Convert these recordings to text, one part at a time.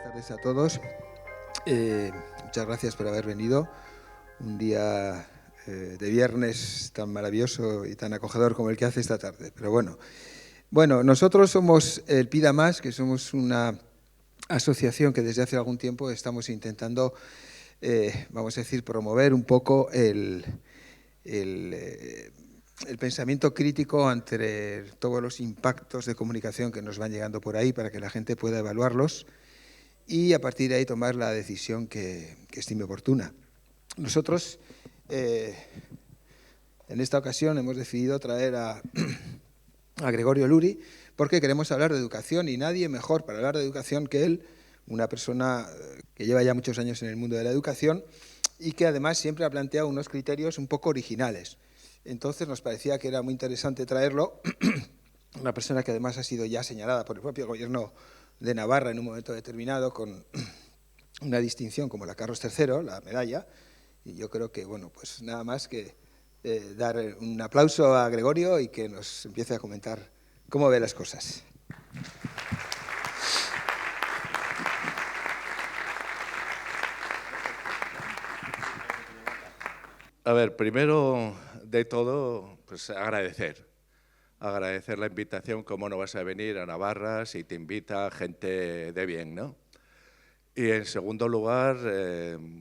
tardes a todos. Muchas gracias por haber venido. Un día de viernes tan maravilloso y tan acogedor como el que hace esta tarde. Pero bueno, nosotros somos el Pida Más, que somos una asociación que desde hace algún tiempo estamos intentando, vamos a decir, promover un poco el pensamiento crítico ante todos los impactos de comunicación que nos van llegando por ahí para que la gente pueda evaluarlos y a partir de ahí tomar la decisión que estime oportuna. Nosotros, en esta ocasión, hemos decidido traer a Gregorio Luri porque queremos hablar de educación y nadie mejor para hablar de educación que él, una persona que lleva ya muchos años en el mundo de la educación y que además siempre ha planteado unos criterios un poco originales. Entonces nos parecía que era muy interesante traerlo, una persona que además ha sido ya señalada por el propio gobierno de Navarra en un momento determinado con una distinción como la Carlos III, la medalla, y yo creo que, bueno, pues nada más que dar un aplauso a Gregorio y que nos empiece a comentar cómo ve las cosas. A ver, primero de todo, pues agradecer la invitación. Cómo no vas a venir a Navarra si te invita gente de bien, ¿no? Y en segundo lugar,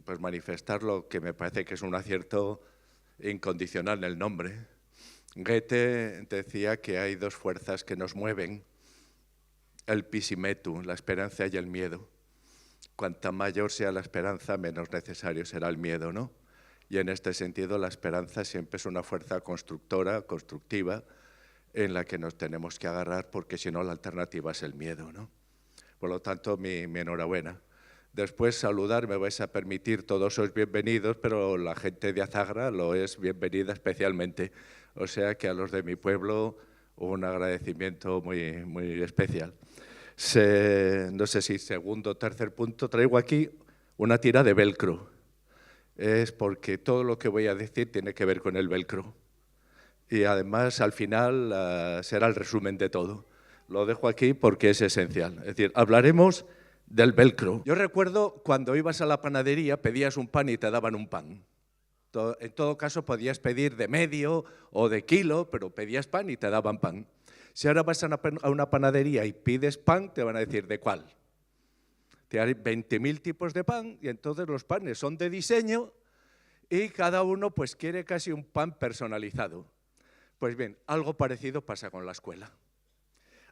pues manifestar lo que me parece que es un acierto incondicional en el nombre. Goethe decía que hay dos fuerzas que nos mueven, el pisimetu, la esperanza y el miedo. Cuanta mayor sea la esperanza, menos necesario será el miedo, ¿no? Y en este sentido la esperanza siempre es una fuerza constructora, constructiva, en la que nos tenemos que agarrar, porque si no la alternativa es el miedo, ¿no? Por lo tanto, mi enhorabuena. Después saludar, me vais a permitir, todos sois bienvenidos, pero la gente de Azagra lo es bienvenida especialmente. O sea que a los de mi pueblo un agradecimiento muy especial. No sé si segundo o tercer punto, traigo aquí una tira de velcro. Es porque todo lo que voy a decir tiene que ver con el velcro. Y además, al final, será el resumen de todo. Lo dejo aquí porque es esencial. Es decir, hablaremos del velcro. Yo recuerdo cuando ibas a la panadería, pedías un pan y te daban un pan. En todo caso, podías pedir de medio o de kilo, pero pedías pan y te daban pan. Si ahora vas a una panadería y pides pan, te van a decir, ¿de cuál? Te hay 20.000 tipos de pan y entonces los panes son de diseño y cada uno pues quiere casi un pan personalizado. Pues bien, algo parecido pasa con la escuela.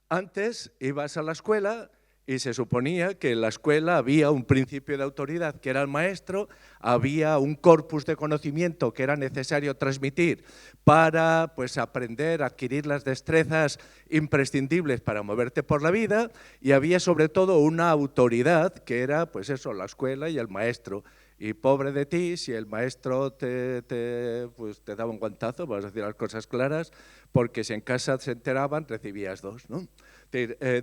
Antes ibas a la escuela y se suponía que en la escuela había un principio de autoridad que era el maestro, había un corpus de conocimiento que era necesario transmitir para pues, aprender, adquirir las destrezas imprescindibles para moverte por la vida, y había sobre todo una autoridad que era pues eso, la escuela y el maestro. Y pobre de ti si el maestro te daba un guantazo, vamos a decir las cosas claras, porque si en casa se enteraban recibías dos, ¿no?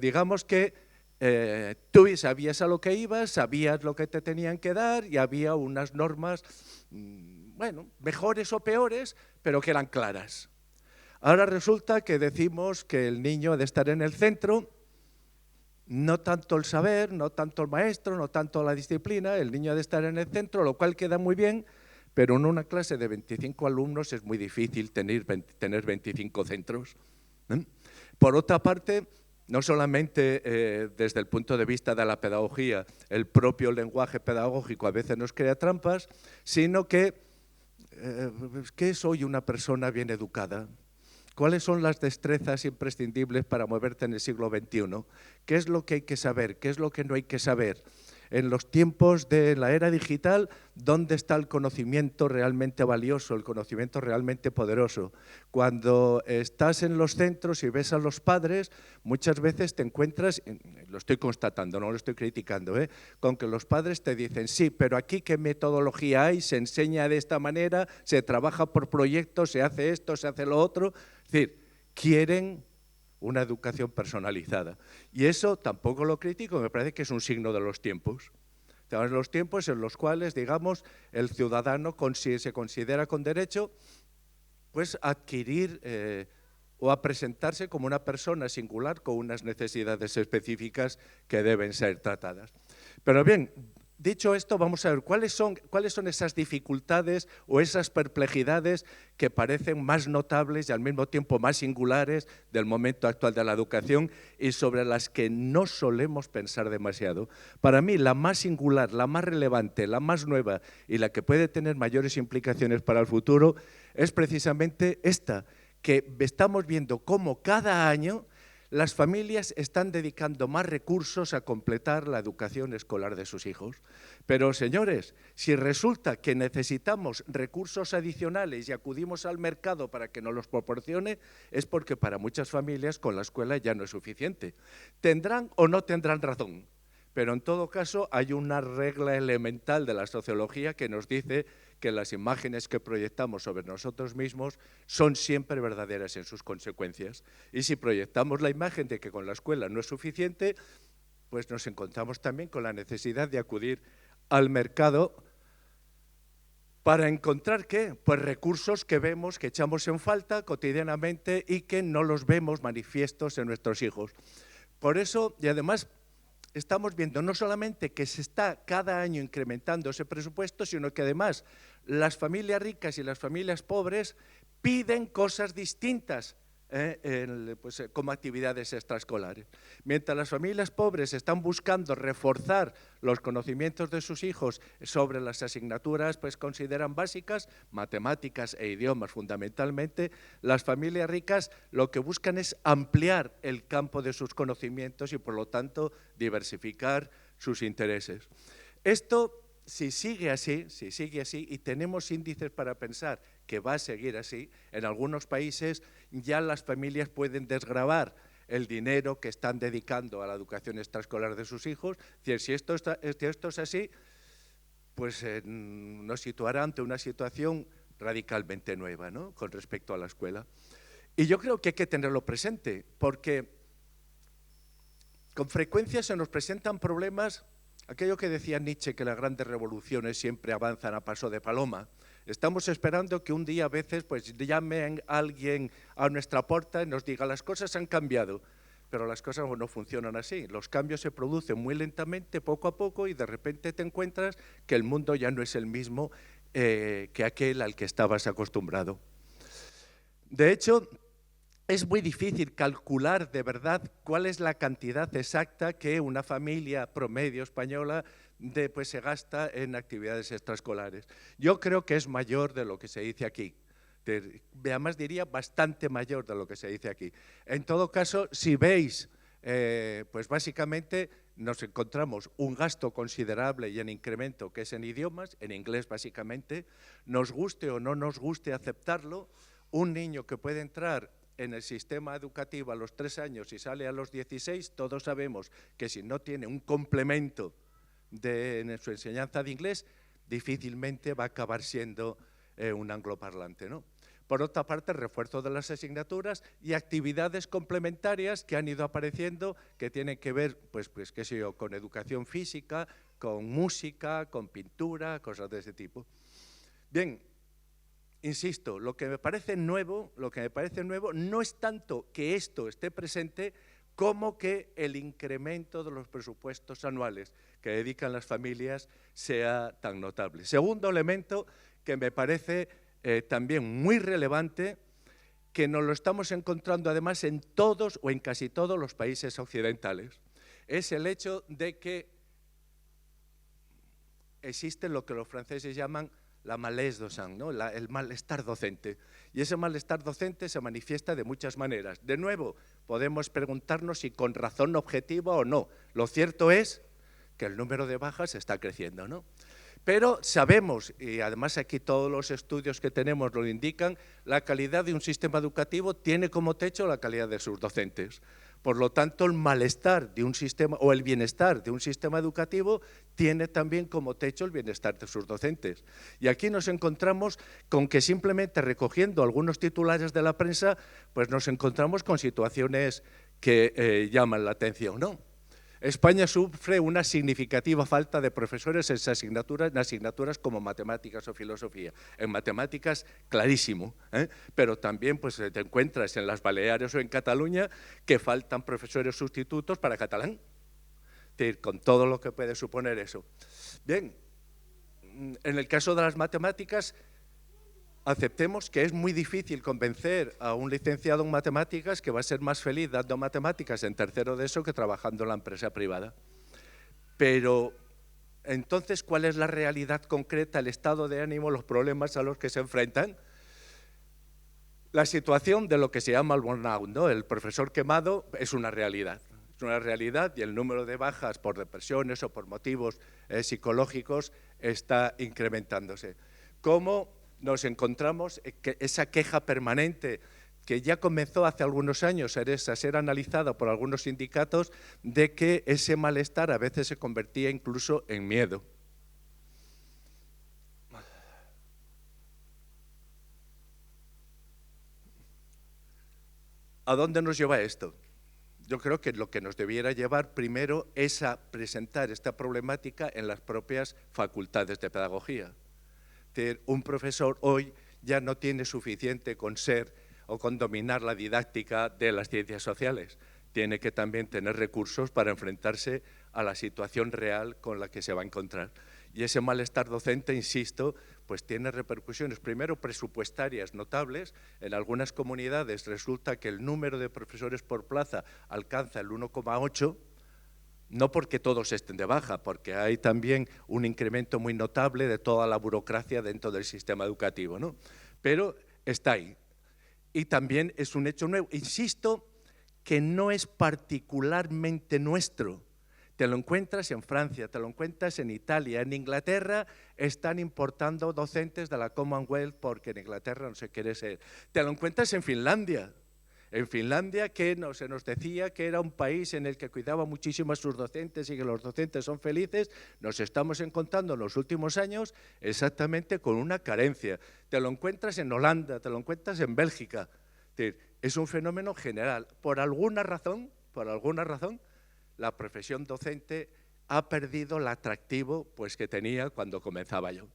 Digamos que tú sabías a lo que ibas, sabías lo que te tenían que dar y había unas normas, bueno, mejores o peores, pero que eran claras. Ahora resulta que decimos que el niño ha de estar en el centro, no tanto el saber, no tanto el maestro, no tanto la disciplina, el niño ha de estar en el centro, lo cual queda muy bien, pero en una clase de 25 alumnos es muy difícil tener 25 centros. Por otra parte, no solamente desde el punto de vista de la pedagogía, el propio lenguaje pedagógico a veces nos crea trampas, sino que ¿qué soy una persona bien educada? ¿Cuáles son las destrezas imprescindibles para moverte en el siglo XXI? ¿Qué es lo que hay que saber? ¿Qué es lo que no hay que saber? En los tiempos de la era digital, ¿dónde está el conocimiento realmente valioso, el conocimiento realmente poderoso? Cuando estás en los centros y ves a los padres, muchas veces te encuentras, lo estoy constatando, no lo estoy criticando, con que los padres te dicen, sí, pero aquí ¿qué metodología hay? Se enseña de esta manera, se trabaja por proyectos, se hace esto, se hace lo otro. Es decir, quieren una educación personalizada. Y eso tampoco lo critico, me parece que es un signo de los tiempos. De los tiempos en los cuales, digamos, el ciudadano se considera con derecho pues, a adquirir o a presentarse como una persona singular con unas necesidades específicas que deben ser tratadas. Pero bien, dicho esto, vamos a ver cuáles son esas dificultades o esas perplejidades que parecen más notables y al mismo tiempo más singulares del momento actual de la educación y sobre las que no solemos pensar demasiado. Para mí, la más singular, la más relevante, la más nueva y la que puede tener mayores implicaciones para el futuro es precisamente esta, que estamos viendo cómo cada año las familias están dedicando más recursos a completar la educación escolar de sus hijos. Pero, señores, si resulta que necesitamos recursos adicionales y acudimos al mercado para que nos los proporcione, es porque para muchas familias con la escuela ya no es suficiente. Tendrán o no tendrán razón, pero en todo caso hay una regla elemental de la sociología que nos dice que las imágenes que proyectamos sobre nosotros mismos son siempre verdaderas en sus consecuencias. Y si proyectamos la imagen de que con la escuela no es suficiente, pues nos encontramos también con la necesidad de acudir al mercado para encontrar, ¿qué? Pues recursos que vemos, que echamos en falta cotidianamente y que no los vemos manifiestos en nuestros hijos. Por eso, y además, estamos viendo no solamente que se está cada año incrementando ese presupuesto, sino que además las familias ricas y las familias pobres piden cosas distintas como actividades extraescolares. Mientras las familias pobres están buscando reforzar los conocimientos de sus hijos sobre las asignaturas pues consideran básicas, matemáticas e idiomas fundamentalmente, las familias ricas lo que buscan es ampliar el campo de sus conocimientos y por lo tanto diversificar sus intereses. Esto, si sigue así, y tenemos índices para pensar que va a seguir así, en algunos países ya las familias pueden desgravar el dinero que están dedicando a la educación extraescolar de sus hijos. Si esto es así, pues nos situará ante una situación radicalmente nueva, ¿no?, con respecto a la escuela. Y yo creo que hay que tenerlo presente, porque con frecuencia se nos presentan problemas. Aquello que decía Nietzsche, que las grandes revoluciones siempre avanzan a paso de paloma. Estamos esperando que un día a veces pues llame alguien a nuestra puerta y nos diga las cosas han cambiado, pero las cosas no funcionan así. Los cambios se producen muy lentamente, poco a poco, y de repente te encuentras que el mundo ya no es el mismo que aquel al que estabas acostumbrado. De hecho, es muy difícil calcular de verdad cuál es la cantidad exacta que una familia promedio española se gasta en actividades extraescolares. Yo creo que es mayor de lo que se dice aquí. Además diría bastante mayor de lo que se dice aquí. En todo caso, si veis, pues básicamente nos encontramos un gasto considerable y en incremento que es en idiomas, en inglés básicamente, nos guste o no nos guste aceptarlo, un niño que puede entrar en el sistema educativo a los 3 años y sale a los 16, todos sabemos que si no tiene un complemento en su enseñanza de inglés, difícilmente va a acabar siendo un angloparlante, ¿no? Por otra parte, el refuerzo de las asignaturas y actividades complementarias que han ido apareciendo, que tienen que ver, pues qué sé yo, con educación física, con música, con pintura, cosas de ese tipo. Bien, insisto, lo que me parece nuevo no es tanto que esto esté presente como que el incremento de los presupuestos anuales que dedican las familias sea tan notable. Segundo elemento que me parece también muy relevante, que nos lo estamos encontrando además en todos o en casi todos los países occidentales, es el hecho de que existe lo que los franceses llaman la malaise docent, ¿no?, el malestar docente. Y ese malestar docente se manifiesta de muchas maneras. De nuevo, podemos preguntarnos si con razón objetiva o no. Lo cierto es que el número de bajas está creciendo, ¿no? Pero sabemos, y además aquí todos los estudios que tenemos lo indican, la calidad de un sistema educativo tiene como techo la calidad de sus docentes. Por lo tanto, el malestar de un sistema o el bienestar de un sistema educativo tiene también como techo el bienestar de sus docentes. Y aquí nos encontramos con que simplemente recogiendo algunos titulares de la prensa, pues nos encontramos con situaciones que llaman la atención, ¿no? España sufre una significativa falta de profesores en asignaturas como matemáticas o filosofía. En matemáticas, clarísimo, pero también pues, te encuentras en las Baleares o en Cataluña que faltan profesores sustitutos para catalán. con todo lo que puede suponer eso. Bien, en el caso de las matemáticas, aceptemos que es muy difícil convencer a un licenciado en matemáticas que va a ser más feliz dando matemáticas en tercero de eso que trabajando en la empresa privada. Pero, entonces, ¿cuál es la realidad concreta, el estado de ánimo, los problemas a los que se enfrentan? La situación de lo que se llama el burnout, ¿no? El profesor quemado es una realidad. Es una realidad y el número de bajas por depresiones o por motivos psicológicos está incrementándose. ¿Cómo nos encontramos que esa queja permanente que ya comenzó hace algunos años a ser analizada por algunos sindicatos, de que ese malestar a veces se convertía incluso en miedo? ¿A dónde nos lleva esto? Yo creo que lo que nos debiera llevar primero es a presentar esta problemática en las propias facultades de pedagogía. Es decir, un profesor hoy ya no tiene suficiente con ser o con dominar la didáctica de las ciencias sociales. Tiene que también tener recursos para enfrentarse a la situación real con la que se va a encontrar. Y ese malestar docente, insisto, pues tiene repercusiones, primero presupuestarias notables. En algunas comunidades resulta que el número de profesores por plaza alcanza el 1,8, no porque todos estén de baja, porque hay también un incremento muy notable de toda la burocracia dentro del sistema educativo, ¿no? Pero está ahí. Y también es un hecho nuevo. Insisto que no es particularmente nuestro. Te lo encuentras en Francia, te lo encuentras en Italia, en Inglaterra están importando docentes de la Commonwealth porque en Inglaterra no se quiere ser. Te lo encuentras en Finlandia. En Finlandia, que se nos decía que era un país en el que cuidaba muchísimo a sus docentes y que los docentes son felices, nos estamos encontrando en los últimos años exactamente con una carencia. Te lo encuentras en Holanda, te lo encuentras en Bélgica. Es un fenómeno general. Por alguna razón, la profesión docente ha perdido el atractivo pues, que tenía cuando comenzaba yo.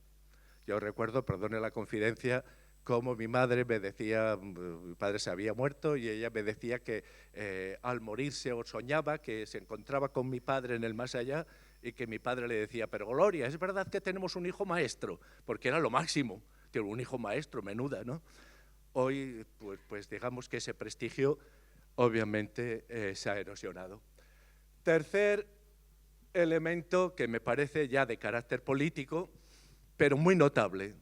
Yo recuerdo, perdone la confidencia, como mi madre me decía, mi padre se había muerto y ella me decía que al morirse o soñaba que se encontraba con mi padre en el más allá y que mi padre le decía, pero Gloria, ¿es verdad que tenemos un hijo maestro? Porque era lo máximo, que un hijo maestro, menuda, ¿no? Hoy, pues digamos que ese prestigio obviamente se ha erosionado. Tercer elemento que me parece ya de carácter político, pero muy notable,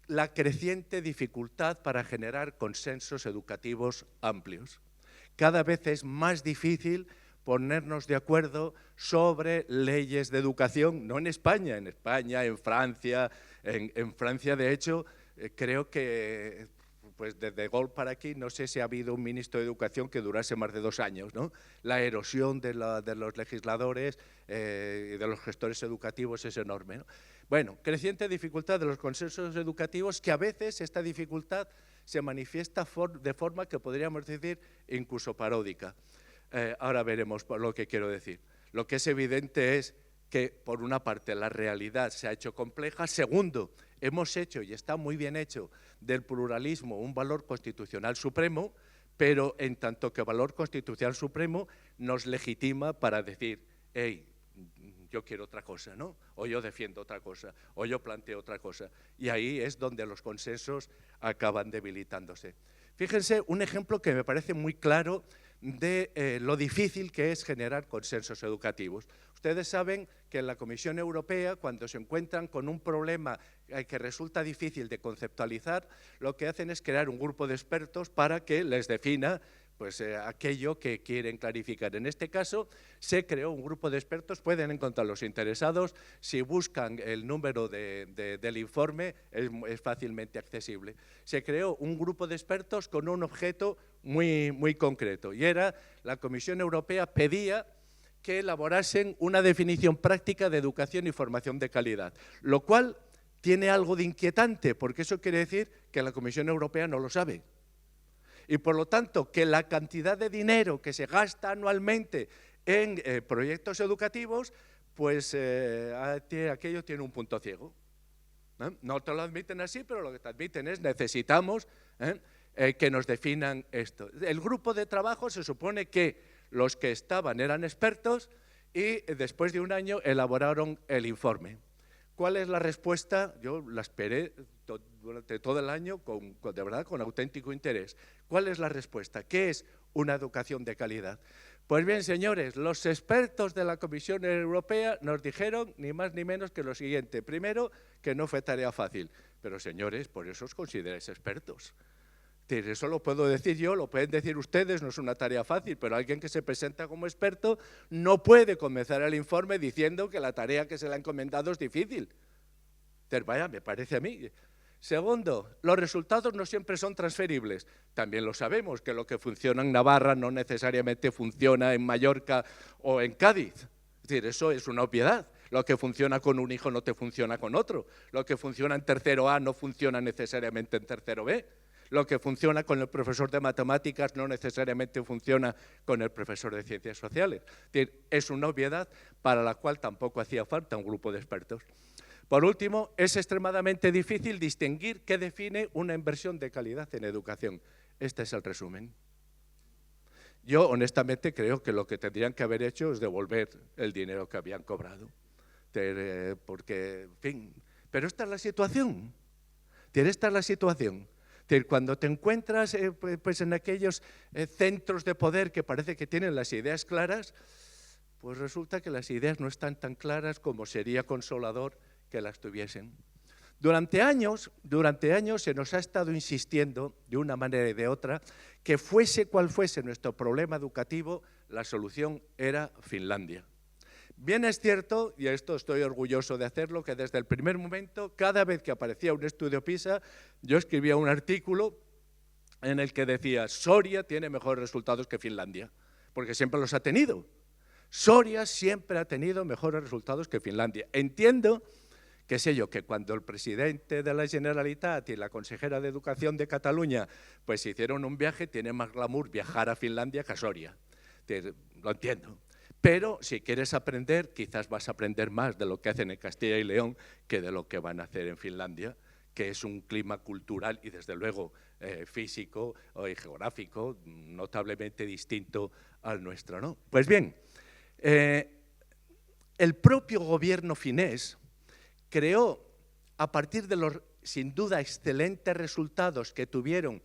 la creciente dificultad para generar consensos educativos amplios. Cada vez es más difícil ponernos de acuerdo sobre leyes de educación, no en España, en Francia. En Francia, de hecho, creo que pues desde De Gaulle para aquí no sé si ha habido un ministro de Educación que durase más de 2 años, ¿no? La erosión de los legisladores y de los gestores educativos es enorme, ¿no? Bueno, creciente dificultad de los consensos educativos, que a veces esta dificultad se manifiesta de forma que podríamos decir incluso paródica. Ahora veremos lo que quiero decir. Lo que es evidente es que, por una parte, la realidad se ha hecho compleja. Segundo, hemos hecho, y está muy bien hecho, del pluralismo un valor constitucional supremo, pero en tanto que valor constitucional supremo nos legitima para decir, hey, yo quiero otra cosa, ¿no? O yo defiendo otra cosa, o yo planteo otra cosa. Y ahí es donde los consensos acaban debilitándose. Fíjense, un ejemplo que me parece muy claro de lo difícil que es generar consensos educativos. Ustedes saben que en la Comisión Europea, cuando se encuentran con un problema que resulta difícil de conceptualizar, lo que hacen es crear un grupo de expertos para que les defina pues, aquello que quieren clarificar. En este caso, se creó un grupo de expertos, pueden encontrar los interesados, si buscan el número del informe, es fácilmente accesible. Se creó un grupo de expertos con un objeto muy concreto, y era, la Comisión Europea pedía que elaborasen una definición práctica de educación y formación de calidad, lo cual tiene algo de inquietante, porque eso quiere decir que la Comisión Europea no lo sabe. Y por lo tanto, que la cantidad de dinero que se gasta anualmente en proyectos educativos, pues aquello tiene un punto ciego. No te lo admiten así, pero lo que te admiten es necesitamos que nos definan esto. El grupo de trabajo se supone que los que estaban eran expertos y después de un año elaboraron el informe. ¿Cuál es la respuesta? Yo la esperé durante todo el año de verdad con auténtico interés. ¿Cuál es la respuesta? ¿Qué es una educación de calidad? Pues bien, señores, los expertos de la Comisión Europea nos dijeron ni más ni menos que lo siguiente. Primero, que no fue tarea fácil. Pero, señores, por eso os consideráis expertos. Eso lo puedo decir yo, lo pueden decir ustedes, no es una tarea fácil, pero alguien que se presenta como experto no puede comenzar el informe diciendo que la tarea que se le ha encomendado es difícil. Entonces, vaya, me parece a mí. Segundo, los resultados no siempre son transferibles. También lo sabemos, que lo que funciona en Navarra no necesariamente funciona en Mallorca o en Cádiz. Es decir, eso es una obviedad. Lo que funciona con un hijo no te funciona con otro. Lo que funciona en tercero A no funciona necesariamente en tercero B. Lo que funciona con el profesor de matemáticas no necesariamente funciona con el profesor de ciencias sociales. Es decir, es una obviedad para la cual tampoco hacía falta un grupo de expertos. Por último, es extremadamente difícil distinguir qué define una inversión de calidad en educación. Este es el resumen. Yo, honestamente, creo que lo que tendrían que haber hecho es devolver el dinero que habían cobrado. Porque, en fin, pero esta es la situación. Esta es la situación. Cuando te encuentras pues en aquellos centros de poder que parece que tienen las ideas claras, pues resulta que las ideas no están tan claras como sería consolador que las tuviesen. Durante años se nos ha estado insistiendo, de una manera y de otra, que fuese cual fuese nuestro problema educativo, la solución era Finlandia. Bien es cierto, y esto estoy orgulloso de hacerlo, que desde el primer momento, cada vez que aparecía un estudio PISA, yo escribía un artículo en el que decía Soria tiene mejores resultados que Finlandia, porque siempre los ha tenido. Soria siempre ha tenido mejores resultados que Finlandia. Entiendo, qué sé yo, que cuando el presidente de la Generalitat y la consejera de Educación de Cataluña pues hicieron un viaje, tiene más glamour viajar a Finlandia que a Soria. Lo entiendo. Pero si quieres aprender, quizás vas a aprender más de lo que hacen en Castilla y León que de lo que van a hacer en Finlandia, que es un clima cultural y desde luego físico y geográfico notablemente distinto al nuestro, ¿no? Pues bien, el propio gobierno finés creó, a partir de los, sin duda, excelentes resultados que tuvieron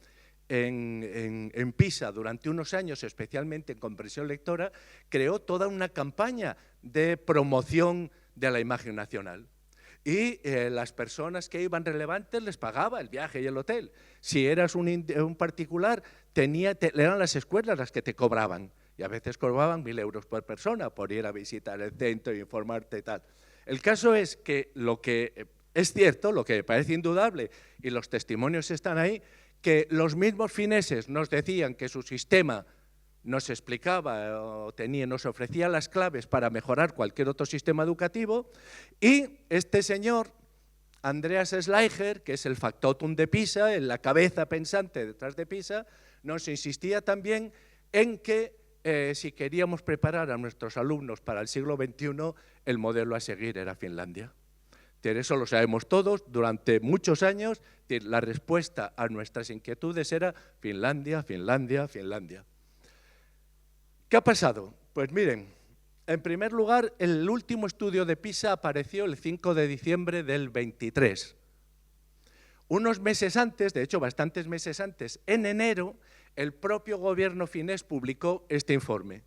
en PISA durante unos años, especialmente en comprensión lectora, creó toda una campaña de promoción de la imagen nacional. Y las personas que iban relevantes les pagaba el viaje y el hotel. Si eras un particular, eran las escuelas las que te cobraban. Y a veces cobraban 1.000 euros por persona por ir a visitar el centro e informarte y tal. El caso es que lo que es cierto, lo que parece indudable, y los testimonios están ahí, que los mismos fineses nos decían que su sistema nos explicaba o nos ofrecía las claves para mejorar cualquier otro sistema educativo, y este señor, Andreas Schleicher, que es el factotum de PISA, en la cabeza pensante detrás de PISA, nos insistía también en que si queríamos preparar a nuestros alumnos para el siglo XXI, el modelo a seguir era Finlandia. Eso lo sabemos todos, durante muchos años la respuesta a nuestras inquietudes era Finlandia, Finlandia, Finlandia. ¿Qué ha pasado? Pues miren, en primer lugar, el último estudio de PISA apareció el 5 de diciembre del 23. Unos meses antes, de hecho bastantes meses antes, en enero, el propio gobierno finés publicó este informe.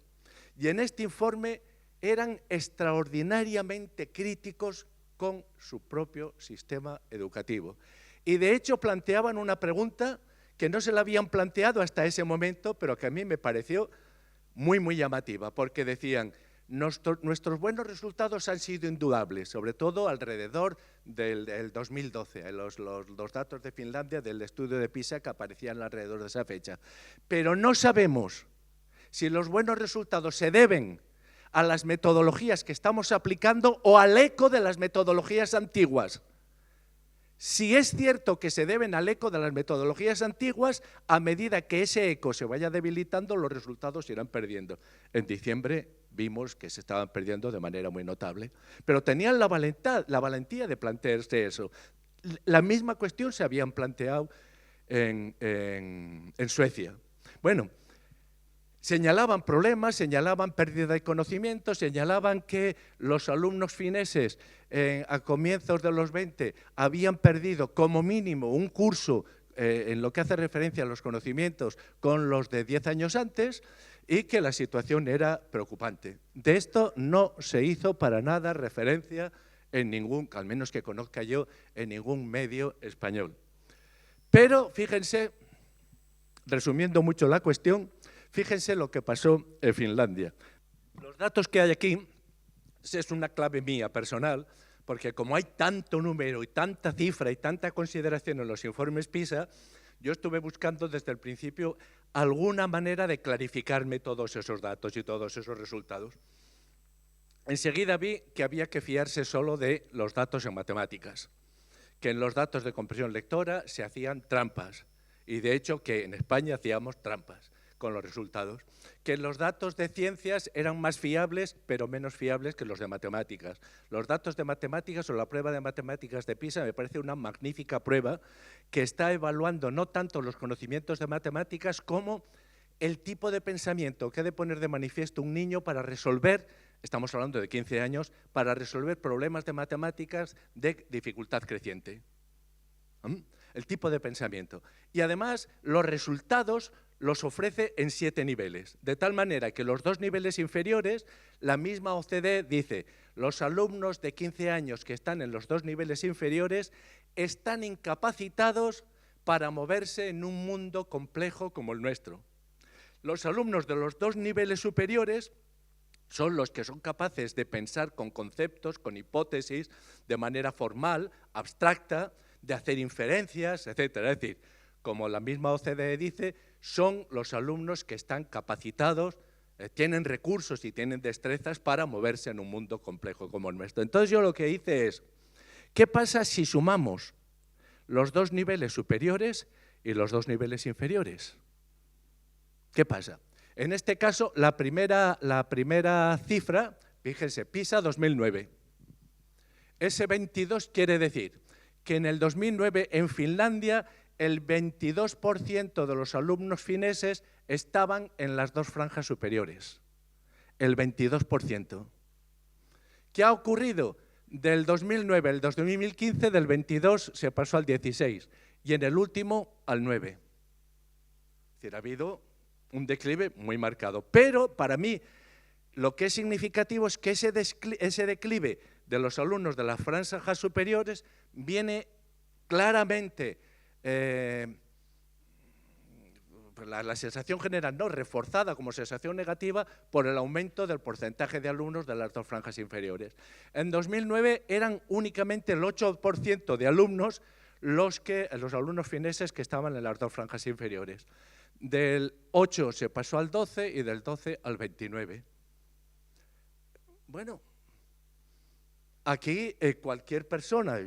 Y en este informe eran extraordinariamente críticos con su propio sistema educativo. Y de hecho planteaban una pregunta que no se la habían planteado hasta ese momento, pero que a mí me pareció muy, muy llamativa, porque decían, nuestros buenos resultados han sido indudables, sobre todo alrededor del 2012, los datos de Finlandia del estudio de PISA que aparecían alrededor de esa fecha. Pero no sabemos si los buenos resultados se deben a las metodologías que estamos aplicando o al eco de las metodologías antiguas. Si es cierto que se deben al eco de las metodologías antiguas, a medida que ese eco se vaya debilitando, los resultados se irán perdiendo. En diciembre vimos que se estaban perdiendo de manera muy notable, pero tenían la valentía de plantearse eso. La misma cuestión se habían planteado en Suecia. Bueno, Señalaban problemas, señalaban pérdida de conocimiento, señalaban que los alumnos fineses a comienzos de los 20 habían perdido como mínimo un curso en lo que hace referencia a los conocimientos con los de 10 años antes y que la situación era preocupante. De esto no se hizo para nada referencia en ningún, al menos que conozca yo, en ningún medio español. Pero fíjense, resumiendo mucho la cuestión, fíjense lo que pasó en Finlandia. Los datos que hay aquí es una clave mía personal, porque como hay tanto número y tanta cifra y tanta consideración en los informes PISA, yo estuve buscando desde el principio alguna manera de clarificarme todos esos datos y todos esos resultados. Enseguida vi que había que fiarse solo de los datos en matemáticas, que en los datos de comprensión lectora se hacían trampas, y de hecho que en España hacíamos trampas con los resultados, que los datos de ciencias eran más fiables, pero menos fiables que los de matemáticas. Los datos de matemáticas o la prueba de matemáticas de PISA me parece una magnífica prueba que está evaluando no tanto los conocimientos de matemáticas como el tipo de pensamiento que ha de poner de manifiesto un niño para resolver, estamos hablando de 15 años, para resolver problemas de matemáticas de dificultad creciente. El tipo de pensamiento. Y además los resultados los ofrece en 7 niveles, de tal manera que los 2 niveles inferiores, la misma OCDE dice, los alumnos de 15 años que están en los 2 niveles inferiores están incapacitados para moverse en un mundo complejo como el nuestro. Los alumnos de los 2 niveles superiores son los que son capaces de pensar con conceptos, con hipótesis, de manera formal, abstracta, de hacer inferencias, etcétera. Es decir, como la misma OCDE dice, son los alumnos que están capacitados, tienen recursos y tienen destrezas para moverse en un mundo complejo como el nuestro. Entonces yo lo que hice es, ¿qué pasa si sumamos los 2 niveles superiores y los 2 niveles inferiores? ¿Qué pasa? En este caso, la primera cifra, fíjense, PISA 2009. Ese 22 quiere decir que en el 2009 en Finlandia el 22% de los alumnos fineses estaban en las 2 franjas superiores. El 22%. ¿Qué ha ocurrido? Del 2009 al 2015, del 22 se pasó al 16 y en el último al 9. Es decir, ha habido un declive muy marcado. Pero para mí lo que es significativo es que ese declive de los alumnos de las franjas superiores viene claramente, la sensación general, no reforzada como sensación negativa por el aumento del porcentaje de alumnos de las 2 franjas inferiores. En 2009 eran únicamente el 8% de alumnos los alumnos fineses que estaban en las 2 franjas inferiores. Del 8 se pasó al 12 y del 12 al 29. Bueno, aquí cualquier persona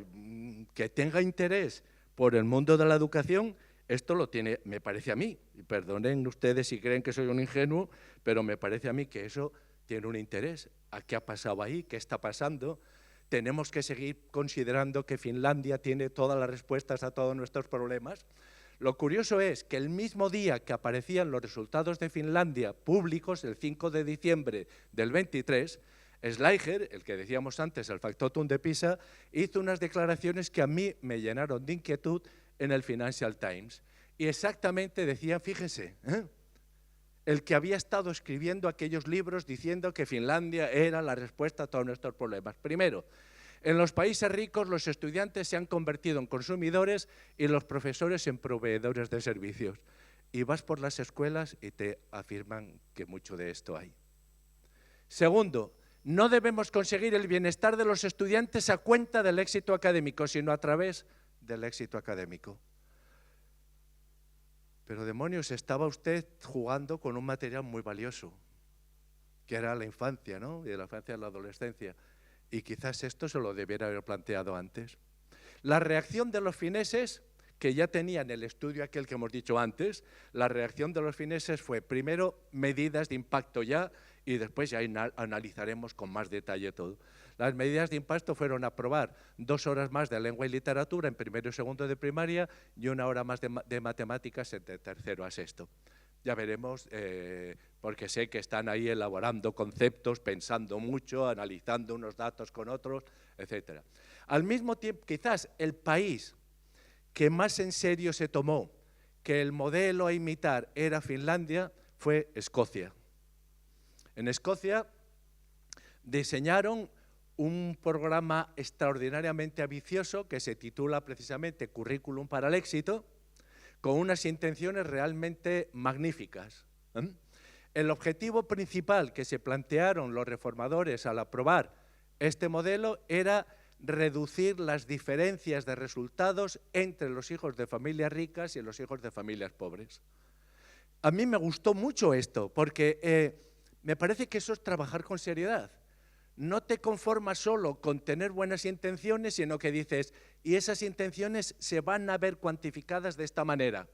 que tenga interés por el mundo de la educación, esto lo tiene, me parece a mí, y perdonen ustedes si creen que soy un ingenuo, pero me parece a mí que eso tiene un interés. ¿A qué ha pasado ahí? ¿Qué está pasando? Tenemos que seguir considerando que Finlandia tiene todas las respuestas a todos nuestros problemas. Lo curioso es que el mismo día que aparecían los resultados de Finlandia públicos, el 5 de diciembre del 23, Schleicher, el que decíamos antes, el factotum de PISA, hizo unas declaraciones que a mí me llenaron de inquietud en el Financial Times. Y exactamente decían, fíjense, el que había estado escribiendo aquellos libros diciendo que Finlandia era la respuesta a todos nuestros problemas. Primero, en los países ricos los estudiantes se han convertido en consumidores y los profesores en proveedores de servicios. Y vas por las escuelas y te afirman que mucho de esto hay. Segundo, no debemos conseguir el bienestar de los estudiantes a cuenta del éxito académico, sino a través del éxito académico. Pero demonios, estaba usted jugando con un material muy valioso, que era la infancia, ¿no? Y de la infancia a la adolescencia. Y quizás esto se lo debiera haber planteado antes. La reacción de los fineses, que ya tenían el estudio aquel que hemos dicho antes, la reacción de los fineses fue primero medidas de impacto ya y después ya analizaremos con más detalle todo. Las medidas de impacto fueron aprobar 2 horas más de lengua y literatura en primero y segundo de primaria y 1 hora más de matemáticas de tercero a sexto. Ya veremos, porque sé que están ahí elaborando conceptos, pensando mucho, analizando unos datos con otros, etc. Al mismo tiempo, quizás el país que más en serio se tomó que el modelo a imitar era Finlandia fue Escocia. En Escocia diseñaron un programa extraordinariamente ambicioso que se titula precisamente Currículum para el éxito, con unas intenciones realmente magníficas. El objetivo principal que se plantearon los reformadores al aprobar este modelo era reducir las diferencias de resultados entre los hijos de familias ricas y los hijos de familias pobres. A mí me gustó mucho esto, porque me parece que eso es trabajar con seriedad. No te conformas solo con tener buenas intenciones, sino que dices, y esas intenciones se van a ver cuantificadas de esta manera.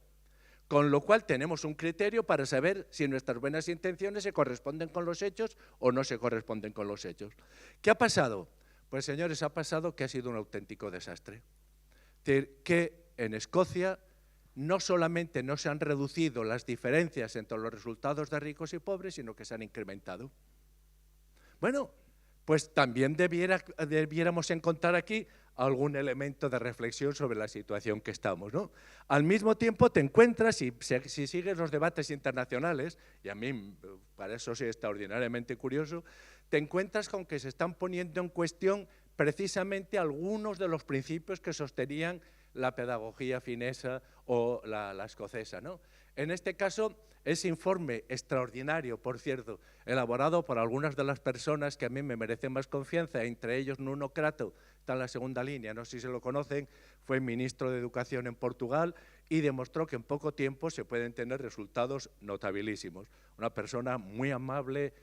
Con lo cual tenemos un criterio para saber si nuestras buenas intenciones se corresponden con los hechos o no se corresponden con los hechos. ¿Qué ha pasado? Pues señores, ha pasado que ha sido un auténtico desastre. Es decir, que en Escocia no solamente no se han reducido las diferencias entre los resultados de ricos y pobres, sino que se han incrementado. Bueno, pues también debiéramos encontrar aquí algún elemento de reflexión sobre la situación que estamos, ¿no? Al mismo tiempo te encuentras, si sigues los debates internacionales, y a mí para eso soy extraordinariamente curioso, te encuentras con que se están poniendo en cuestión precisamente algunos de los principios que sostenían la pedagogía finesa o la escocesa, ¿no? En este caso, ese informe extraordinario, por cierto, elaborado por algunas de las personas que a mí me merecen más confianza, entre ellos Nuno Crato, está en la segunda línea, no sé si se lo conocen, fue ministro de Educación en Portugal y demostró que en poco tiempo se pueden tener resultados notabilísimos. Una persona muy amable,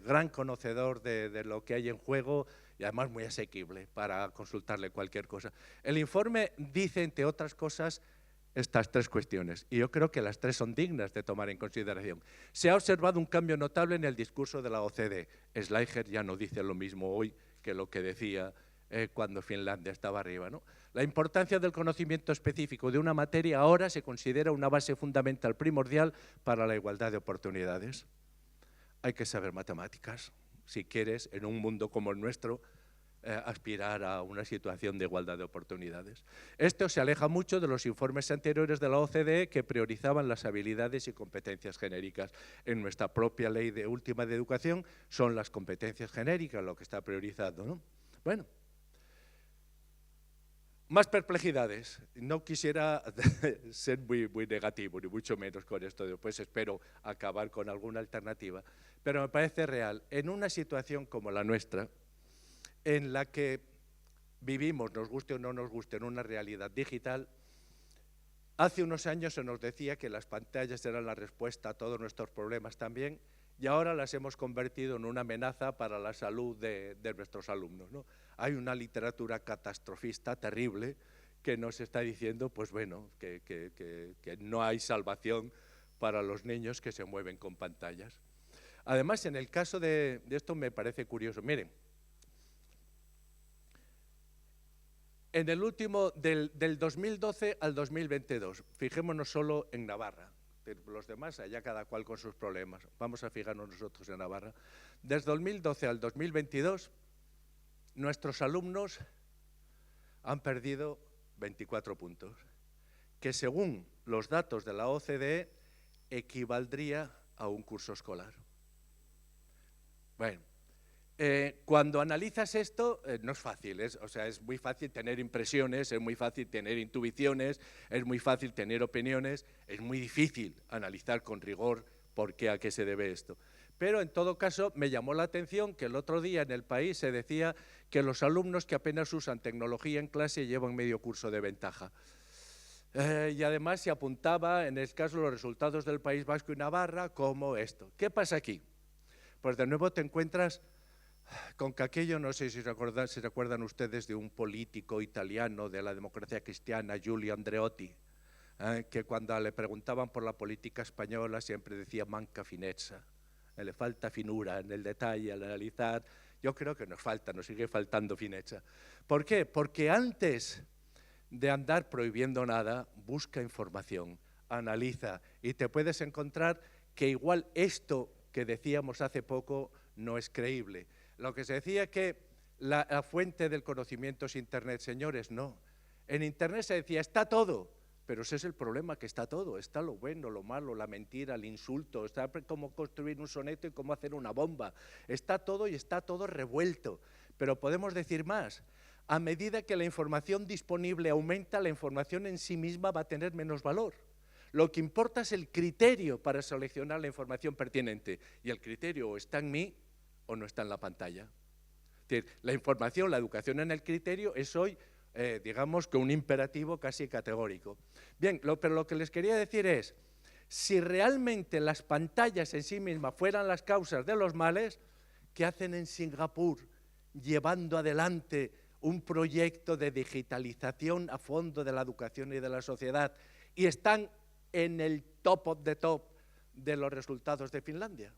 gran conocedor de lo que hay en juego y además muy asequible para consultarle cualquier cosa. El informe dice, entre otras cosas, estas tres cuestiones, y yo creo que las tres son dignas de tomar en consideración. Se ha observado un cambio notable en el discurso de la OCDE. Schleicher ya no dice lo mismo hoy que lo que decía cuando Finlandia estaba arriba, ¿no? La importancia del conocimiento específico de una materia ahora se considera una base fundamental primordial para la igualdad de oportunidades. Hay que saber matemáticas, si quieres, en un mundo como el nuestro, aspirar a una situación de igualdad de oportunidades. Esto se aleja mucho de los informes anteriores de la OCDE que priorizaban las habilidades y competencias genéricas. En nuestra propia ley última de educación son las competencias genéricas lo que está priorizado, ¿no? Bueno, más perplejidades. No quisiera ser muy negativo, ni mucho menos con esto. Después espero acabar con alguna alternativa. Pero me parece real, en una situación como la nuestra, en la que vivimos, nos guste o no nos guste, en una realidad digital, hace unos años se nos decía que las pantallas eran la respuesta a todos nuestros problemas también, y ahora las hemos convertido en una amenaza para la salud de nuestros alumnos, ¿no? Hay una literatura catastrofista terrible que nos está diciendo, pues bueno, que no hay salvación para los niños que se mueven con pantallas. Además, en el caso de esto me parece curioso. Miren, en el último, del 2012 al 2022, fijémonos solo en Navarra. Los demás, allá cada cual con sus problemas. Vamos a fijarnos nosotros en Navarra. Desde 2012 al 2022, nuestros alumnos han perdido 24 puntos, que según los datos de la OCDE equivaldría a un curso escolar. Bueno, cuando analizas esto, no es fácil, es muy fácil tener impresiones, es muy fácil tener intuiciones, es muy fácil tener opiniones, es muy difícil analizar con rigor por qué, a qué se debe esto. Pero en todo caso me llamó la atención que el otro día en El País se decía que los alumnos que apenas usan tecnología en clase llevan medio curso de ventaja. Y además se apuntaba en el caso de los resultados del País Vasco y Navarra como esto. ¿Qué pasa aquí? Pues de nuevo te encuentras con que aquello, no sé si recuerdan ustedes de un político italiano de la democracia cristiana, Giulio Andreotti, que cuando le preguntaban por la política española siempre decía manca finezza, le falta finura en el detalle, al analizar. Yo creo que nos sigue faltando finezza. ¿Por qué? Porque antes de andar prohibiendo nada, busca información, analiza y te puedes encontrar que igual esto que decíamos hace poco no es creíble. Lo que se decía que la fuente del conocimiento es Internet, señores, no. En Internet se decía, está todo, pero ese es el problema, que está todo. Está lo bueno, lo malo, la mentira, el insulto, está cómo construir un soneto y cómo hacer una bomba. Está todo y está todo revuelto. Pero podemos decir más. A medida que la información disponible aumenta, la información en sí misma va a tener menos valor. Lo que importa es el criterio para seleccionar la información pertinente. Y el criterio o está en mí o no está en la pantalla. Es decir, la información, la educación en el criterio es hoy, digamos, que un imperativo casi categórico. Bien, pero lo que les quería decir es, si realmente las pantallas en sí mismas fueran las causas de los males, ¿qué hacen en Singapur llevando adelante un proyecto de digitalización a fondo de la educación y de la sociedad y están en el top of the top de los resultados de Finlandia?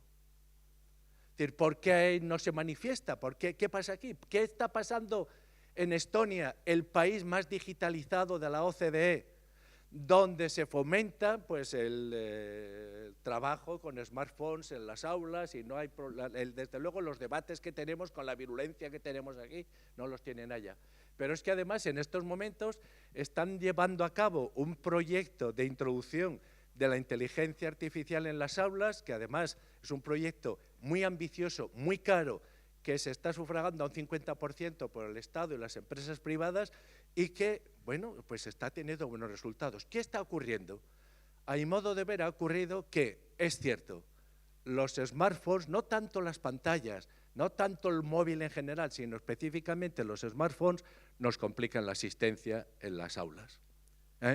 Es decir, ¿por qué no se manifiesta? ¿Qué pasa aquí? ¿Qué está pasando en Estonia, el país más digitalizado de la OCDE, donde se fomenta pues, el trabajo con smartphones en las aulas y no hay desde luego los debates que tenemos con la virulencia que tenemos aquí no los tienen allá? Pero es que además en estos momentos están llevando a cabo un proyecto de introducción de la inteligencia artificial en las aulas, que además es un proyecto muy ambicioso, muy caro, que se está sufragando a un 50% por el Estado y las empresas privadas y que, bueno, pues está teniendo buenos resultados. ¿Qué está ocurriendo? A mi modo de ver ha ocurrido que, es cierto, los smartphones, no tanto las pantallas, no tanto el móvil en general, sino específicamente los smartphones, nos complican la asistencia en las aulas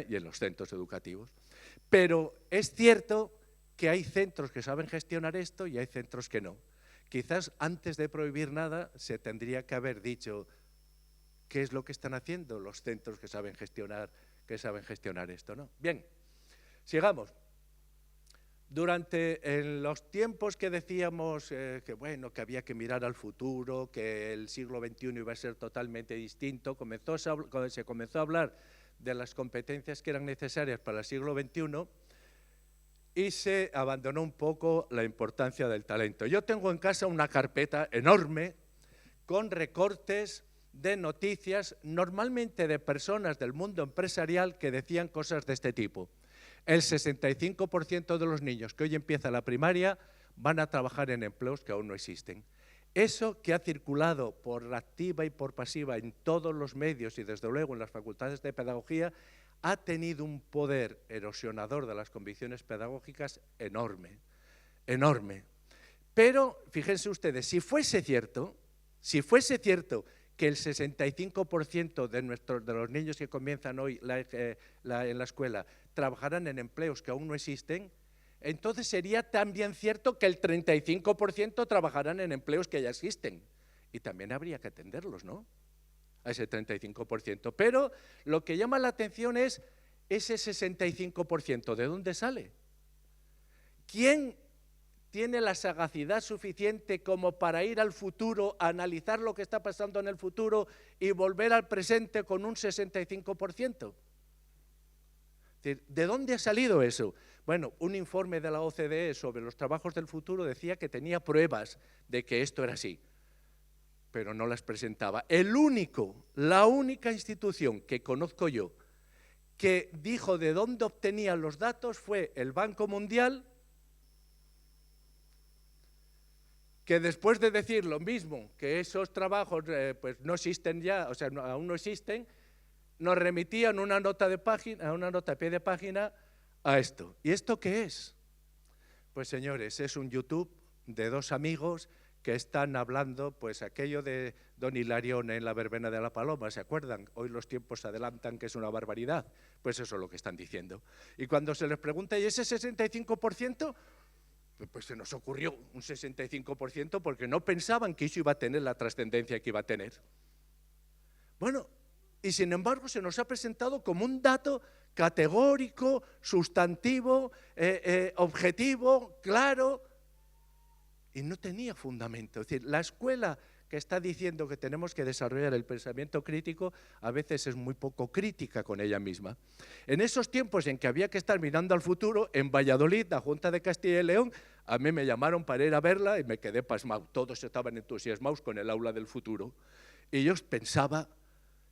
y en los centros educativos. Pero es cierto que hay centros que saben gestionar esto y hay centros que no. Quizás antes de prohibir nada se tendría que haber dicho qué es lo que están haciendo los centros que saben gestionar esto, ¿no? Bien, sigamos. En los tiempos que decíamos que, bueno, que había que mirar al futuro, que el siglo XXI iba a ser totalmente distinto, se comenzó a hablar de las competencias que eran necesarias para el siglo XXI y se abandonó un poco la importancia del talento. Yo tengo en casa una carpeta enorme con recortes de noticias, normalmente de personas del mundo empresarial que decían cosas de este tipo. El 65% de los niños que hoy empiezan la primaria van a trabajar en empleos que aún no existen. Eso que ha circulado por activa y por pasiva en todos los medios y desde luego en las facultades de pedagogía ha tenido un poder erosionador de las convicciones pedagógicas enorme, enorme. Pero fíjense ustedes, si fuese cierto que el 65% de los niños que comienzan hoy en la escuela trabajarán en empleos que aún no existen, entonces sería también cierto que el 35% trabajarán en empleos que ya existen. Y también habría que atenderlos, ¿no?, a ese 35%. Pero lo que llama la atención es ese 65%. ¿De dónde sale? ¿Quién tiene la sagacidad suficiente como para ir al futuro, a analizar lo que está pasando en el futuro y volver al presente con un 65%? ¿De dónde ha salido eso? Bueno, un informe de la OCDE sobre los trabajos del futuro decía que tenía pruebas de que esto era así, pero no las presentaba. La única institución que conozco yo que dijo de dónde obtenía los datos fue el Banco Mundial, que después de decir lo mismo, que esos trabajos pues no existen ya, o sea, aún no existen, nos remitían una nota de pie de página a esto. ¿Y esto qué es? Pues señores, es un YouTube de dos amigos que están hablando, pues aquello de don Hilarión en la verbena de la Paloma, ¿se acuerdan? Hoy los tiempos se adelantan, que es una barbaridad. Pues eso es lo que están diciendo. Y cuando se les pregunta, ¿y ese 65%? Pues se nos ocurrió un 65% porque no pensaban que eso iba a tener la trascendencia que iba a tener. Bueno, y sin embargo se nos ha presentado como un dato categórico, sustantivo, objetivo, claro, y no tenía fundamento. Es decir, la escuela que está diciendo que tenemos que desarrollar el pensamiento crítico, a veces es muy poco crítica con ella misma. En esos tiempos en que había que estar mirando al futuro, en Valladolid, la Junta de Castilla y León, a mí me llamaron para ir a verla y me quedé pasmado. Todos estaban entusiasmados con el aula del futuro. Y yo pensaba,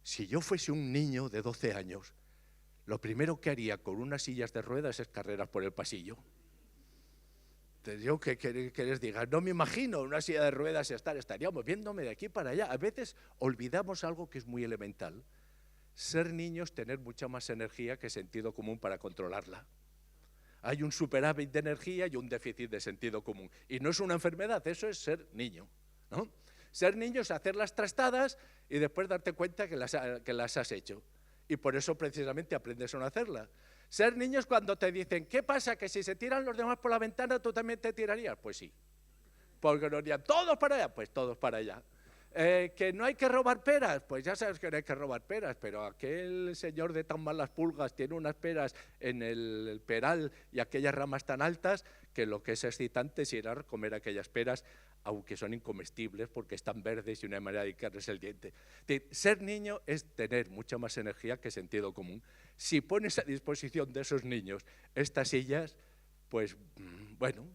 si yo fuese un niño de 12 años, lo primero que haría con unas sillas de ruedas es carreras por el pasillo. Yo que les diga, no me imagino una silla de ruedas estaría moviéndome de aquí para allá. A veces olvidamos algo que es muy elemental. Ser niños, tener mucha más energía que sentido común para controlarla. Hay un superávit de energía y un déficit de sentido común. Y no es una enfermedad, eso es ser niño, ¿no? Ser niño es hacer las trastadas y después darte cuenta que las has hecho. Y por eso precisamente aprendes a no hacerlas. Ser niño es cuando te dicen, ¿qué pasa? ¿Que si se tiran los demás por la ventana tú también te tirarías? Pues sí. Porque nos dirían, ¿todos para allá? Pues todos para allá. ¿Que no hay que robar peras? Pues ya sabes que no hay que robar peras, pero aquel señor de tan malas pulgas tiene unas peras en el peral y aquellas ramas tan altas que lo que es excitante es ir a comer aquellas peras, aunque son incomestibles porque están verdes y una manera de dedicarles el diente. Ser niño es tener mucha más energía que sentido común. Si pones a disposición de esos niños estas sillas, pues bueno,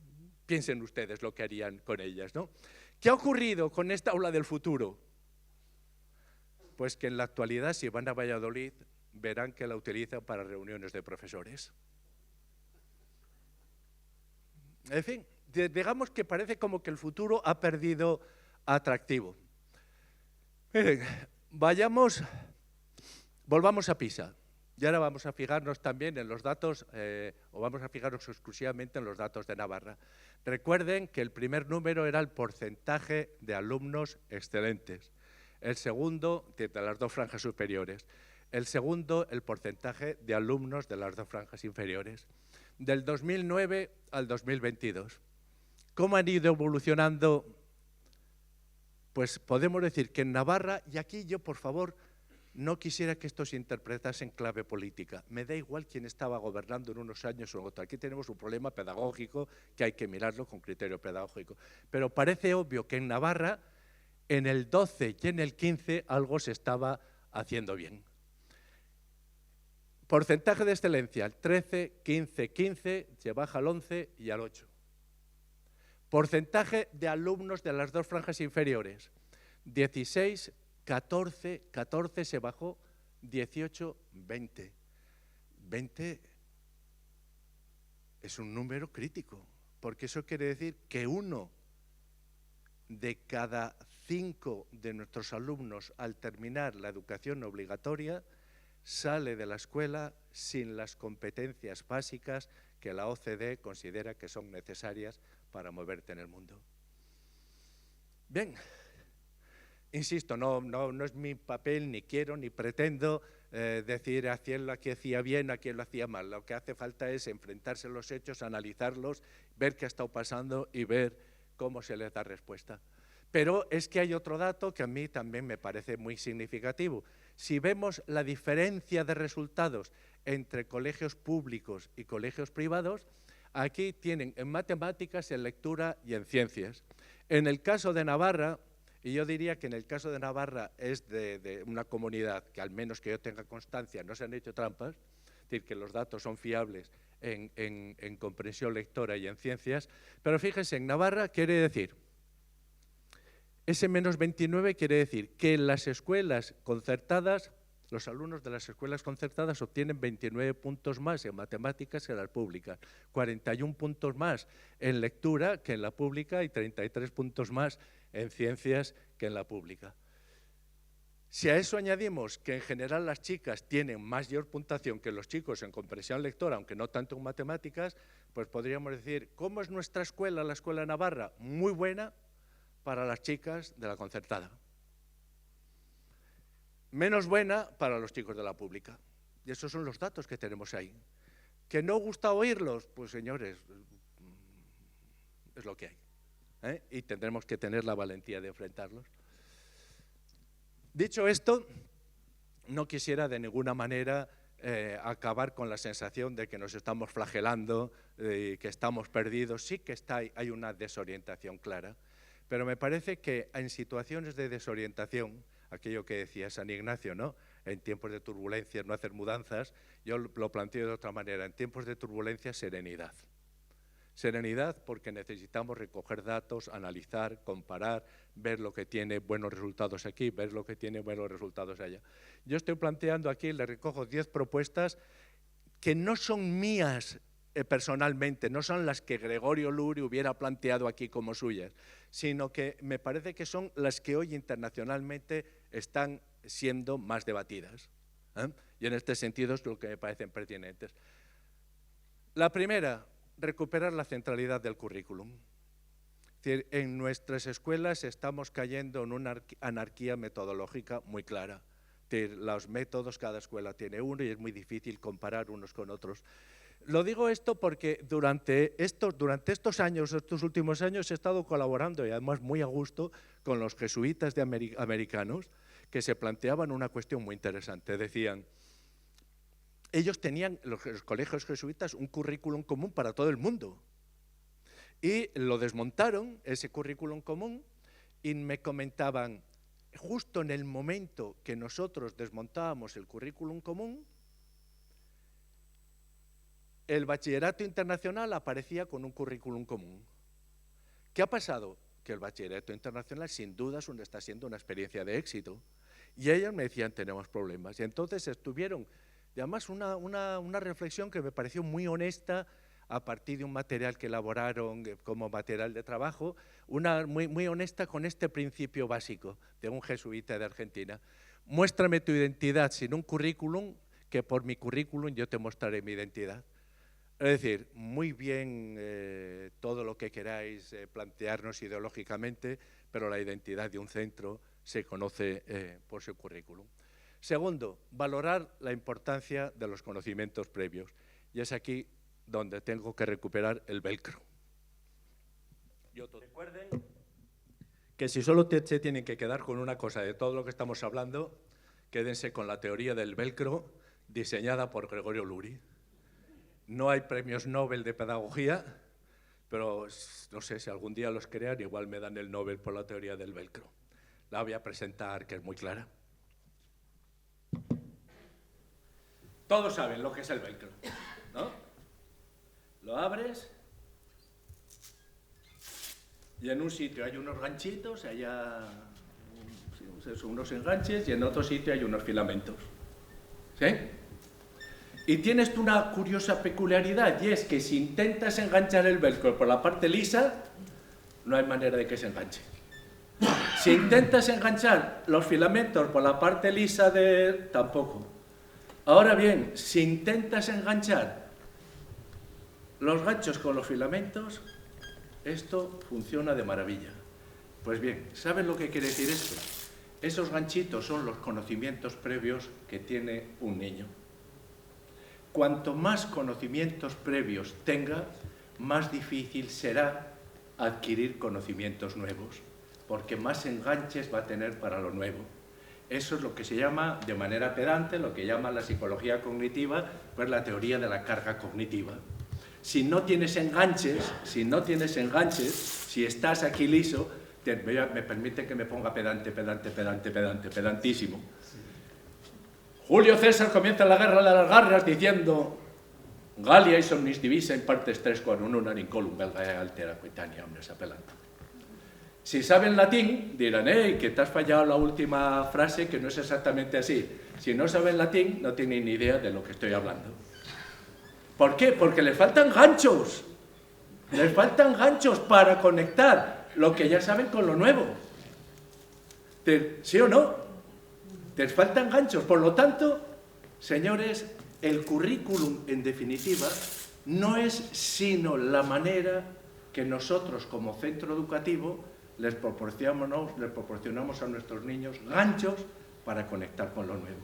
piensen ustedes lo que harían con ellas, ¿no? ¿Qué ha ocurrido con esta aula del futuro? Pues que en la actualidad, si van a Valladolid, verán que la utilizan para reuniones de profesores. En fin, digamos que parece como que el futuro ha perdido atractivo. Miren, volvamos a Pisa. Y ahora vamos a fijarnos también en los datos, o vamos a fijarnos exclusivamente en los datos de Navarra. Recuerden que el primer número era el porcentaje de alumnos excelentes. El segundo, de las dos franjas superiores. El segundo, el porcentaje de alumnos de las dos franjas inferiores. Del 2009 al 2022. ¿Cómo han ido evolucionando? Pues podemos decir que en Navarra, y aquí yo, por favor, no quisiera que esto se interpretase en clave política. Me da igual quién estaba gobernando en unos años o en otros. Aquí tenemos un problema pedagógico que hay que mirarlo con criterio pedagógico. Pero parece obvio que en Navarra, en el 12 y en el 15, algo se estaba haciendo bien. Porcentaje de excelencia, el 13, 15, 15, se baja al 11 y al 8. Porcentaje de alumnos de las dos franjas inferiores, 16, 14, 14 se bajó, 18, 20. 20 es un número crítico, porque eso quiere decir que 1 de cada 5 de nuestros alumnos al terminar la educación obligatoria sale de la escuela sin las competencias básicas que la OCDE considera que son necesarias para moverte en el mundo. Bien. Insisto, no es mi papel, ni quiero, ni pretendo decir a quién lo hacía bien, a quién lo hacía mal. Lo que hace falta es enfrentarse a los hechos, analizarlos, ver qué ha estado pasando y ver cómo se les da respuesta. Pero es que hay otro dato que a mí también me parece muy significativo. Si vemos la diferencia de resultados entre colegios públicos y colegios privados, aquí tienen en matemáticas, en lectura y en ciencias. En el caso de Navarra, y yo diría que en el caso de Navarra es de una comunidad que al menos que yo tenga constancia no se han hecho trampas, es decir, que los datos son fiables en comprensión lectora y en ciencias, pero fíjense, en Navarra quiere decir, ese menos 29 quiere decir que en las escuelas concertadas, los alumnos de las escuelas concertadas obtienen 29 puntos más en matemáticas que en las públicas, 41 puntos más en lectura que en la pública y 33 puntos más en ciencias que en la pública. Si a eso añadimos que en general las chicas tienen mayor puntuación que los chicos en comprensión lectora, aunque no tanto en matemáticas, pues podríamos decir, ¿cómo es nuestra escuela, la escuela de Navarra? Muy buena para las chicas de la concertada. Menos buena para los chicos de la pública. Y esos son los datos que tenemos ahí. ¿Que no gusta oírlos? Pues señores, es lo que hay. Y tendremos que tener la valentía de enfrentarlos. Dicho esto, no quisiera de ninguna manera acabar con la sensación de que nos estamos flagelando, que estamos perdidos. Sí que hay una desorientación clara, Pero me parece que en situaciones de desorientación, aquello que decía San Ignacio, ¿no? En tiempos de turbulencia no hacer mudanzas, yo lo planteo de otra manera, en tiempos de turbulencia serenidad. Serenidad porque necesitamos recoger datos, analizar, comparar, ver lo que tiene buenos resultados aquí, ver lo que tiene buenos resultados allá. Yo estoy planteando aquí, le recojo 10 propuestas que no son mías personalmente, no son las que Gregorio Luri hubiera planteado aquí como suyas, sino que me parece que son las que hoy internacionalmente están siendo más debatidas. Y en este sentido es lo que me parecen pertinentes. La primera, recuperar la centralidad del currículum. Es decir, en nuestras escuelas estamos cayendo en una anarquía metodológica muy clara. Es decir, los métodos, cada escuela tiene uno y es muy difícil comparar unos con otros. Lo digo esto porque durante estos años, estos últimos años, he estado colaborando y además muy a gusto con los jesuitas americanos que se planteaban una cuestión muy interesante. Decían, ellos tenían, los colegios jesuitas, un currículum común para todo el mundo. Y lo desmontaron, ese currículum común, y me comentaban, justo en el momento que nosotros desmontábamos el currículum común, el bachillerato internacional aparecía con un currículum común. ¿Qué ha pasado? Que el bachillerato internacional sin duda está siendo una experiencia de éxito. Y ellos me decían, tenemos problemas. Y entonces estuvieron, y además una reflexión que me pareció muy honesta a partir de un material que elaboraron como material de trabajo, muy honesta con este principio básico de un jesuita de Argentina. Muéstrame tu identidad sin un currículum, que por mi currículum yo te mostraré mi identidad. Es decir, muy bien todo lo que queráis plantearnos ideológicamente, pero la identidad de un centro se conoce por su currículum. Segundo, valorar la importancia de los conocimientos previos. Y es aquí donde tengo que recuperar el velcro. Recuerden que si solo se tienen que quedar con una cosa de todo lo que estamos hablando, quédense con la teoría del velcro diseñada por Gregorio Luri. No hay premios Nobel de pedagogía, pero no sé si algún día los crean, igual me dan el Nobel por la teoría del velcro. La voy a presentar, que es muy clara. Todos saben lo que es el velcro, ¿no? Lo abres y en un sitio hay unos ganchitos, allá unos enganches, y en otro sitio hay unos filamentos. ¿Sí? Y tienes una curiosa peculiaridad, y es que si intentas enganchar el velcro por la parte lisa, no hay manera de que se enganche. Si intentas enganchar los filamentos por la parte lisa tampoco. Ahora bien, si intentas enganchar los ganchos con los filamentos, esto funciona de maravilla. Pues bien, ¿saben lo que quiere decir esto? Esos ganchitos son los conocimientos previos que tiene un niño. Cuanto más conocimientos previos tenga, más difícil será adquirir conocimientos nuevos, porque más enganches va a tener para lo nuevo. Eso es lo que se llama, de manera pedante, lo que llama la psicología cognitiva, pues la teoría de la carga cognitiva. Si no tienes enganches, si estás aquí liso, me permite que me ponga pedantísimo. Julio César comienza la guerra de las garras diciendo Galia is omnis divisa in partes tres quam unum incolum belga altera coetánea omnes appellant. Si saben latín, dirán, que te has fallado la última frase, que no es exactamente así. Si no saben latín, no tienen ni idea de lo que estoy hablando. ¿Por qué? Porque les faltan ganchos. Les faltan ganchos para conectar lo que ya saben con lo nuevo. ¿Sí o no? Les faltan ganchos. Por lo tanto, señores, el currículum, en definitiva, no es sino la manera que nosotros, como centro educativo, les proporcionamos a nuestros niños ganchos para conectar con lo nuevo.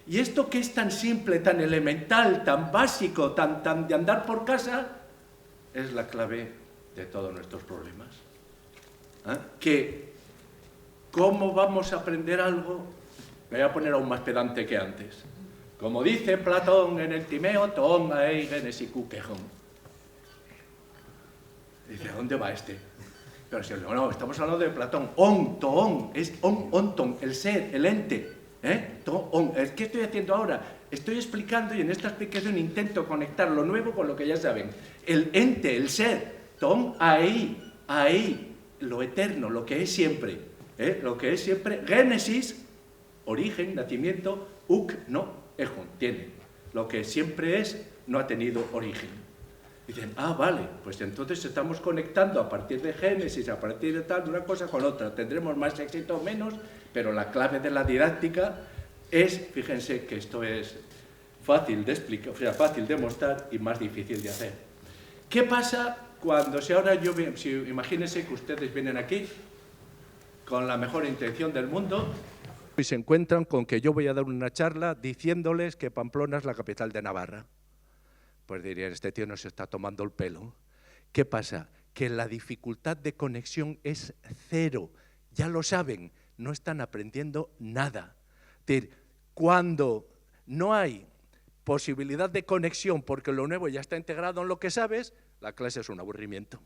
Y esto que es tan simple, tan elemental, tan básico, tan de andar por casa, es la clave de todos nuestros problemas. Que, ¿cómo vamos a aprender algo? Me voy a poner aún más pedante que antes. Como dice Platón en el Timeo, ton eigen esikukejon. Dice, ¿a dónde va este? Pero si no, estamos hablando de Platón. On, toon, es onton, el ser, el ente. Toon, ¿qué estoy haciendo ahora? Estoy explicando y en esta explicación intento conectar lo nuevo con lo que ya saben. El ente, el ser, toon, ahí, lo eterno, lo que es siempre. Lo que es siempre, génesis, origen, nacimiento, no, ejon, tiene. Lo que siempre es, no ha tenido origen. Dicen, vale, pues entonces estamos conectando a partir de Génesis, a partir de tal, de una cosa con otra. Tendremos más éxito o menos, pero la clave de la didáctica es, fíjense que esto es fácil de explicar, o sea, fácil de mostrar y más difícil de hacer. ¿Qué pasa cuando, imagínense que ustedes vienen aquí con la mejor intención del mundo y se encuentran con que yo voy a dar una charla diciéndoles que Pamplona es la capital de Navarra? Pues dirían, este tío nos está tomando el pelo. ¿Qué pasa? Que la dificultad de conexión es cero. Ya lo saben, no están aprendiendo nada. Es decir, cuando no hay posibilidad de conexión porque lo nuevo ya está integrado en lo que sabes, la clase es un aburrimiento.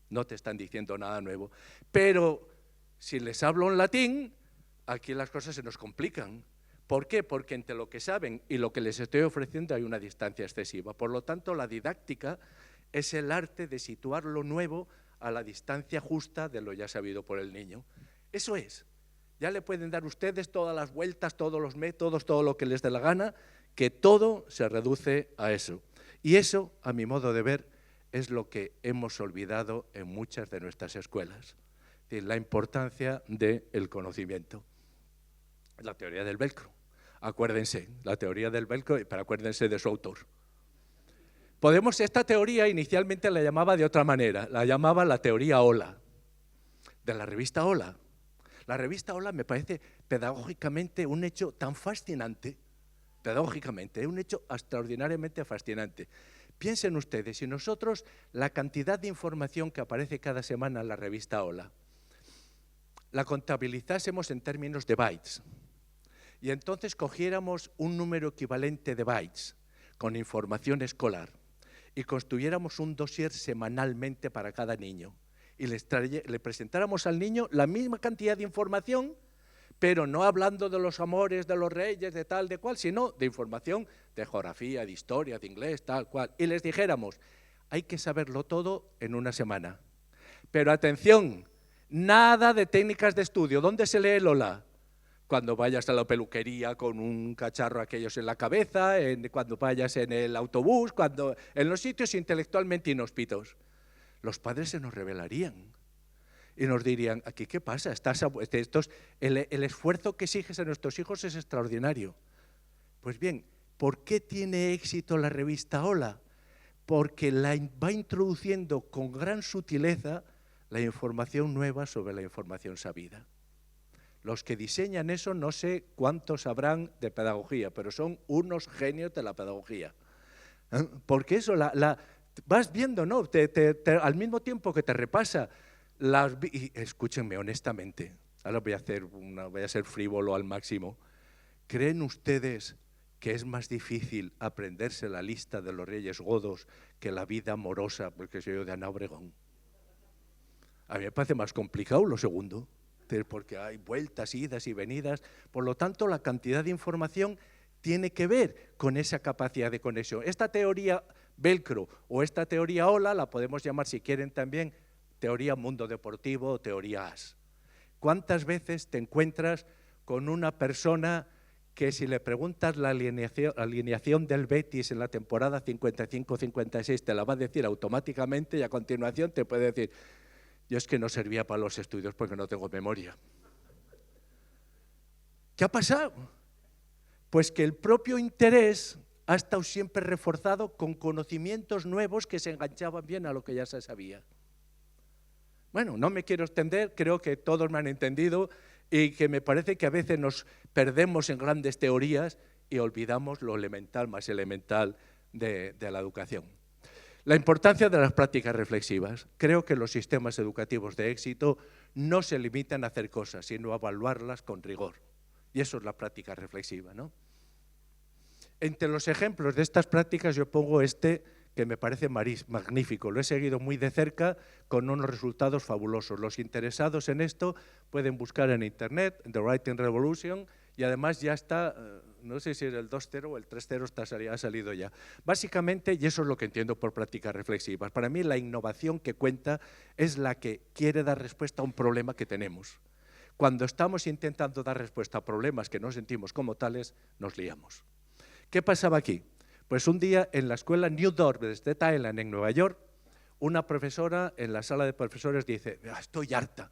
No te están diciendo nada nuevo. Pero si les hablo en latín, aquí las cosas se nos complican. ¿Por qué? Porque entre lo que saben y lo que les estoy ofreciendo hay una distancia excesiva. Por lo tanto, la didáctica es el arte de situar lo nuevo a la distancia justa de lo ya sabido por el niño. Eso es. Ya le pueden dar ustedes todas las vueltas, todos los métodos, todo lo que les dé la gana, que todo se reduce a eso. Y eso, a mi modo de ver, es lo que hemos olvidado en muchas de nuestras escuelas. Es decir, la importancia del conocimiento. La teoría del velcro. Acuérdense, la teoría del velcro, pero acuérdense de su autor. Esta teoría inicialmente la llamaba de otra manera, la llamaba la teoría Hola, de la revista Hola. La revista Hola me parece pedagógicamente un hecho tan fascinante, un hecho extraordinariamente fascinante. Piensen ustedes, si nosotros la cantidad de información que aparece cada semana en la revista Hola, la contabilizásemos en términos de bytes, y entonces cogiéramos un número equivalente de bytes con información escolar y construyéramos un dossier semanalmente para cada niño y le presentáramos al niño la misma cantidad de información, pero no hablando de los amores de los reyes, de tal, de cual, sino de información de geografía, de historia, de inglés, tal cual, y les dijéramos, hay que saberlo todo en una semana. Pero atención, nada de técnicas de estudio. ¿Dónde se lee el Hola? Cuando vayas a la peluquería con un cacharro aquellos en la cabeza, cuando vayas en el autobús, en los sitios intelectualmente inhóspitos. Los padres se nos rebelarían y nos dirían, ¿aquí qué pasa? El esfuerzo que exiges a nuestros hijos es extraordinario. Pues bien, ¿por qué tiene éxito la revista Hola? Porque va introduciendo con gran sutileza la información nueva sobre la información sabida. Los que diseñan eso no sé cuántos sabrán de pedagogía, pero son unos genios de la pedagogía. Porque eso, vas viendo, ¿no? Al mismo tiempo que te repasa y escúchenme honestamente, ahora voy a ser frívolo al máximo. ¿Creen ustedes que es más difícil aprenderse la lista de los Reyes Godos que la vida amorosa, porque soy yo de Ana Obregón? A mí me parece más complicado lo segundo, porque hay vueltas, idas y venidas. Por lo tanto, la cantidad de información tiene que ver con esa capacidad de conexión. Esta teoría velcro o esta teoría Hola la podemos llamar, si quieren también, teoría mundo deportivo o teoría AS. ¿Cuántas veces te encuentras con una persona que si le preguntas la alineación del Betis en la temporada 55-56 te la va a decir automáticamente y a continuación te puede decir: yo es que no servía para los estudios porque no tengo memoria? ¿Qué ha pasado? Pues que el propio interés ha estado siempre reforzado con conocimientos nuevos que se enganchaban bien a lo que ya se sabía. Bueno, no me quiero extender, creo que todos me han entendido y que me parece que a veces nos perdemos en grandes teorías y olvidamos lo elemental, más elemental de la educación. La importancia de las prácticas reflexivas. Creo que los sistemas educativos de éxito no se limitan a hacer cosas, sino a evaluarlas con rigor. Y eso es la práctica reflexiva, ¿no? Entre los ejemplos de estas prácticas yo pongo que que me parece magnífico. Lo he seguido muy de cerca con unos resultados fabulosos. Los interesados en esto pueden buscar en Internet, The Writing Revolution, y además ya está, no sé si es el 2.0 o el 3.0 ha salido ya. Básicamente, y eso es lo que entiendo por prácticas reflexivas, para mí la innovación que cuenta es la que quiere dar respuesta a un problema que tenemos. Cuando estamos intentando dar respuesta a problemas que no sentimos como tales, nos liamos. ¿Qué pasaba aquí? Pues un día en la escuela New Dorms de Thailand, en Nueva York, una profesora en la sala de profesores dice: estoy harta.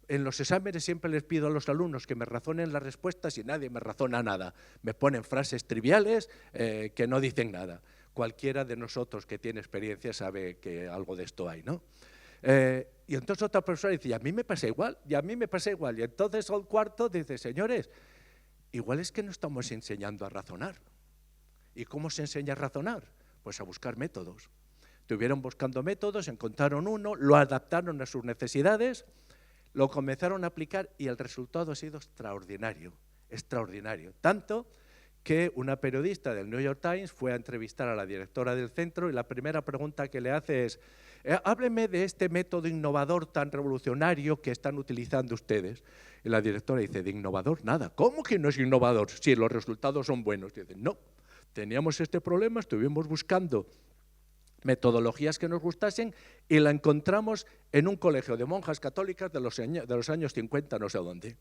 En los exámenes siempre les pido a los alumnos que me razonen las respuestas y nadie me razona nada. Me ponen frases triviales que no dicen nada. Cualquiera de nosotros que tiene experiencia sabe que algo de esto hay, ¿no? Y entonces otra profesora dice: y a mí me pasa igual, y a mí me pasa igual. Y entonces al cuarto dice: señores, igual es que no estamos enseñando a razonar. ¿Y cómo se enseña a razonar? Pues a buscar métodos. Estuvieron buscando métodos, encontraron uno, lo adaptaron a sus necesidades, lo comenzaron a aplicar y el resultado ha sido extraordinario, extraordinario. Tanto que una periodista del New York Times fue a entrevistar a la directora del centro y la primera pregunta que le hace es: hábleme de este método innovador tan revolucionario que están utilizando ustedes. Y la directora dice: de innovador nada. ¿Cómo que no es innovador si los resultados son buenos? Y dicen: no. Teníamos este problema, estuvimos buscando metodologías que nos gustasen y la encontramos en un colegio de monjas católicas de los años 50, no sé dónde.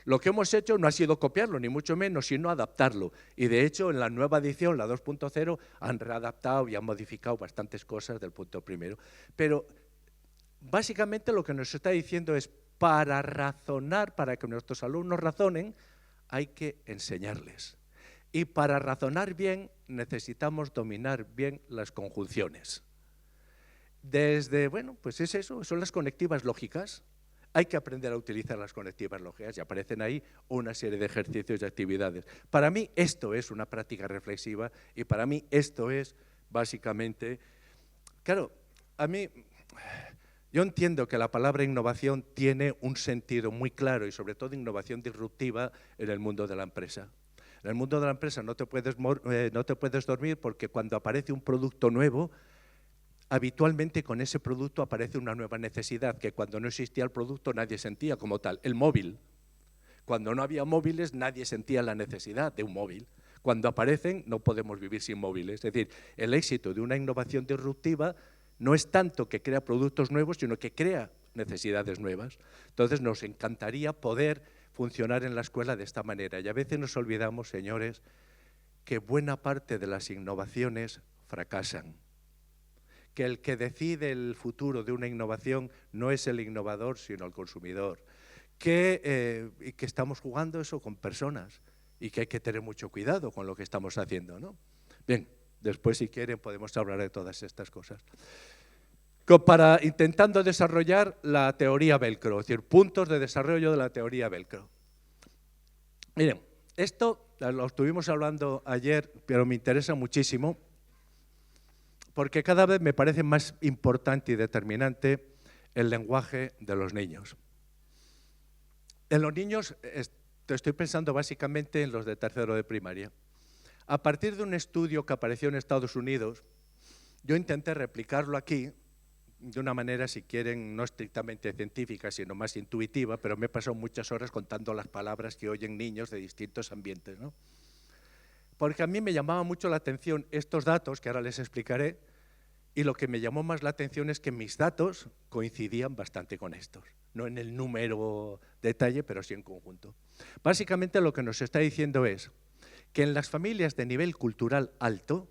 Lo que hemos hecho no ha sido copiarlo, ni mucho menos, sino adaptarlo. Y de hecho, en la nueva edición, la 2.0, han readaptado y han modificado bastantes cosas del punto primero. Pero básicamente lo que nos está diciendo es: para razonar, para que nuestros alumnos razonen, hay que enseñarles. Y para razonar bien necesitamos dominar bien las conjunciones. Bueno, pues es eso, son las conectivas lógicas. Hay que aprender a utilizar las conectivas lógicas y aparecen ahí una serie de ejercicios y actividades. Para mí esto es una práctica reflexiva y para mí esto es básicamente… Claro, yo entiendo que la palabra innovación tiene un sentido muy claro y sobre todo innovación disruptiva en el mundo de la empresa. En el mundo de la empresa no te puedes dormir porque cuando aparece un producto nuevo, habitualmente con ese producto aparece una nueva necesidad que cuando no existía el producto nadie sentía como tal. El móvil. Cuando no había móviles nadie sentía la necesidad de un móvil. Cuando aparecen no podemos vivir sin móviles. Es decir, el éxito de una innovación disruptiva no es tanto que crea productos nuevos, sino que crea necesidades nuevas. Entonces nos encantaría poder funcionar en la escuela de esta manera. Y a veces nos olvidamos, señores, que buena parte de las innovaciones fracasan. Que el que decide el futuro de una innovación no es el innovador, sino el consumidor. Que estamos jugando eso con personas y que hay que tener mucho cuidado con lo que estamos haciendo, ¿no? Bien, después si quieren podemos hablar de todas estas cosas. Intentando desarrollar la teoría Velcro, es decir, puntos de desarrollo de la teoría Velcro. Miren, esto lo estuvimos hablando ayer, pero me interesa muchísimo porque cada vez me parece más importante y determinante el lenguaje de los niños. En los niños, estoy pensando básicamente en los de tercero de primaria. A partir de un estudio que apareció en Estados Unidos, yo intenté replicarlo aquí de una manera, si quieren, no estrictamente científica, sino más intuitiva, pero me he pasado muchas horas contando las palabras que oyen niños de distintos ambientes, ¿no? Porque a mí me llamaba mucho la atención estos datos, que ahora les explicaré, y lo que me llamó más la atención es que mis datos coincidían bastante con estos. No en el número detalle, pero sí en conjunto. Básicamente lo que nos está diciendo es que en las familias de nivel cultural alto,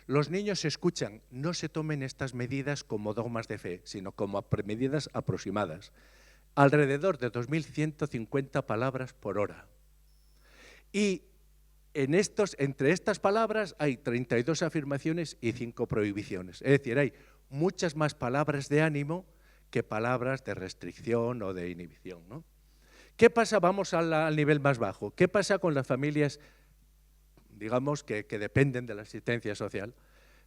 los niños escuchan: no se tomen estas medidas como dogmas de fe, sino como medidas aproximadas, alrededor de 2.150 palabras por hora. Y entre estas palabras hay 32 afirmaciones y 5 prohibiciones. Es decir, hay muchas más palabras de ánimo que palabras de restricción o de inhibición, ¿no? ¿Qué pasa? Vamos al nivel más bajo. ¿Qué pasa con las familias, digamos, que dependen de la asistencia social?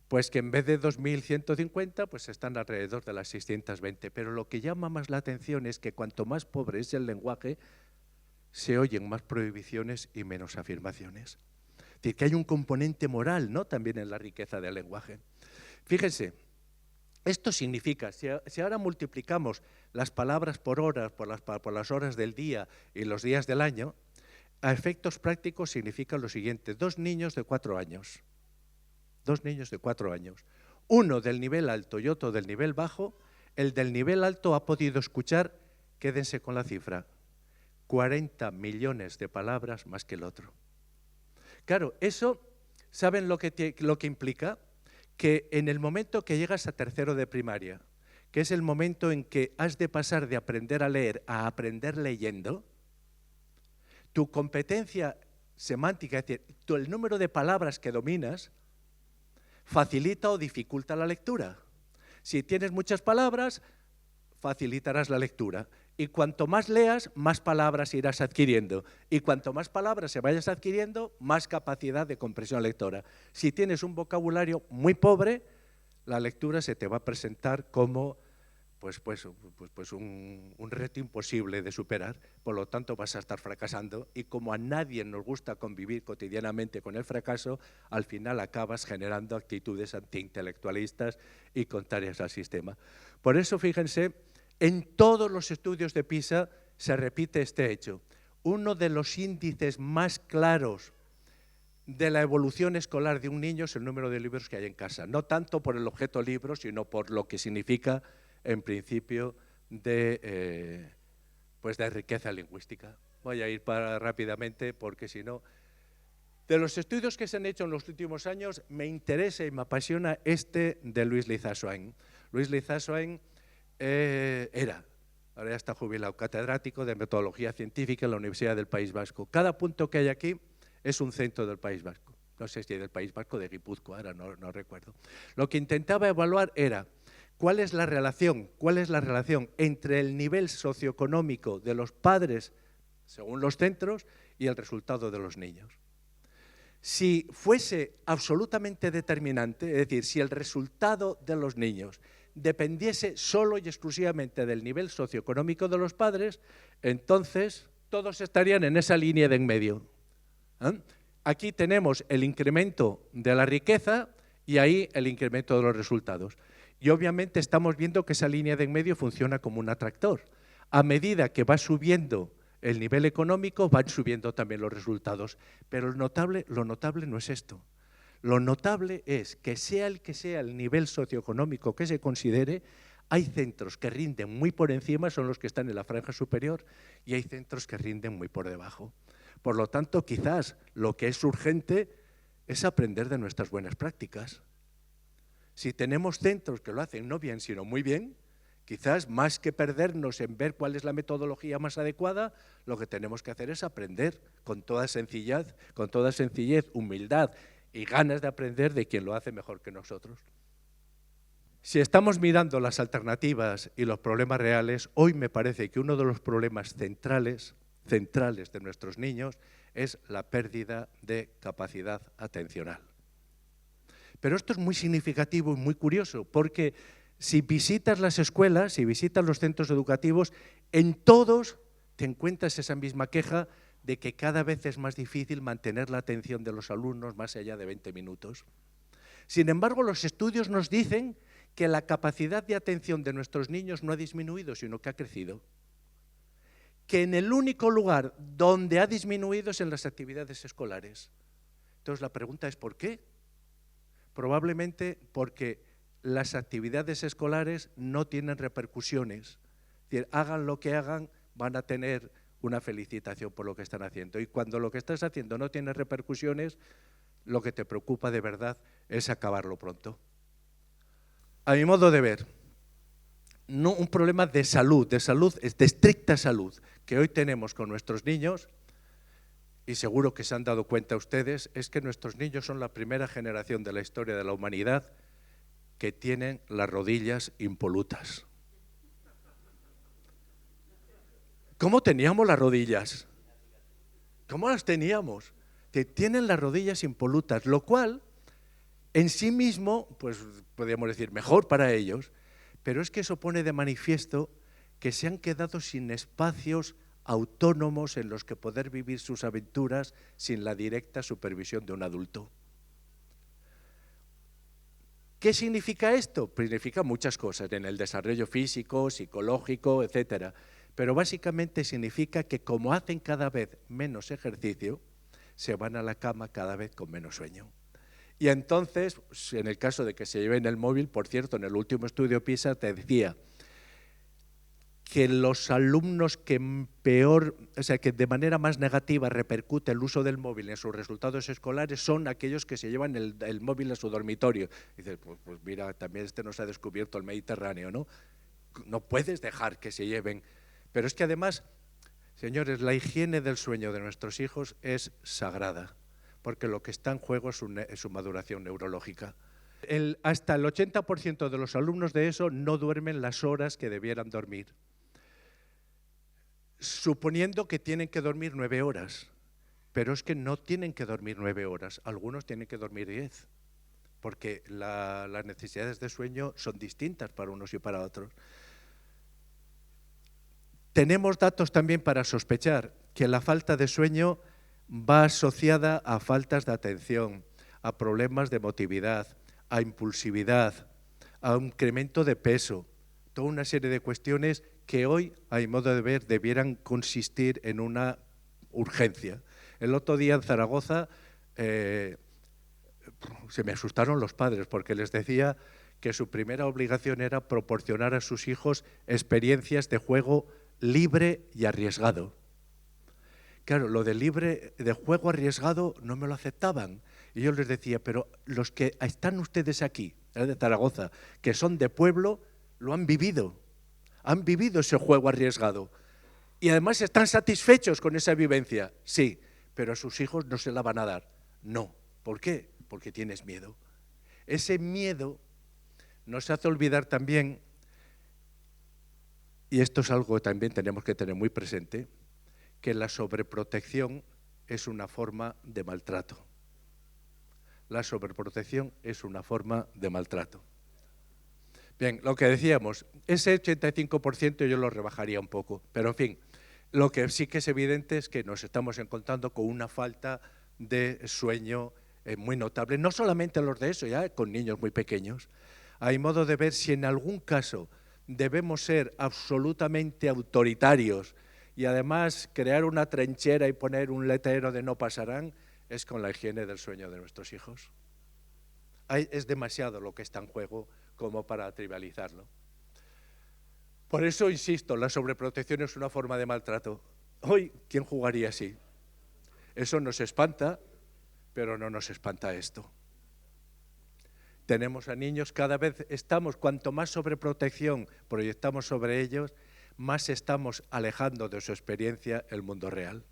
Pues que en vez de 2.150, pues están alrededor de las 620. Pero lo que llama más la atención es que cuanto más pobre es el lenguaje, se oyen más prohibiciones y menos afirmaciones. Es decir, que hay un componente moral, ¿no?, también en la riqueza del lenguaje. Fíjense, esto significa, si ahora multiplicamos las palabras por horas, por las horas del día y los días del año, a efectos prácticos significa lo siguiente: 2 niños de 4 años. 2 niños de 4 años. Uno del nivel alto y otro del nivel bajo. El del nivel alto ha podido escuchar, quédense con la cifra, 40 millones de palabras más que el otro. Claro, eso, ¿saben lo que implica? Que en el momento que llegas a tercero de primaria, que es el momento en que has de pasar de aprender a leer a aprender leyendo, tu competencia semántica, es decir, el número de palabras que dominas, facilita o dificulta la lectura. Si tienes muchas palabras, facilitarás la lectura. Y cuanto más leas, más palabras irás adquiriendo. Y cuanto más palabras se vayas adquiriendo, más capacidad de comprensión lectora. Si tienes un vocabulario muy pobre, la lectura se te va a presentar como un reto imposible de superar. Por lo tanto, vas a estar fracasando. Y como a nadie nos gusta convivir cotidianamente con el fracaso, al final acabas generando actitudes antiintelectualistas y contrarias al sistema. Por eso, fíjense, en todos los estudios de PISA se repite este hecho. Uno de los índices más claros de la evolución escolar de un niño es el número de libros que hay en casa. No tanto por el objeto libro, sino por lo que significa, en principio, de riqueza lingüística. Voy a ir rápidamente porque si no... De los estudios que se han hecho en los últimos años, me interesa y me apasiona este de Luis Lizasoain. Luis Lizasoain ahora ya está jubilado, catedrático de metodología científica en la Universidad del País Vasco. Cada punto que hay aquí es un centro del País Vasco. No sé si del País Vasco, de Guipúzcoa, ahora no recuerdo. Lo que intentaba evaluar era cuál es la relación entre el nivel socioeconómico de los padres, según los centros, y el resultado de los niños. Si fuese absolutamente determinante, es decir, si el resultado de los niños dependiese solo y exclusivamente del nivel socioeconómico de los padres, entonces todos estarían en esa línea de en medio. Aquí tenemos el incremento de la riqueza y ahí el incremento de los resultados. Y obviamente estamos viendo que esa línea de en medio funciona como un atractor. A medida que va subiendo el nivel económico, van subiendo también los resultados. Pero lo notable no es esto. Lo notable es que sea el nivel socioeconómico que se considere, hay centros que rinden muy por encima, son los que están en la franja superior, y hay centros que rinden muy por debajo. Por lo tanto, quizás lo que es urgente es aprender de nuestras buenas prácticas. Si tenemos centros que lo hacen no bien, sino muy bien, quizás más que perdernos en ver cuál es la metodología más adecuada, lo que tenemos que hacer es aprender con toda sencillez, humildad y ganas de aprender de quien lo hace mejor que nosotros. Si estamos mirando las alternativas y los problemas reales, hoy me parece que uno de los problemas centrales de nuestros niños es la pérdida de capacidad atencional. Pero esto es muy significativo y muy curioso, porque si visitas las escuelas, si visitas los centros educativos, en todos te encuentras esa misma queja de que cada vez es más difícil mantener la atención de los alumnos más allá de 20 minutos. Sin embargo, los estudios nos dicen que la capacidad de atención de nuestros niños no ha disminuido, sino que ha crecido. Que en el único lugar donde ha disminuido es en las actividades escolares. Entonces la pregunta es ¿por qué? Probablemente porque las actividades escolares no tienen repercusiones. Es decir, hagan lo que hagan, van a tener una felicitación por lo que están haciendo. Y cuando lo que estás haciendo no tiene repercusiones, lo que te preocupa de verdad es acabarlo pronto. A mi modo de ver, no un problema de salud, de estricta salud, que hoy tenemos con nuestros niños, y seguro que se han dado cuenta ustedes, es que nuestros niños son la primera generación de la historia de la humanidad que tienen las rodillas impolutas. ¿Cómo teníamos las rodillas? ¿Cómo las teníamos? Tienen las rodillas impolutas, lo cual en sí mismo, pues podríamos decir, mejor para ellos, pero es que eso pone de manifiesto que se han quedado sin espacios autónomos en los que poder vivir sus aventuras sin la directa supervisión de un adulto. ¿Qué significa esto? Pues significa muchas cosas en el desarrollo físico, psicológico, etcétera. Pero básicamente significa que como hacen cada vez menos ejercicio, se van a la cama cada vez con menos sueño. Y entonces, en el caso de que se lleven el móvil, por cierto, en el último estudio PISA te decía que los alumnos que peor, o sea, que de manera más negativa repercute el uso del móvil en sus resultados escolares son aquellos que se llevan el móvil a su dormitorio. Y dices, pues mira, también nos ha descubierto el Mediterráneo, ¿no? No puedes dejar que se lleven. Pero es que además, señores, la higiene del sueño de nuestros hijos es sagrada, porque lo que está en juego es su maduración neurológica. Hasta el 80% de los alumnos de ESO no duermen las horas que debieran dormir, suponiendo que tienen que dormir 9 horas, pero es que no tienen que dormir 9 horas, algunos tienen que dormir 10, porque las necesidades de sueño son distintas para unos y para otros. Tenemos datos también para sospechar que la falta de sueño va asociada a faltas de atención, a problemas de emotividad, a impulsividad, a un incremento de peso, toda una serie de cuestiones que hoy, a mi modo de ver, debieran consistir en una urgencia. El otro día en Zaragoza se me asustaron los padres porque les decía que su primera obligación era proporcionar a sus hijos experiencias de juego libre y arriesgado. Claro, lo de juego arriesgado no me lo aceptaban. Y yo les decía, pero los que están ustedes aquí, de Zaragoza, que son de pueblo, lo han vivido ese juego arriesgado. Y además están satisfechos con esa vivencia. Sí, pero a sus hijos no se la van a dar. No. ¿Por qué? Porque tienes miedo. Ese miedo nos hace olvidar también, y esto es algo que también tenemos que tener muy presente, que la sobreprotección es una forma de maltrato. La sobreprotección es una forma de maltrato. Bien, lo que decíamos, ese 85% yo lo rebajaría un poco, pero en fin, lo que sí que es evidente es que nos estamos encontrando con una falta de sueño muy notable, no solamente los de eso, ya con niños muy pequeños. Hay modo de ver si en algún caso debemos ser absolutamente autoritarios y además crear una trinchera y poner un letrero de no pasarán, es con la higiene del sueño de nuestros hijos. Es demasiado lo que está en juego como para trivializarlo. Por eso, insisto, la sobreprotección es una forma de maltrato. Hoy, ¿quién jugaría así? Eso nos espanta, pero no nos espanta esto. Tenemos a niños, cada vez cuanto más sobreprotección proyectamos sobre ellos, más estamos alejando de su experiencia el mundo real.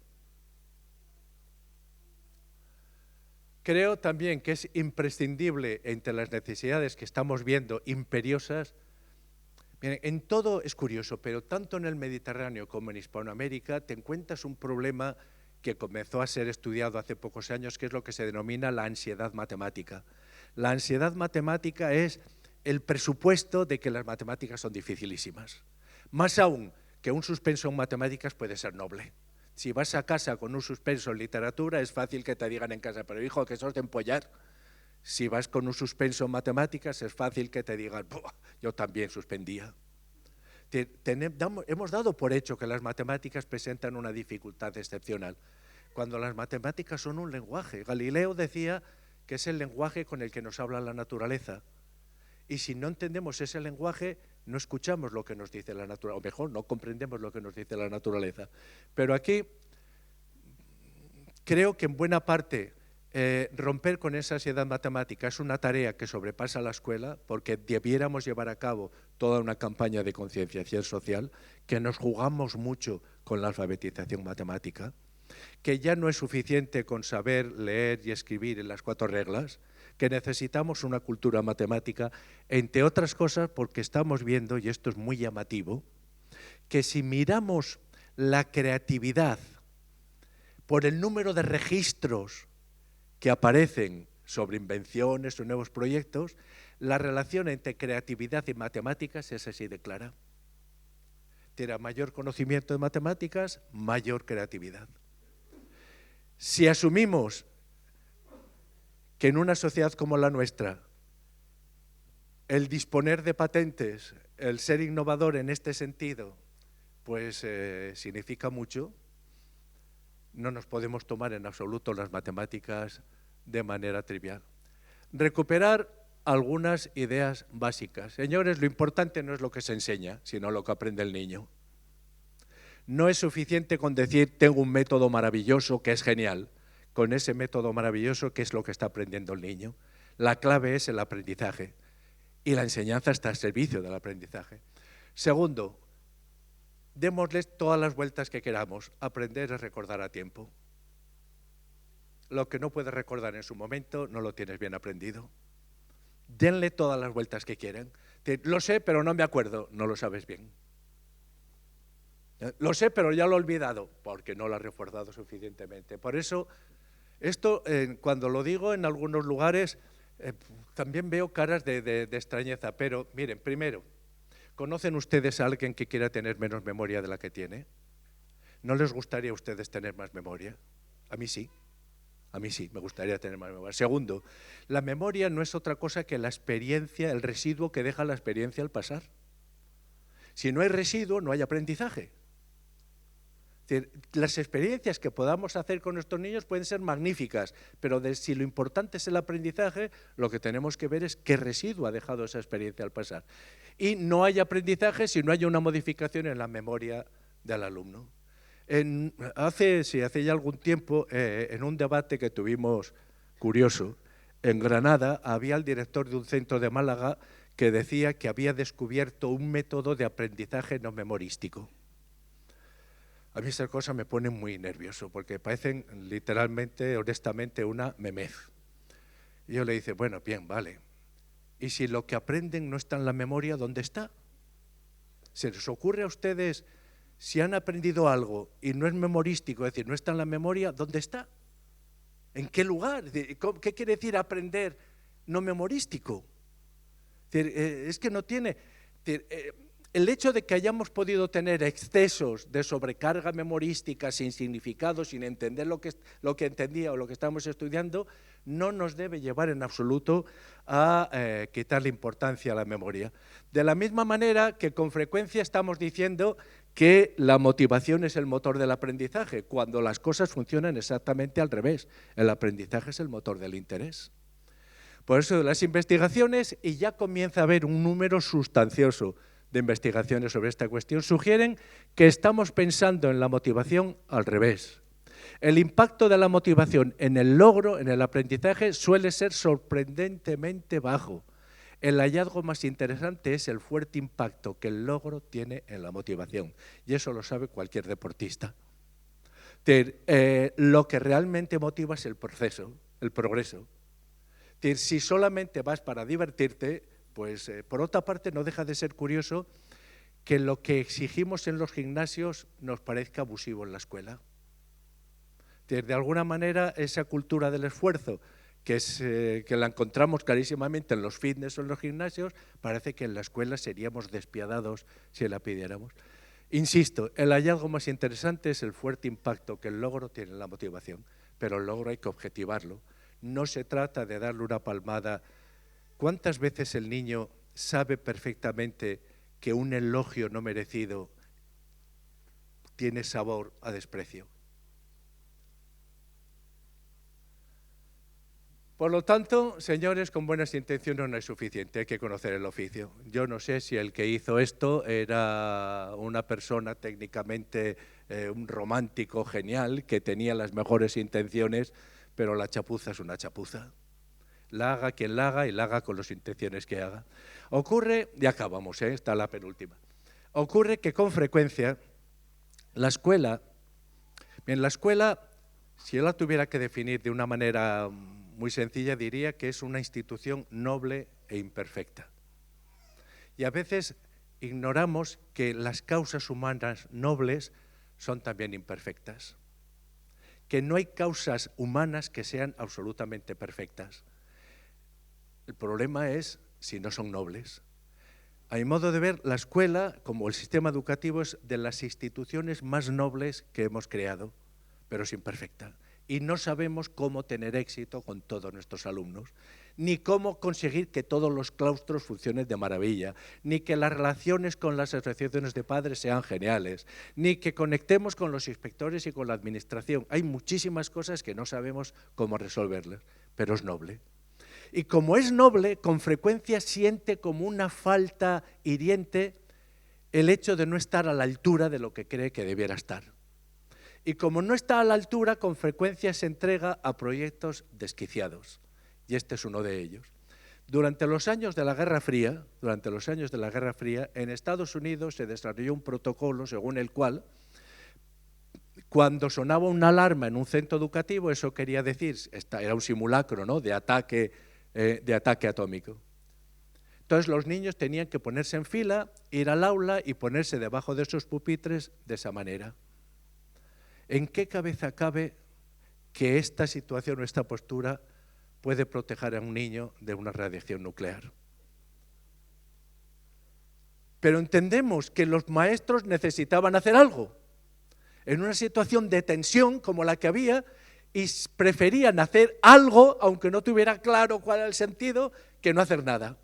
Creo también que es imprescindible, entre las necesidades que estamos viendo imperiosas, miren, en todo es curioso, pero tanto en el Mediterráneo como en Hispanoamérica te encuentras un problema que comenzó a ser estudiado hace pocos años, que es lo que se denomina la ansiedad matemática. La ansiedad matemática es el presupuesto de que las matemáticas son dificilísimas. Más aún que un suspenso en matemáticas puede ser noble. Si vas a casa con un suspenso en literatura, es fácil que te digan en casa, pero hijo, que sos de empollar. Si vas con un suspenso en matemáticas, es fácil que te digan, yo también suspendía. Hemos dado por hecho que las matemáticas presentan una dificultad excepcional, cuando las matemáticas son un lenguaje. Galileo decía que es el lenguaje con el que nos habla la naturaleza. Y si no entendemos ese lenguaje, no escuchamos lo que nos dice la naturaleza, o mejor, no comprendemos lo que nos dice la naturaleza. Pero aquí creo que en buena parte romper con esa ansiedad matemática es una tarea que sobrepasa la escuela, porque debiéramos llevar a cabo toda una campaña de concienciación social, que nos jugamos mucho con la alfabetización matemática, que ya no es suficiente con saber leer y escribir en las 4 reglas, que necesitamos una cultura matemática, entre otras cosas porque estamos viendo, y esto es muy llamativo, que si miramos la creatividad por el número de registros que aparecen sobre invenciones o nuevos proyectos, la relación entre creatividad y matemáticas es así de clara. Tiene mayor conocimiento de matemáticas, mayor creatividad. Si asumimos que en una sociedad como la nuestra, el disponer de patentes, el ser innovador en este sentido, pues significa mucho, no nos podemos tomar en absoluto las matemáticas de manera trivial. Recuperar algunas ideas básicas. Señores, lo importante no es lo que se enseña, sino lo que aprende el niño. No es suficiente con decir, tengo un método maravilloso que es genial. Con ese método maravilloso, ¿qué es lo que está aprendiendo el niño? La clave es el aprendizaje y la enseñanza está al servicio del aprendizaje. Segundo, démosles todas las vueltas que queramos. Aprender es recordar a tiempo. Lo que no puedes recordar en su momento, no lo tienes bien aprendido. Denle todas las vueltas que quieran. Lo sé, pero no me acuerdo. No lo sabes bien. Lo sé, pero ya lo he olvidado, porque no lo has reforzado suficientemente. Por eso, esto, cuando lo digo en algunos lugares, también veo caras de extrañeza. Pero, miren, primero, ¿conocen ustedes a alguien que quiera tener menos memoria de la que tiene? ¿No les gustaría a ustedes tener más memoria? A mí sí. A mí sí, me gustaría tener más memoria. Segundo, la memoria no es otra cosa que la experiencia, el residuo que deja la experiencia al pasar. Si no hay residuo, no hay aprendizaje. Es decir, las experiencias que podamos hacer con nuestros niños pueden ser magníficas, pero si lo importante es el aprendizaje, lo que tenemos que ver es qué residuo ha dejado esa experiencia al pasar. Y no hay aprendizaje si no hay una modificación en la memoria del alumno. Hace ya algún tiempo, en un debate que tuvimos curioso, en Granada había el director de un centro de Málaga que decía que había descubierto un método de aprendizaje no memorístico. A mí esas cosas me ponen muy nervioso porque parecen literalmente, honestamente, una memez. Y yo le dije, bueno, bien, vale. ¿Y si lo que aprenden no está en la memoria, dónde está? ¿Se les ocurre a ustedes, si han aprendido algo y no es memorístico, es decir, no está en la memoria, dónde está? ¿En qué lugar? ¿Qué quiere decir aprender no memorístico? Es que no tiene... El hecho de que hayamos podido tener excesos de sobrecarga memorística sin significado, sin entender lo que entendía o lo que estamos estudiando, no nos debe llevar en absoluto a quitarle importancia a la memoria. De la misma manera que con frecuencia estamos diciendo que la motivación es el motor del aprendizaje, cuando las cosas funcionan exactamente al revés. El aprendizaje es el motor del interés. Por eso las investigaciones, y ya comienza a haber un número sustancioso de investigaciones sobre esta cuestión, sugieren que estamos pensando en la motivación al revés. El impacto de la motivación en el logro, en el aprendizaje, suele ser sorprendentemente bajo. El hallazgo más interesante es el fuerte impacto que el logro tiene en la motivación, y eso lo sabe cualquier deportista. Lo que realmente motiva es el proceso, el progreso. Si solamente vas para divertirte, pues por otra parte no deja de ser curioso que lo que exigimos en los gimnasios nos parezca abusivo en la escuela. De alguna manera esa cultura del esfuerzo que la encontramos clarísimamente en los fitness o en los gimnasios, parece que en la escuela seríamos despiadados si la pidiéramos. Insisto, el hallazgo más interesante es el fuerte impacto que el logro tiene en la motivación, pero el logro hay que objetivarlo. No se trata de darle una palmada. ¿Cuántas veces el niño sabe perfectamente que un elogio no merecido tiene sabor a desprecio? Por lo tanto, señores, con buenas intenciones no es suficiente, hay que conocer el oficio. Yo no sé si el que hizo esto era una persona técnicamente, un romántico genial, que tenía las mejores intenciones, pero la chapuza es una chapuza. La haga quien la haga y la haga con las intenciones que haga. Ocurre, y acabamos, está la penúltima, ocurre que con frecuencia la escuela, si yo la tuviera que definir de una manera muy sencilla, diría que es una institución noble e imperfecta. Y a veces ignoramos que las causas humanas nobles son también imperfectas, que no hay causas humanas que sean absolutamente perfectas. El problema es si no son nobles. A mi modo de ver, la escuela, como el sistema educativo, es de las instituciones más nobles que hemos creado, pero es imperfecta. Y no sabemos cómo tener éxito con todos nuestros alumnos, ni cómo conseguir que todos los claustros funcionen de maravilla, ni que las relaciones con las asociaciones de padres sean geniales, ni que conectemos con los inspectores y con la administración. Hay muchísimas cosas que no sabemos cómo resolverlas, pero es noble. Y como es noble, con frecuencia siente como una falta hiriente el hecho de no estar a la altura de lo que cree que debiera estar. Y como no está a la altura, con frecuencia se entrega a proyectos desquiciados. Y este es uno de ellos. Durante los años de la Guerra Fría, en Estados Unidos se desarrolló un protocolo según el cual, cuando sonaba una alarma en un centro educativo, eso quería decir, era un simulacro, ¿no?, de ataque atómico. Entonces los niños tenían que ponerse en fila, ir al aula y ponerse debajo de esos pupitres de esa manera. ¿En qué cabeza cabe que esta situación o esta postura puede proteger a un niño de una radiación nuclear? Pero entendemos que los maestros necesitaban hacer algo. En una situación de tensión como la que había, y preferían hacer algo, aunque no tuviera claro cuál era el sentido, que no hacer nada.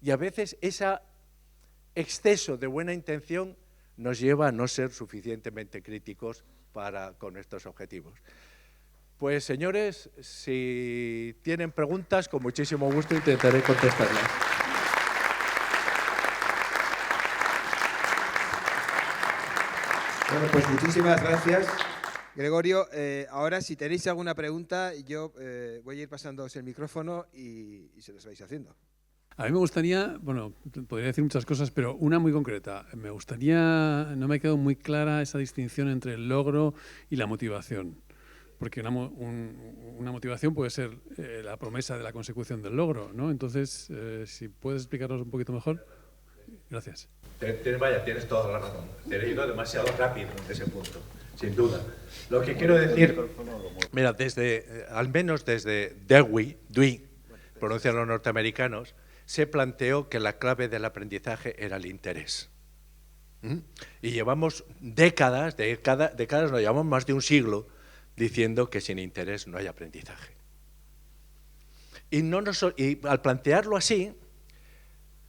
Y a veces ese exceso de buena intención nos lleva a no ser suficientemente críticos con estos objetivos. Pues señores, si tienen preguntas, con muchísimo gusto intentaré contestarlas. Bueno, pues muchísimas gracias, Gregorio. Ahora, si tenéis alguna pregunta, yo voy a ir pasándoos el micrófono y se los vais haciendo. A mí me gustaría, bueno, podría decir muchas cosas, pero una muy concreta. Me gustaría, no me ha quedado muy clara esa distinción entre el logro y la motivación. Porque una motivación puede ser la promesa de la consecución del logro, ¿no? Entonces, si puedes explicarnos un poquito mejor. Gracias. Tienes toda la razón. Te he ido demasiado rápido en ese punto, sin duda. Lo que quiero decir, mira, al menos desde Dewey, pronuncian los norteamericanos, se planteó que la clave del aprendizaje era el interés. Y llevamos décadas, no, llevamos más de un siglo diciendo que sin interés no hay aprendizaje. Y al plantearlo así,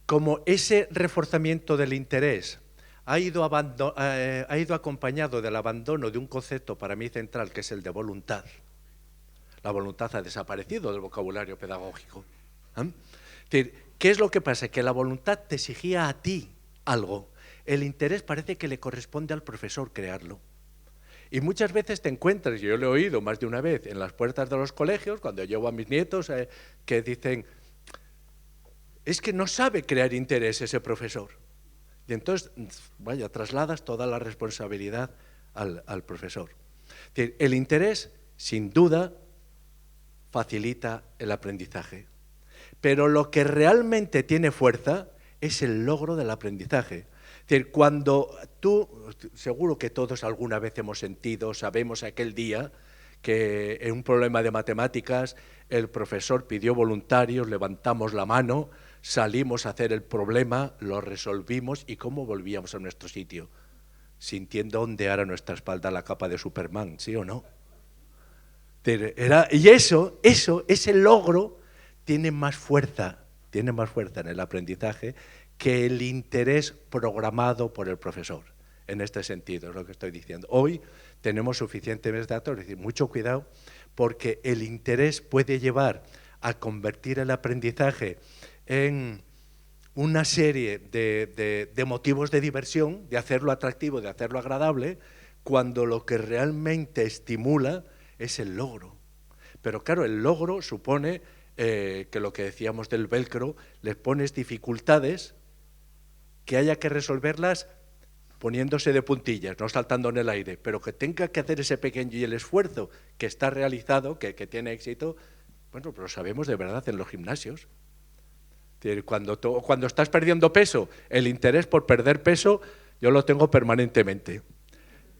como ese reforzamiento del interés ha ido acompañado del abandono de un concepto para mí central, que es el de voluntad. La voluntad ha desaparecido del vocabulario pedagógico. Es decir, ¿qué es lo que pasa? Que la voluntad te exigía a ti algo. El interés parece que le corresponde al profesor crearlo. Y muchas veces te encuentras, yo lo he oído más de una vez, en las puertas de los colegios, cuando llevo a mis nietos, que dicen, es que no sabe crear interés ese profesor. Y entonces, vaya, trasladas toda la responsabilidad al profesor. Es decir, el interés, sin duda, facilita el aprendizaje. Pero lo que realmente tiene fuerza es el logro del aprendizaje. Es decir, cuando seguro que todos alguna vez hemos sentido, sabemos aquel día que en un problema de matemáticas el profesor pidió voluntarios, levantamos la mano, salimos a hacer el problema, lo resolvimos y cómo volvíamos a nuestro sitio, sintiendo ondear a nuestra espalda la capa de Superman, ¿sí o no? Y ese logro tiene más fuerza en el aprendizaje que el interés programado por el profesor. En este sentido es lo que estoy diciendo. Hoy tenemos suficientes datos, es decir, mucho cuidado, porque el interés puede llevar a convertir el aprendizaje en una serie de motivos de diversión, de hacerlo atractivo, de hacerlo agradable, cuando lo que realmente estimula es el logro. Pero claro, el logro supone que lo que decíamos del velcro, les pones dificultades que haya que resolverlas poniéndose de puntillas, no saltando en el aire, pero que tenga que hacer ese pequeño y el esfuerzo que está realizado, que tiene éxito, bueno, pero lo sabemos de verdad en los gimnasios. Cuando estás perdiendo peso, el interés por perder peso yo lo tengo permanentemente.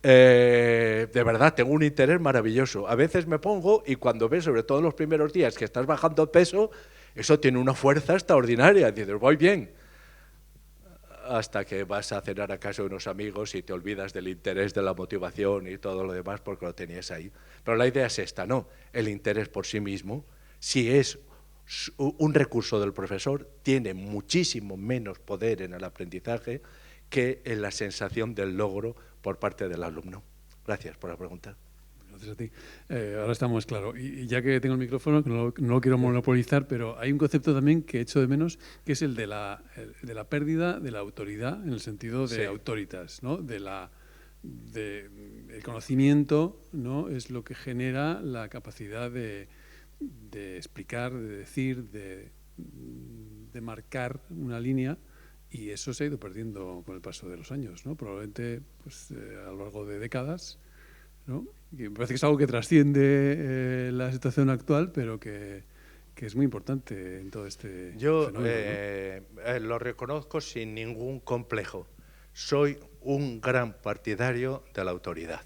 De verdad, tengo un interés maravilloso. A veces me pongo y cuando ves, sobre todo en los primeros días, que estás bajando peso, eso tiene una fuerza extraordinaria. Dices, voy bien. hasta que vas a cenar a casa de unos amigos y te olvidas del interés, de la motivación y todo lo demás porque lo tenías ahí. Pero la idea es esta, ¿no? El interés por sí mismo, si es un recurso del profesor, tiene muchísimo menos poder en el aprendizaje que en la sensación del logro por parte del alumno. Gracias por la pregunta. Gracias a ti. Ahora estamos claro. Y ya que tengo el micrófono, que no lo quiero monopolizar, pero hay un concepto también que echo de menos, que es el de la pérdida de la autoridad, en el sentido de autoritas, ¿no? El conocimiento, ¿no? Es lo que genera la capacidad de explicar, de decir, de marcar una línea, y eso se ha ido perdiendo con el paso de los años, ¿no? Probablemente pues, a lo largo de décadas, ¿no? Y me parece que es algo que trasciende la situación actual, pero que es muy importante en todo este fenómeno, ¿no? Lo reconozco sin ningún complejo. Soy un gran partidario de la autoridad.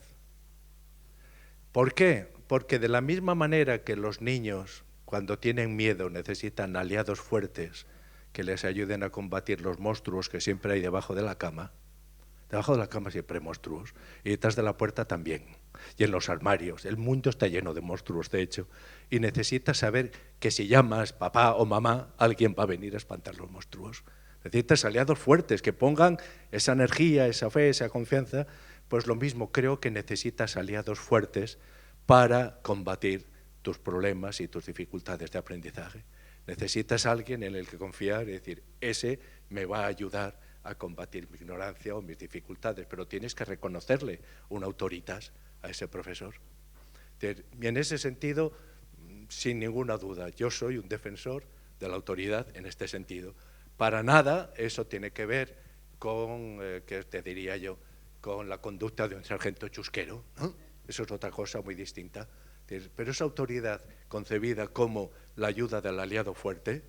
¿Por qué? Porque de la misma manera que los niños, cuando tienen miedo, necesitan aliados fuertes que les ayuden a combatir los monstruos que siempre hay debajo de la cama. Debajo de la cama siempre hay monstruos, y detrás de la puerta también, y en los armarios. El mundo está lleno de monstruos, de hecho, y necesitas saber que si llamas papá o mamá, alguien va a venir a espantar los monstruos. Necesitas aliados fuertes que pongan esa energía, esa fe, esa confianza. Pues lo mismo, creo que necesitas aliados fuertes para combatir tus problemas y tus dificultades de aprendizaje. Necesitas a alguien en el que confiar y decir, ese me va a ayudar a combatir mi ignorancia o mis dificultades, pero tienes que reconocerle una autoritas a ese profesor. Y en ese sentido, sin ninguna duda, yo soy un defensor de la autoridad en este sentido. Para nada eso tiene que ver con, ¿qué te diría yo?, con la conducta de un sargento chusquero, ¿no? Eso es otra cosa muy distinta. Pero esa autoridad concebida como la ayuda del aliado fuerte,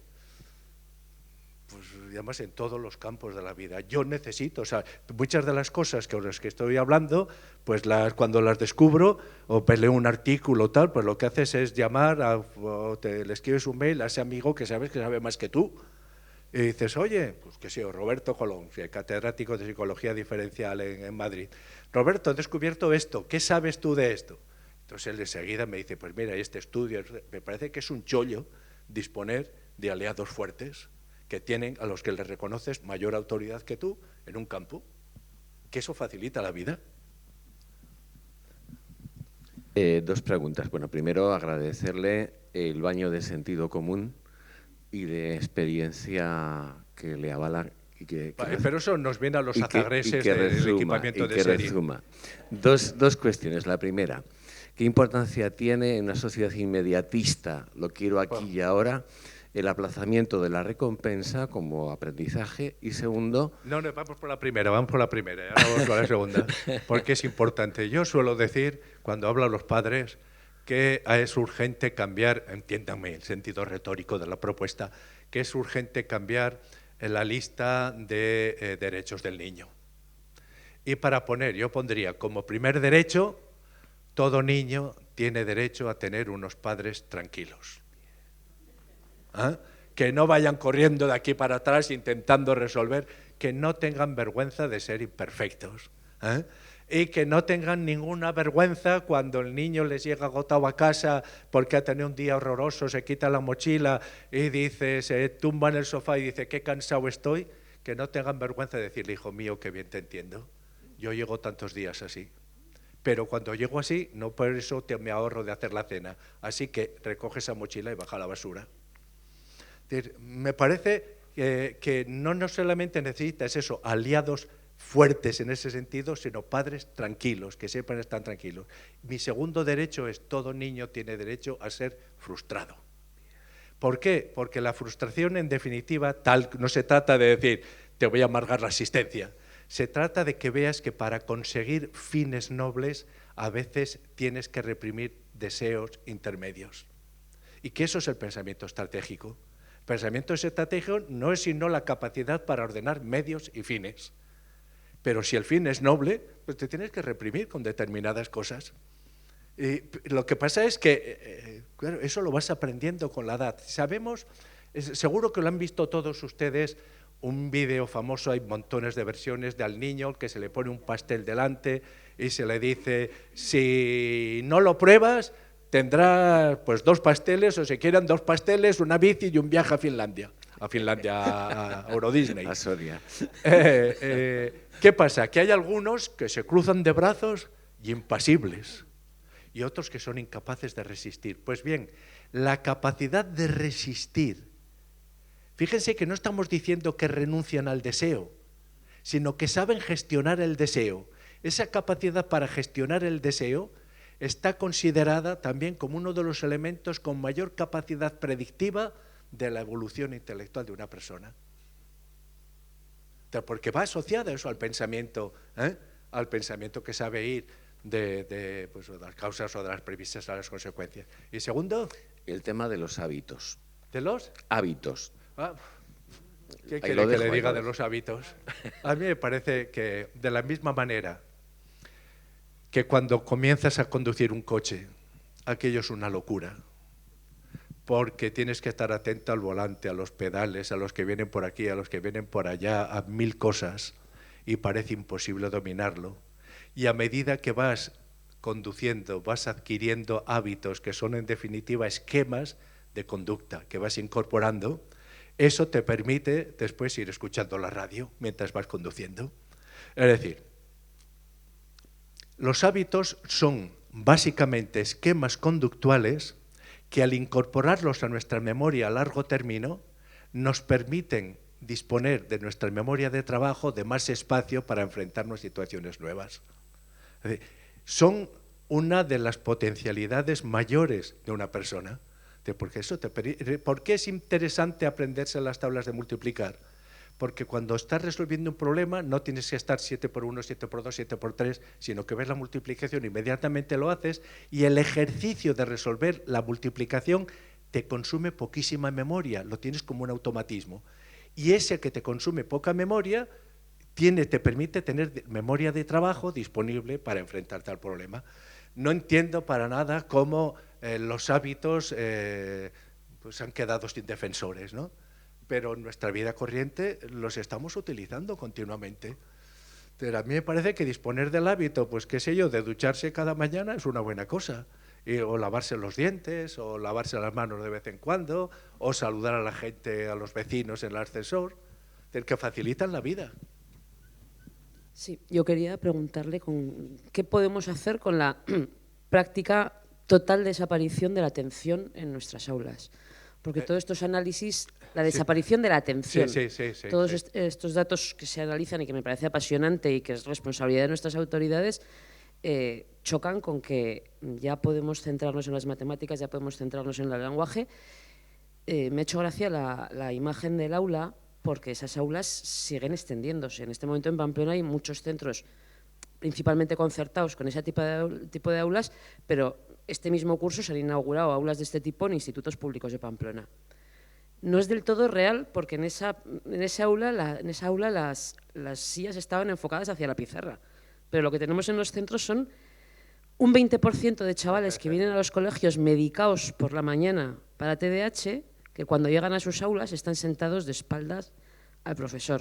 pues además en todos los campos de la vida. Yo necesito, o sea, muchas de las cosas con las que estoy hablando, pues cuando las descubro o peleo un artículo o tal, pues lo que haces es llamar o le escribes un mail a ese amigo que sabes que sabe más que tú. Y dices, oye, pues que sí, Roberto Colón, catedrático de Psicología Diferencial en Madrid. Roberto, he descubierto esto, ¿qué sabes tú de esto? Entonces él enseguida me dice, pues mira, este estudio, me parece que es un chollo disponer de aliados fuertes que tienen, a los que les reconoces mayor autoridad que tú en un campo, que eso facilita la vida. Dos preguntas. Bueno, primero agradecerle el baño de sentido común y de experiencia que le avala. Pero eso nos viene a los azagreses del equipamiento de serie. Dos cuestiones. La primera, ¿qué importancia tiene en una sociedad inmediatista, lo quiero aquí y ahora, el aplazamiento de la recompensa como aprendizaje? Y segundo... No, vamos por la primera, ahora vamos por la segunda, porque es importante. Yo suelo decir, cuando hablo a los padres, que es urgente cambiar, entiéndanme el sentido retórico de la propuesta, que es urgente cambiar la lista de derechos del niño. Y para yo pondría como primer derecho, todo niño tiene derecho a tener unos padres tranquilos. ¿Ah? Que no vayan corriendo de aquí para atrás intentando resolver, que no tengan vergüenza de ser imperfectos. ¿Eh? Y que no tengan ninguna vergüenza cuando el niño les llega agotado a casa porque ha tenido un día horroroso, se quita la mochila y dice, se tumba en el sofá y dice, qué cansado estoy, que no tengan vergüenza de decirle, hijo mío, qué bien te entiendo. Yo llego tantos días así. Pero cuando llego así, no por eso me ahorro de hacer la cena. Así que recoge esa mochila y baja a la basura. Me parece que no solamente necesitas eso, aliados fuertes en ese sentido, sino padres tranquilos, que sepan estar tranquilos. Mi segundo derecho es, todo niño tiene derecho a ser frustrado. ¿Por qué? Porque la frustración, en definitiva, no se trata de decir, te voy a amargar la asistencia. Se trata de que veas que para conseguir fines nobles, a veces tienes que reprimir deseos intermedios. Y que eso es el pensamiento estratégico. El pensamiento estratégico no es sino la capacidad para ordenar medios y fines. Pero si el fin es noble, pues te tienes que reprimir con determinadas cosas. Y lo que pasa es que, claro, eso lo vas aprendiendo con la edad. Sabemos, seguro que lo han visto todos ustedes, un vídeo famoso, hay montones de versiones de al niño que se le pone un pastel delante y se le dice, si no lo pruebas, tendrás pues 2 pasteles, o si quieren 2 pasteles, una bici y un viaje a Finlandia, a Euro Disney. A Soria. ¿Qué pasa? Que hay algunos que se cruzan de brazos y impasibles, y otros que son incapaces de resistir. Pues bien, la capacidad de resistir, fíjense que no estamos diciendo que renuncian al deseo, sino que saben gestionar el deseo. Esa capacidad para gestionar el deseo está considerada también como uno de los elementos con mayor capacidad predictiva de la evolución intelectual de una persona. Porque va asociada eso al pensamiento que sabe ir de las causas o de las premisas a las consecuencias. Y segundo, el tema de los hábitos. ¿de los Hábitos. ¿Qué quiere que le diga de los hábitos? A mí me parece que de la misma manera que cuando comienzas a conducir un coche, aquello es una locura, porque tienes que estar atento al volante, a los pedales, a los que vienen por aquí, a los que vienen por allá, a 1000 cosas, y parece imposible dominarlo. Y a medida que vas conduciendo, vas adquiriendo hábitos que son en definitiva esquemas de conducta que vas incorporando, eso te permite después ir escuchando la radio mientras vas conduciendo. Es decir, los hábitos son básicamente esquemas conductuales que al incorporarlos a nuestra memoria a largo término nos permiten disponer de nuestra memoria de trabajo de más espacio para enfrentarnos a situaciones nuevas. Es decir, son una de las potencialidades mayores de una persona. ¿Por qué es interesante aprenderse las tablas de multiplicar? Porque cuando estás resolviendo un problema no tienes que estar 7 por 1, 7 por 2, 7 por 3, sino que ves la multiplicación, inmediatamente lo haces, y el ejercicio de resolver la multiplicación te consume poquísima memoria, lo tienes como un automatismo. Y ese que te consume poca memoria te permite tener memoria de trabajo disponible para enfrentarte al problema. No entiendo para nada cómo los hábitos pues han quedado sin defensores, ¿no? Pero en nuestra vida corriente los estamos utilizando continuamente. Pero a mí me parece que disponer del hábito, pues qué sé yo, de ducharse cada mañana es una buena cosa. O lavarse los dientes, o lavarse las manos de vez en cuando, o saludar a la gente, a los vecinos en el ascensor, que facilitan la vida. Sí, yo quería preguntarle qué podemos hacer con la práctica total desaparición de la atención en nuestras aulas. Porque todos estos análisis, la desaparición de la atención, todos estos datos que se analizan y que me parece apasionante y que es responsabilidad de nuestras autoridades, chocan con que ya podemos centrarnos en las matemáticas, ya podemos centrarnos en el lenguaje. Me ha hecho gracia la imagen del aula, porque esas aulas siguen extendiéndose. En este momento en Pamplona hay muchos centros, principalmente concertados con ese tipo de aulas, pero este mismo curso se han inaugurado aulas de este tipo en institutos públicos de Pamplona. No es del todo real, porque en esa aula las sillas estaban enfocadas hacia la pizarra, pero lo que tenemos en los centros son un 20% de chavales que vienen a los colegios medicados por la mañana para TDAH, que cuando llegan a sus aulas están sentados de espaldas al profesor.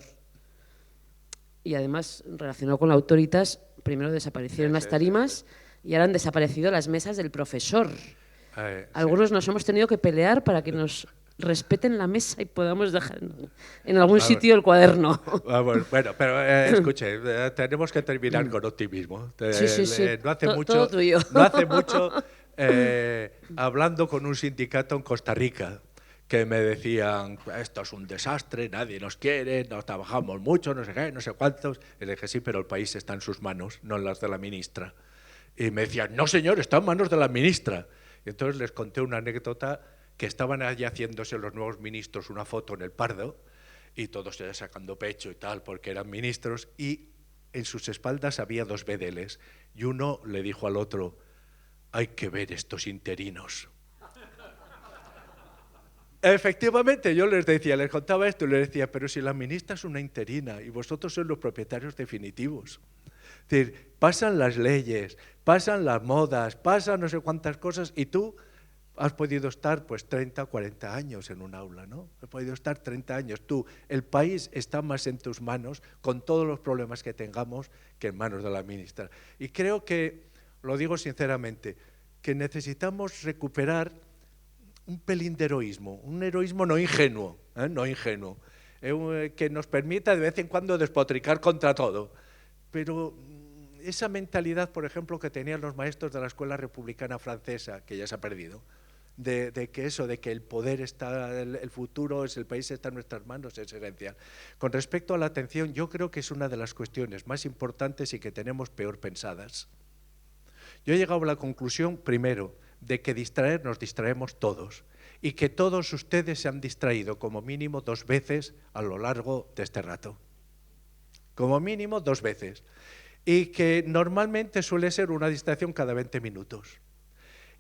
Y además, relacionado con la Autoritas, primero desaparecieron las tarimas y ahora han desaparecido las mesas del profesor. Algunos nos hemos tenido que pelear para que nos respeten la mesa y podamos dejar en algún sitio el cuaderno. Bueno, pero escuche, tenemos que terminar con optimismo. Sí. No hace mucho, todo tuyo. No hace mucho hablando con un sindicato en Costa Rica, que me decían, esto es un desastre, nadie nos quiere, nos trabajamos mucho, no sé qué, no sé cuántos. Y le dije, sí, pero el país está en sus manos, no en las de la ministra. Y me decían, no señor, está en manos de la ministra. Y entonces les conté una anécdota, que estaban allí haciéndose los nuevos ministros una foto en el Pardo, y todos ya sacando pecho y tal, porque eran ministros, y en sus espaldas había 2 bedeles, y uno le dijo al otro, hay que ver estos interinos. Efectivamente, yo les contaba esto y les decía, pero si la ministra es una interina y vosotros sois los propietarios definitivos. Es decir, pasan las leyes, pasan las modas, pasan no sé cuántas cosas y tú has podido estar pues 30 o 40 años en un aula, ¿no? Has podido estar 30 años. Tú, el país está más en tus manos, con todos los problemas que tengamos, que en manos de la ministra. Y creo que, lo digo sinceramente, que necesitamos recuperar un pelín de heroísmo, un heroísmo no ingenuo, que nos permita de vez en cuando despotricar contra todo. Pero esa mentalidad, por ejemplo, que tenían los maestros de la escuela republicana francesa, que ya se ha perdido, de que el poder está, el futuro, el país está en nuestras manos, es esencial. Con respecto a la atención, yo creo que es una de las cuestiones más importantes y que tenemos peor pensadas. Yo he llegado a la conclusión, primero, de que nos distraemos todos y que todos ustedes se han distraído como mínimo 2 veces a lo largo de este rato. Como mínimo 2 veces. Y que normalmente suele ser una distracción cada 20 minutos.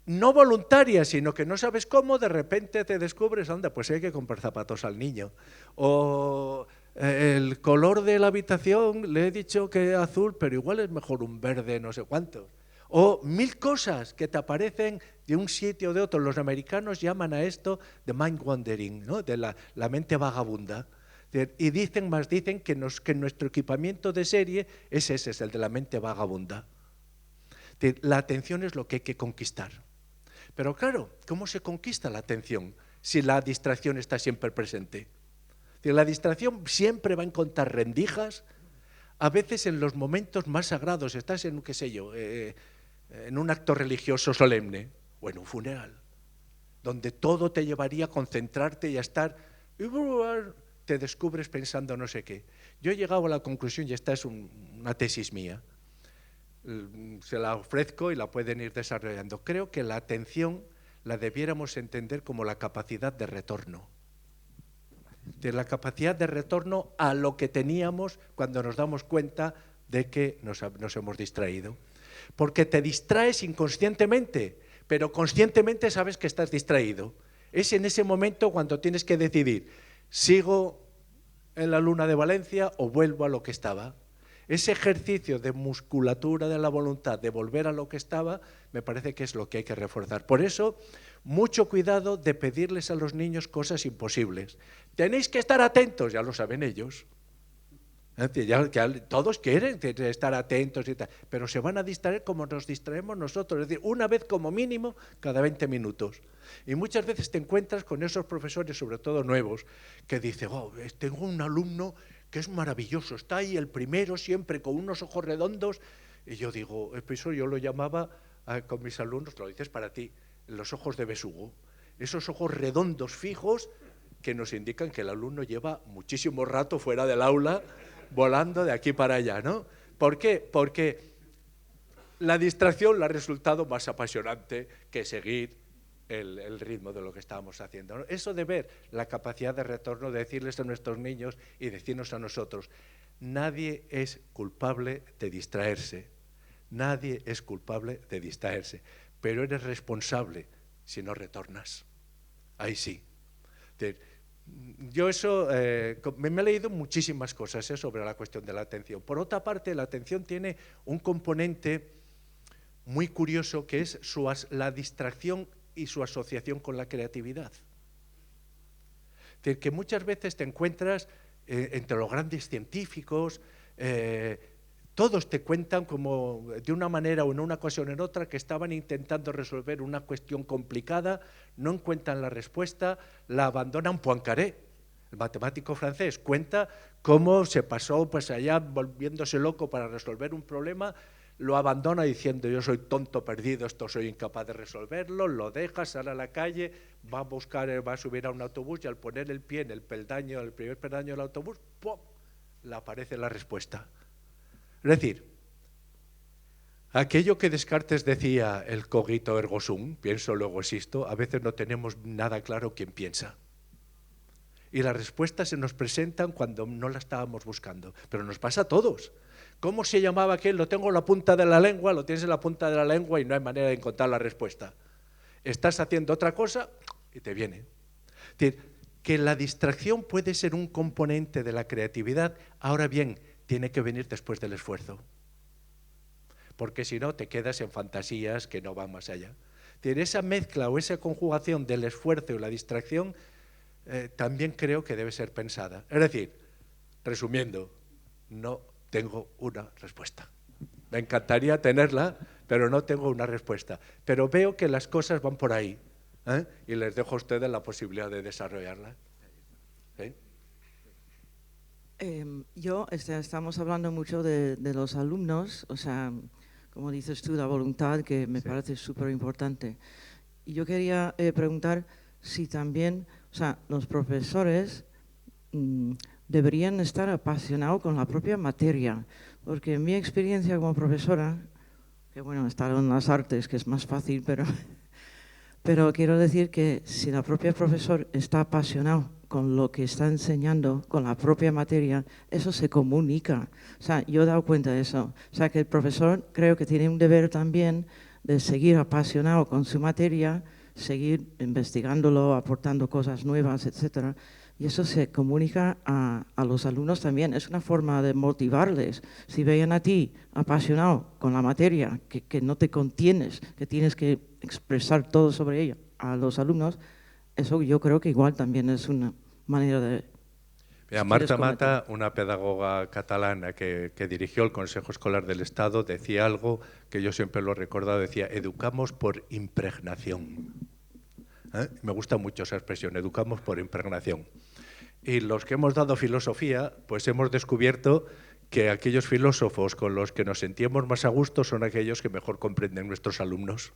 No voluntaria, sino que no sabes cómo, de repente te descubres, anda, pues hay que comprar zapatos al niño. O el color de la habitación, le he dicho que azul, pero igual es mejor un verde, no sé cuánto. O 1000 cosas que te aparecen de un sitio o de otro. Los americanos llaman a esto the mind wandering, ¿no? De la mente vagabunda. Y dicen que nuestro equipamiento de serie es ese, es el de la mente vagabunda. La atención es lo que hay que conquistar. Pero claro, ¿cómo se conquista la atención si la distracción está siempre presente? La distracción siempre va a encontrar rendijas, a veces en los momentos más sagrados. Estás en, qué sé yo, en un acto religioso solemne o en un funeral, donde todo te llevaría a concentrarte y a estar, te descubres pensando no sé qué. Yo he llegado a la conclusión, y esta es una tesis mía, se la ofrezco y la pueden ir desarrollando. Creo que la atención la debiéramos entender como la capacidad de retorno. De la capacidad de retorno a lo que teníamos cuando nos damos cuenta de que nos hemos distraído. Porque te distraes inconscientemente, pero conscientemente sabes que estás distraído. Es en ese momento cuando tienes que decidir, ¿sigo en la luna de Valencia o vuelvo a lo que estaba? Ese ejercicio de musculatura de la voluntad, de volver a lo que estaba, me parece que es lo que hay que reforzar. Por eso, mucho cuidado de pedirles a los niños cosas imposibles. Tenéis que estar atentos, ya lo saben ellos. Ya todos quieren estar atentos y tal, pero se van a distraer como nos distraemos nosotros, es decir, una vez como mínimo cada 20 minutos. Y muchas veces te encuentras con esos profesores, sobre todo nuevos, que dicen, tengo un alumno que es maravilloso, está ahí el primero siempre con unos ojos redondos, y yo digo, eso yo lo llamaba con mis alumnos, lo dices para ti, los ojos de besugo, esos ojos redondos fijos que nos indican que el alumno lleva muchísimo rato fuera del aula, volando de aquí para allá, ¿no? ¿Por qué? Porque la distracción le ha resultado más apasionante que seguir el ritmo de lo que estábamos haciendo, ¿no? Eso de ver la capacidad de retorno, de decirles a nuestros niños y decirnos a nosotros, nadie es culpable de distraerse, nadie es culpable de distraerse, pero eres responsable si no retornas. Ahí sí. Yo eso, me he leído muchísimas cosas sobre la cuestión de la atención. Por otra parte, la atención tiene un componente muy curioso que es la distracción y su asociación con la creatividad. Es decir, que muchas veces te encuentras entre los grandes científicos, todos te cuentan como de una manera o en una ocasión o en otra que estaban intentando resolver una cuestión complicada, no encuentran la respuesta, la abandonan. Poincaré, el matemático francés, cuenta cómo se pasó pues allá volviéndose loco para resolver un problema, lo abandona diciendo yo soy tonto perdido, esto soy incapaz de resolverlo, lo deja, sale a la calle, va a subir a un autobús y al poner el pie en el primer peldaño del autobús, ¡pum!, le aparece la respuesta. Es decir, aquello que Descartes decía, el cogito ergo sum, pienso luego existo, a veces no tenemos nada claro quién piensa. Y las respuestas se nos presentan cuando no las estábamos buscando, pero nos pasa a todos. ¿Cómo se llamaba aquel? Lo tengo en la punta de la lengua, lo tienes en la punta de la lengua y no hay manera de encontrar la respuesta. Estás haciendo otra cosa y te viene. Es decir, que la distracción puede ser un componente de la creatividad, ahora bien, tiene que venir después del esfuerzo. Porque si no, te quedas en fantasías que no van más allá. Es decir, esa mezcla o esa conjugación del esfuerzo y la distracción también creo que debe ser pensada. Es decir, resumiendo, no tengo una respuesta. Me encantaría tenerla, pero no tengo una respuesta. Pero veo que las cosas van por ahí, ¿eh? Y les dejo a ustedes la posibilidad de desarrollarla. ¿Sí? Estamos hablando mucho de los alumnos, o sea, como dices tú, la voluntad, que me parece súper importante. Y yo quería preguntar si también, o sea, los profesores deberían estar apasionados con la propia materia, porque en mi experiencia como profesora, que bueno, he estado en las artes, que es más fácil, pero quiero decir que si el propio profesor está apasionado con lo que está enseñando, con la propia materia, eso se comunica. O sea, yo he dado cuenta de eso. O sea, que el profesor creo que tiene un deber también de seguir apasionado con su materia, seguir investigándolo, aportando cosas nuevas, etcétera. Y eso se comunica a los alumnos también. Es una forma de motivarles. Si vean a ti apasionado con la materia, que no te contienes, que tienes que expresar todo sobre ella a los alumnos, eso yo creo que igual también es una manera de... Mira, Marta Mata, una pedagoga catalana que dirigió el Consejo Escolar del Estado, decía algo que yo siempre lo he recordado, decía, educamos por impregnación. Me gusta mucho esa expresión, educamos por impregnación. Y los que hemos dado filosofía, pues hemos descubierto que aquellos filósofos con los que nos sentíamos más a gusto son aquellos que mejor comprenden nuestros alumnos.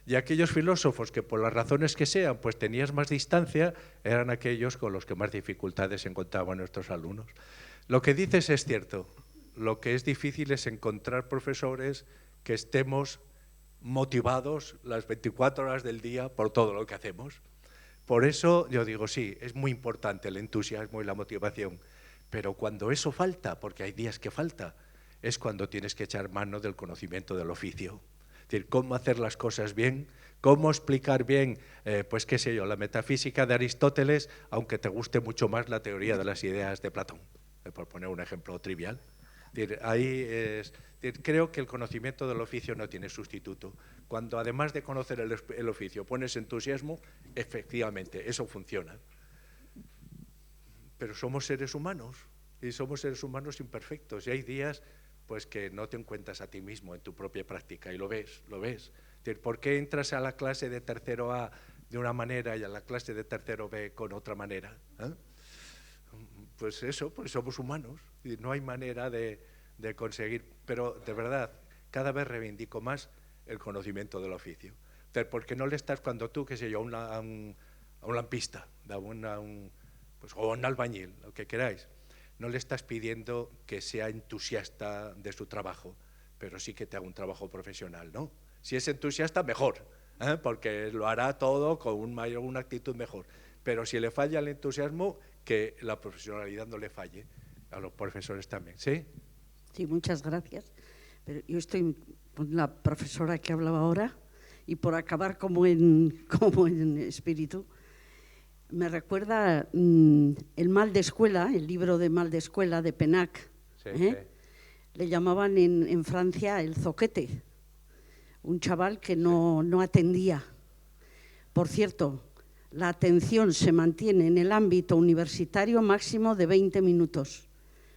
Y aquellos filósofos que por las razones que sean, pues tenías más distancia, eran aquellos con los que más dificultades encontraban nuestros alumnos. Lo que dices es cierto, lo que es difícil es encontrar profesores que estemos motivados las 24 horas del día por todo lo que hacemos. Por eso yo digo, sí, es muy importante el entusiasmo y la motivación, pero cuando eso falta, porque hay días que falta, es cuando tienes que echar mano del conocimiento del oficio. Es decir, cómo hacer las cosas bien, cómo explicar bien, pues qué sé yo, la metafísica de Aristóteles, aunque te guste mucho más la teoría de las ideas de Platón, por poner un ejemplo trivial. Es decir, creo que el conocimiento del oficio no tiene sustituto. Cuando además de conocer el oficio pones entusiasmo, efectivamente, eso funciona. Pero somos seres humanos, y somos seres humanos imperfectos, y hay días pues que no te encuentras a ti mismo en tu propia práctica, y lo ves, lo ves. Es decir, ¿por qué entras a la clase de tercero A de una manera y a la clase de tercero B con otra manera? Pues eso, pues somos humanos, y no hay manera de conseguir, pero de verdad, cada vez reivindico más el conocimiento del oficio. O sea, porque no le estás, cuando tú, qué sé yo, a un lampista, pues, o a un albañil, lo que queráis, no le estás pidiendo que sea entusiasta de su trabajo, pero sí que te haga un trabajo profesional, ¿no? Si es entusiasta, mejor, porque lo hará todo con una actitud mejor. Pero si le falla el entusiasmo, que la profesionalidad no le falle. A los profesores también, ¿sí? Sí, muchas gracias. Pero yo estoy con la profesora que hablaba ahora, y por acabar como en espíritu, me recuerda El mal de escuela, el libro de Mal de escuela de Pénac. Sí, Le llamaban en Francia el zoquete, un chaval que no atendía. Por cierto, la atención se mantiene en el ámbito universitario máximo de 20 minutos.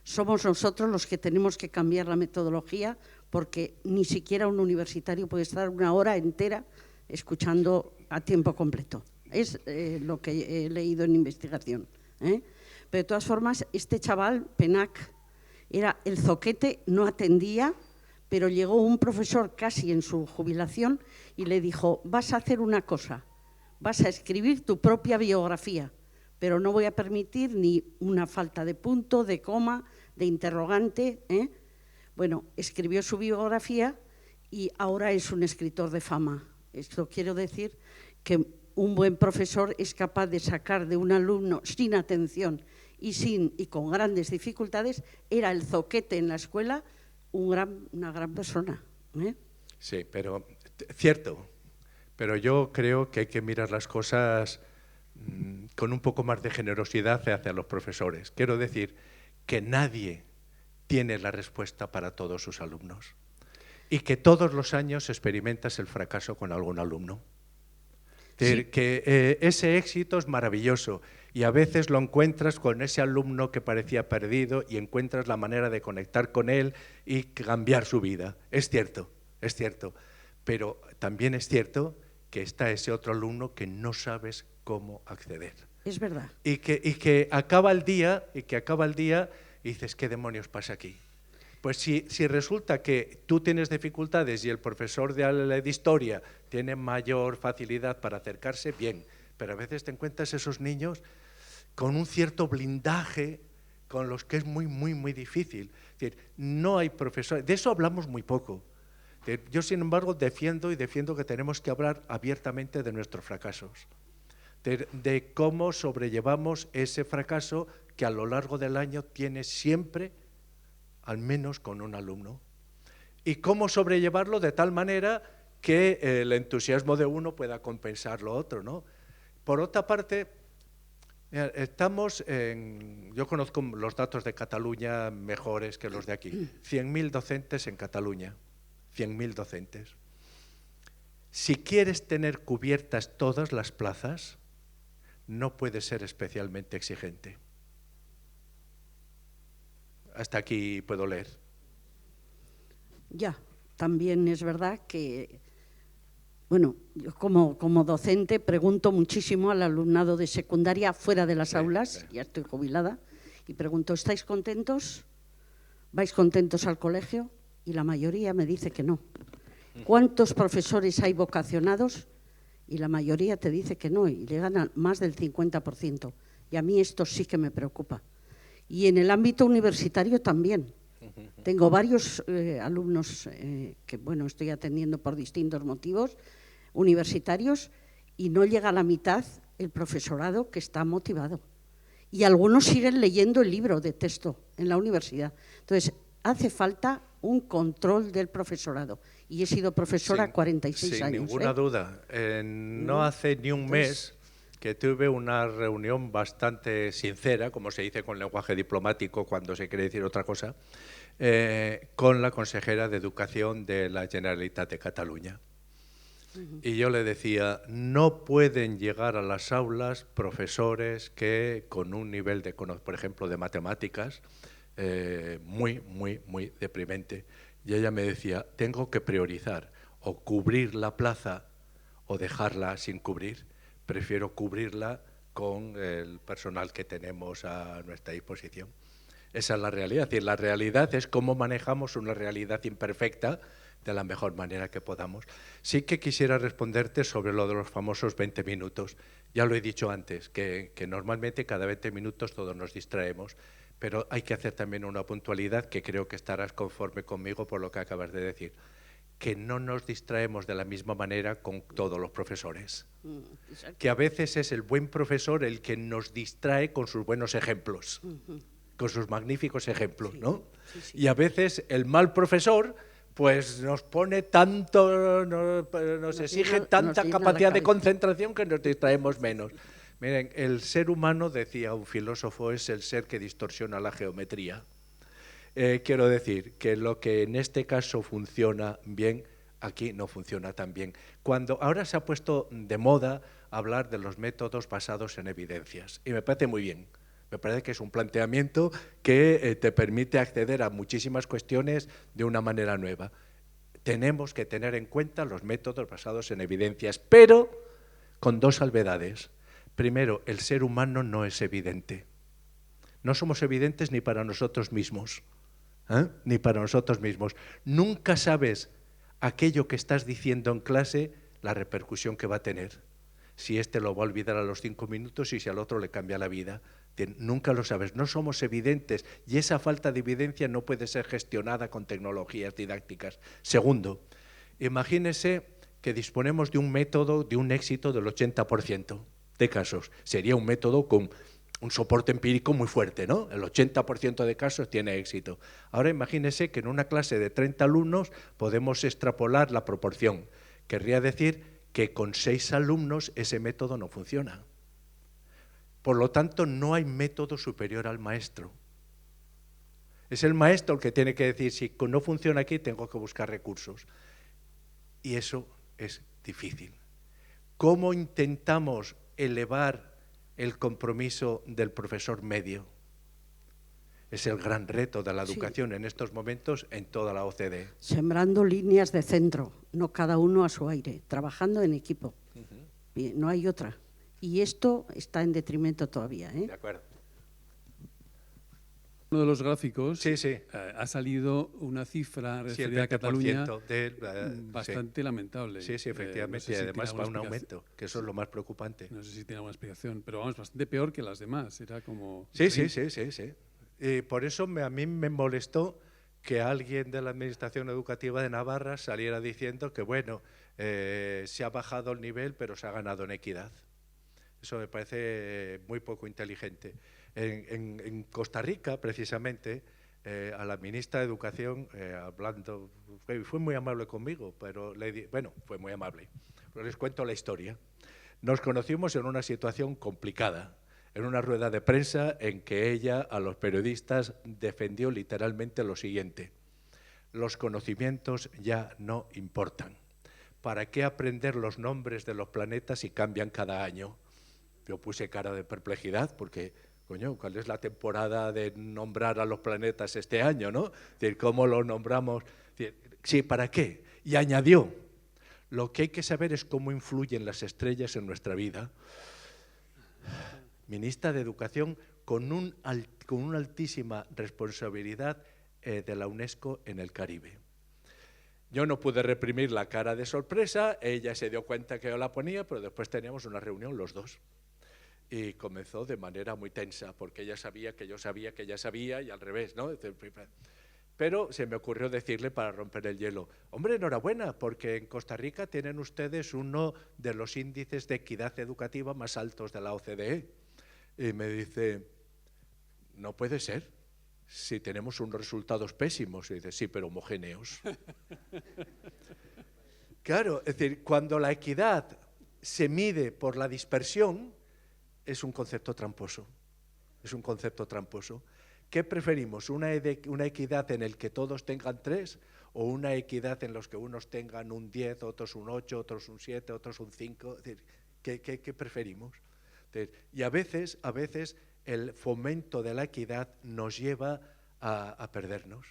Somos nosotros los que tenemos que cambiar la metodología, porque ni siquiera un universitario puede estar una hora entera escuchando a tiempo completo. Es lo que he leído en investigación. Pero de todas formas, este chaval, Pénac, era el zoquete, no atendía, pero llegó un profesor casi en su jubilación y le dijo, vas a hacer una cosa, vas a escribir tu propia biografía, pero no voy a permitir ni una falta de punto, de coma, de interrogante. Bueno, escribió su biografía y ahora es un escritor de fama. Esto quiero decir que un buen profesor es capaz de sacar de un alumno sin atención y con grandes dificultades, era el zoquete en la escuela, una gran persona. Sí, pero cierto, pero yo creo que hay que mirar las cosas con un poco más de generosidad hacia los profesores. Quiero decir que nadie tiene la respuesta para todos sus alumnos. y que todos los años experimentas el fracaso con algún alumno. Sí. Que ese éxito es maravilloso y a veces lo encuentras con ese alumno que parecía perdido y encuentras la manera de conectar con él y cambiar su vida. Es cierto, pero también es cierto que está ese otro alumno que no sabes cómo acceder. Es verdad. Y que acaba el día y dices, ¿qué demonios pasa aquí? Pues si resulta que tú tienes dificultades y el profesor de historia tiene mayor facilidad para acercarse, bien, pero a veces te encuentras esos niños con un cierto blindaje con los que es muy, muy, muy difícil. Es decir, no hay profesores, de eso hablamos muy poco. Yo, sin embargo, defiendo que tenemos que hablar abiertamente de nuestros fracasos, de cómo sobrellevamos ese fracaso que a lo largo del año tiene siempre al menos con un alumno, y cómo sobrellevarlo de tal manera que el entusiasmo de uno pueda compensar lo otro, ¿no? Por otra parte, yo conozco los datos de Cataluña mejores que los de aquí, 100.000 docentes en Cataluña, 100.000 docentes. Si quieres tener cubiertas todas las plazas, no puedes ser especialmente exigente. Hasta aquí puedo leer. Ya, también es verdad que, bueno, yo como docente pregunto muchísimo al alumnado de secundaria fuera de las aulas, ya estoy jubilada, y pregunto, ¿estáis contentos? ¿Vais contentos al colegio? Y la mayoría me dice que no. ¿Cuántos profesores hay vocacionados? Y la mayoría te dice que no, y llegan a más del 50%. Y a mí esto sí que me preocupa. Y en el ámbito universitario también. Tengo varios alumnos que, bueno, estoy atendiendo por distintos motivos, universitarios, y no llega a la mitad el profesorado que está motivado. Y algunos siguen leyendo el libro de texto en la universidad. Entonces, hace falta un control del profesorado. Y he sido profesora 46 años. Sin ninguna duda. No hace ni un mes que tuve una reunión bastante sincera, como se dice con lenguaje diplomático cuando se quiere decir otra cosa, con la consejera de Educación de la Generalitat de Cataluña. Y yo le decía, no pueden llegar a las aulas profesores que con un nivel, por ejemplo, de matemáticas, muy, muy, muy deprimente. Y ella me decía, tengo que priorizar o cubrir la plaza o dejarla sin cubrir. Prefiero cubrirla con el personal que tenemos a nuestra disposición. Esa es la realidad. Es decir, la realidad es cómo manejamos una realidad imperfecta de la mejor manera que podamos. Sí que quisiera responderte sobre lo de los famosos 20 minutos. Ya lo he dicho antes, que normalmente cada 20 minutos todos nos distraemos, pero hay que hacer también una puntualidad que creo que estarás conforme conmigo por lo que acabas de decir, que no nos distraemos de la misma manera con todos los profesores. Que a veces es el buen profesor el que nos distrae con sus buenos ejemplos, con sus magníficos ejemplos, ¿no? Y a veces el mal profesor pues nos pone tanto, nos exige tanta capacidad de concentración que nos distraemos menos. Miren, el ser humano, decía un filósofo, es el ser que distorsiona la geometría. Quiero decir que lo que en este caso funciona bien, aquí no funciona tan bien. Ahora se ha puesto de moda hablar de los métodos basados en evidencias, y me parece muy bien. Me parece que es un planteamiento que te permite acceder a muchísimas cuestiones de una manera nueva. Tenemos que tener en cuenta los métodos basados en evidencias, pero con dos salvedades. Primero, el ser humano no es evidente. No somos evidentes ni para nosotros mismos, ni para nosotros mismos. Nunca sabes aquello que estás diciendo en clase, la repercusión que va a tener. Si este lo va a olvidar a los 5 minutos y si al otro le cambia la vida. Nunca lo sabes, no somos evidentes y esa falta de evidencia no puede ser gestionada con tecnologías didácticas. Segundo, imagínese que disponemos de un método de un éxito del 80% de casos. Sería un método con un soporte empírico muy fuerte, ¿no? El 80% de casos tiene éxito. Ahora imagínese que en una clase de 30 alumnos podemos extrapolar la proporción. Querría decir que con 6 alumnos ese método no funciona. Por lo tanto, no hay método superior al maestro. Es el maestro el que tiene que decir, si no funciona aquí, tengo que buscar recursos. Y eso es difícil. ¿Cómo intentamos elevar el compromiso del profesor medio? Es el gran reto de la educación en estos momentos en toda la OCDE. Sembrando líneas de centro, no cada uno a su aire, trabajando en equipo. Bien, no hay otra. Y esto está en detrimento todavía, ¿eh? De acuerdo. Uno de los gráficos Sí, sí. ha salido una cifra Sí, el referida a Cataluña 20% bastante lamentable. Sí, sí, efectivamente, No sé y si además tiene va un alguna aumento, que eso es lo más preocupante. No sé si tiene alguna explicación, pero vamos, bastante peor que las demás. Era como... Sí, sí, sí, sí, sí. Y por eso a mí me molestó que alguien de la Administración Educativa de Navarra saliera diciendo que, bueno, se ha bajado el nivel, pero se ha ganado en equidad. Eso me parece muy poco inteligente. En Costa Rica, precisamente, a la ministra de Educación, hablando, fue muy amable conmigo, pero bueno, fue muy amable. Pero les cuento la historia. Nos conocimos en una situación complicada, en una rueda de prensa en que ella a los periodistas defendió literalmente lo siguiente: los conocimientos ya no importan. ¿Para qué aprender los nombres de los planetas si cambian cada año? Yo puse cara de perplejidad porque, coño, ¿cuál es la temporada de nombrar a los planetas este año, no? Es decir, ¿cómo los nombramos? Sí, ¿para qué? Y añadió, lo que hay que saber es cómo influyen las estrellas en nuestra vida. Ministra de Educación con una altísima responsabilidad de la UNESCO en el Caribe. Yo no pude reprimir la cara de sorpresa, ella se dio cuenta que yo la ponía, pero después teníamos una reunión los dos. Y comenzó de manera muy tensa, porque ella sabía que yo sabía que ella sabía, y al revés, ¿no? Pero se me ocurrió decirle, para romper el hielo, hombre, enhorabuena, porque en Costa Rica tienen ustedes uno de los índices de equidad educativa más altos de la OCDE. Y me dice, no puede ser, si tenemos unos resultados pésimos. Y dice, sí, pero homogéneos. Claro, es decir, cuando la equidad se mide por la dispersión, es un concepto tramposo. Es un concepto tramposo. ¿Qué preferimos? ¿Una equidad en el que todos tengan 3 o una equidad en los que unos tengan un 10, otros un 8, otros un 7, otros un 5? Es decir, ¿qué preferimos? Y a veces el fomento de la equidad nos lleva a perdernos.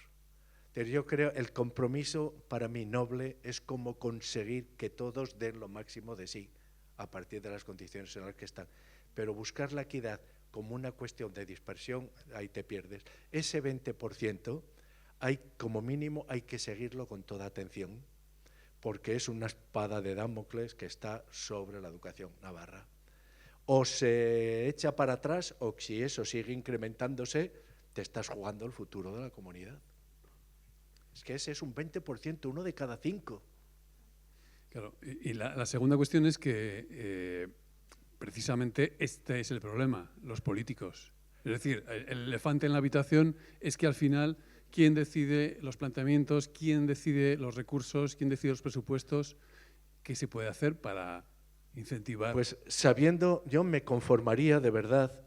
Yo creo el compromiso para mí noble es como conseguir que todos den lo máximo de sí a partir de las condiciones en las que están. Pero buscar la equidad como una cuestión de dispersión, ahí te pierdes. Ese 20%, como mínimo, hay que seguirlo con toda atención, porque es una espada de Damocles que está sobre la educación navarra. O se echa para atrás, o si eso sigue incrementándose, te estás jugando el futuro de la comunidad. Es que ese es un 20%, 1 de cada 5. Claro, y la segunda cuestión es que precisamente este es el problema, los políticos. Es decir, el elefante en la habitación es que al final, ¿quién decide los planteamientos? ¿Quién decide los recursos? ¿Quién decide los presupuestos? ¿Qué se puede hacer para incentivar? Pues sabiendo, yo me conformaría de verdad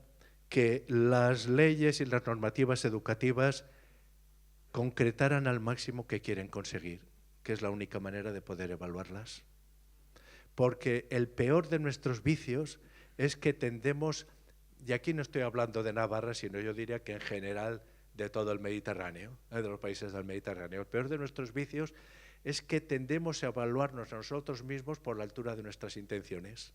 que las leyes y las normativas educativas concretaran al máximo que quieren conseguir, que es la única manera de poder evaluarlas. Porque el peor de nuestros vicios es que tendemos, y aquí no estoy hablando de Navarra, sino yo diría que en general de todo el Mediterráneo, de los países del Mediterráneo, el peor de nuestros vicios es que tendemos a evaluarnos a nosotros mismos por la altura de nuestras intenciones.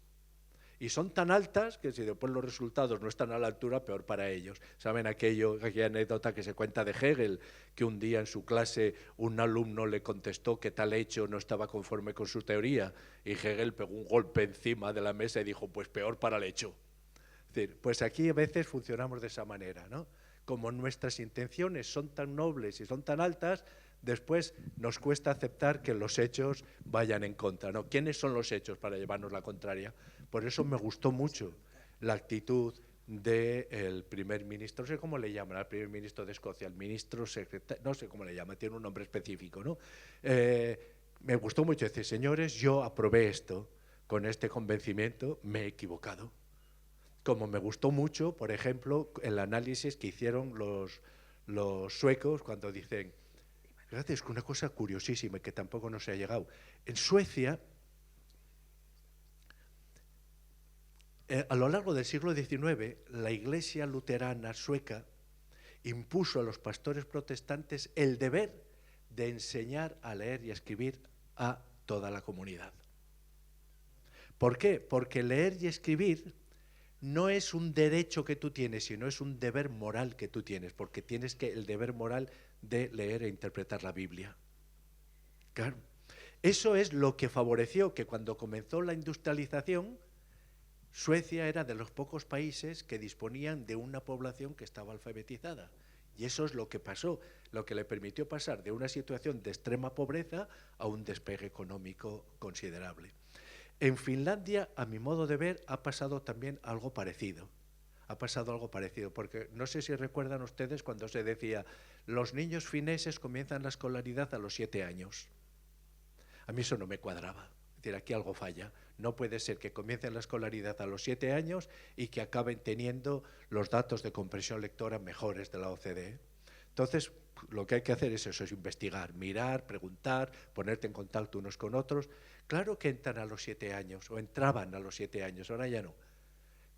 Y son tan altas que si después los resultados no están a la altura, peor para ellos. ¿Saben aquella anécdota que se cuenta de Hegel, que un día en su clase un alumno le contestó que tal hecho no estaba conforme con su teoría y Hegel pegó un golpe encima de la mesa y dijo, pues peor para el hecho? Es decir, pues aquí a veces funcionamos de esa manera, ¿no? Como nuestras intenciones son tan nobles y son tan altas, después nos cuesta aceptar que los hechos vayan en contra, ¿no? ¿Quiénes son los hechos para llevarnos la contraria? Por eso me gustó mucho la actitud del primer ministro, no sé cómo le llaman al primer ministro de Escocia, el ministro secretario, no sé cómo le llaman, tiene un nombre específico, ¿no? Me gustó mucho decir, señores, yo aprobé esto con este convencimiento, me he equivocado. Como me gustó mucho, por ejemplo, el análisis que hicieron los suecos cuando dicen, fíjate, es una cosa curiosísima que tampoco nos ha llegado. En Suecia, a lo largo del siglo XIX, la Iglesia luterana sueca impuso a los pastores protestantes el deber de enseñar a leer y a escribir a toda la comunidad. ¿Por qué? Porque leer y escribir no es un derecho que tú tienes, sino es un deber moral que tú tienes, porque tienes el deber moral de leer e interpretar la Biblia. Claro. Eso es lo que favoreció que cuando comenzó la industrialización, Suecia era de los pocos países que disponían de una población que estaba alfabetizada. Y eso es lo que pasó, lo que le permitió pasar de una situación de extrema pobreza a un despegue económico considerable. En Finlandia, a mi modo de ver, ha pasado también algo parecido. Ha pasado algo parecido, porque no sé si recuerdan ustedes cuando se decía los niños fineses comienzan la escolaridad a los 7 años. A mí eso no me cuadraba. Es decir, aquí algo falla. No puede ser que comiencen la escolaridad a los 7 años y que acaben teniendo los datos de comprensión lectora mejores de la OCDE. Entonces, lo que hay que hacer es eso, es investigar, mirar, preguntar, ponerte en contacto unos con otros. Claro que entran a los 7 años, o entraban a los 7 años, ahora ya no.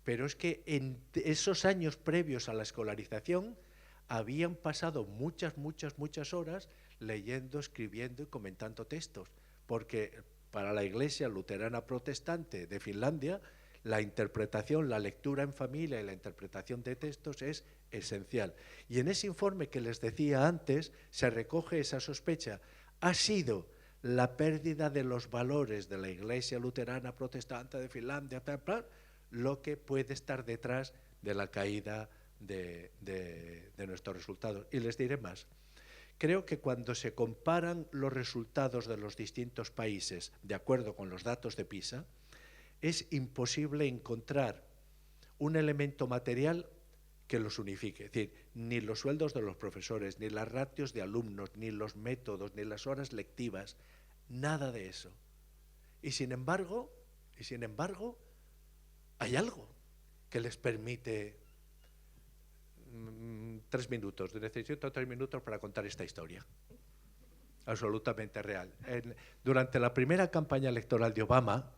Pero es que en esos años previos a la escolarización habían pasado muchas horas leyendo, escribiendo y comentando textos, porque para la Iglesia luterana protestante de Finlandia, la interpretación, la lectura en familia y la interpretación de textos es esencial. Y en ese informe que les decía antes, se recoge esa sospecha. Ha sido la pérdida de los valores de la Iglesia luterana protestante de Finlandia, lo que puede estar detrás de la caída de nuestros resultados. Y les diré más. Creo que cuando se comparan los resultados de los distintos países de acuerdo con los datos de PISA, es imposible encontrar un elemento material que los unifique. Es decir, ni los sueldos de los profesores, ni las ratios de alumnos, ni los métodos, ni las horas lectivas, nada de eso. Y sin embargo, hay algo que les permite 3 minutos. Necesito 3 minutos para contar esta historia. Absolutamente real. Durante la primera campaña electoral de Obama,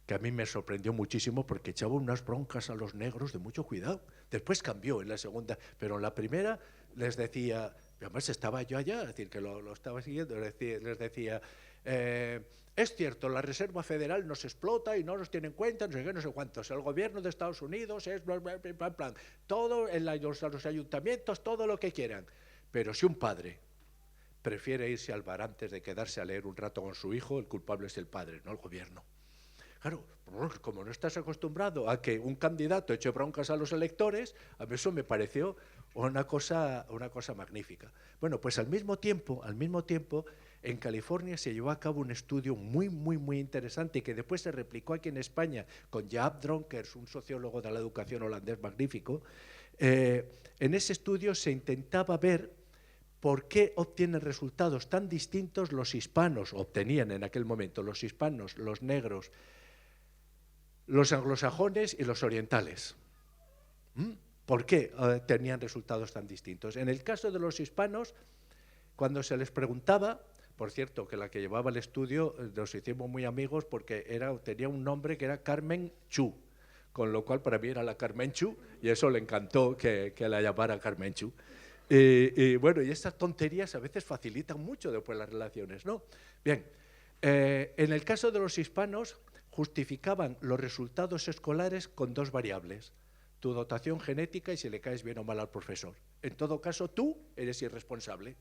que a mí me sorprendió muchísimo porque echaba unas broncas a los negros de mucho cuidado. Después cambió en la segunda, pero en la primera les decía, además estaba yo allá, es decir, que lo estaba siguiendo, les decía, es cierto, la Reserva Federal nos explota y no nos tiene en cuenta, no sé qué, no sé cuántos. El gobierno de Estados Unidos es plan, todo en los ayuntamientos, todo lo que quieran. Pero si un padre prefiere irse al bar antes de quedarse a leer un rato con su hijo, el culpable es el padre, no el gobierno. Claro, como no estás acostumbrado a que un candidato eche broncas a los electores, a mí eso me pareció una cosa magnífica. Bueno, pues al mismo tiempo, en California se llevó a cabo un estudio muy interesante y que después se replicó aquí en España con Jaap Dronkers, un sociólogo de la educación holandés magnífico. En ese estudio se intentaba ver por qué obtienen resultados tan distintos los hispanos, obtenían en aquel momento los hispanos, los negros, los anglosajones y los orientales. ¿Por qué tenían resultados tan distintos? En el caso de los hispanos, cuando se les preguntaba, por cierto, que la que llevaba el estudio nos hicimos muy amigos porque tenía un nombre que era Carmen Chu, con lo cual para mí era la Carmen Chu y eso le encantó que la llamara Carmen Chu. Y bueno, y estas tonterías a veces facilitan mucho después las relaciones, ¿no? Bien, en el caso de los hispanos justificaban los resultados escolares con 2 variables, tu dotación genética y si le caes bien o mal al profesor. En todo caso, tú eres irresponsable.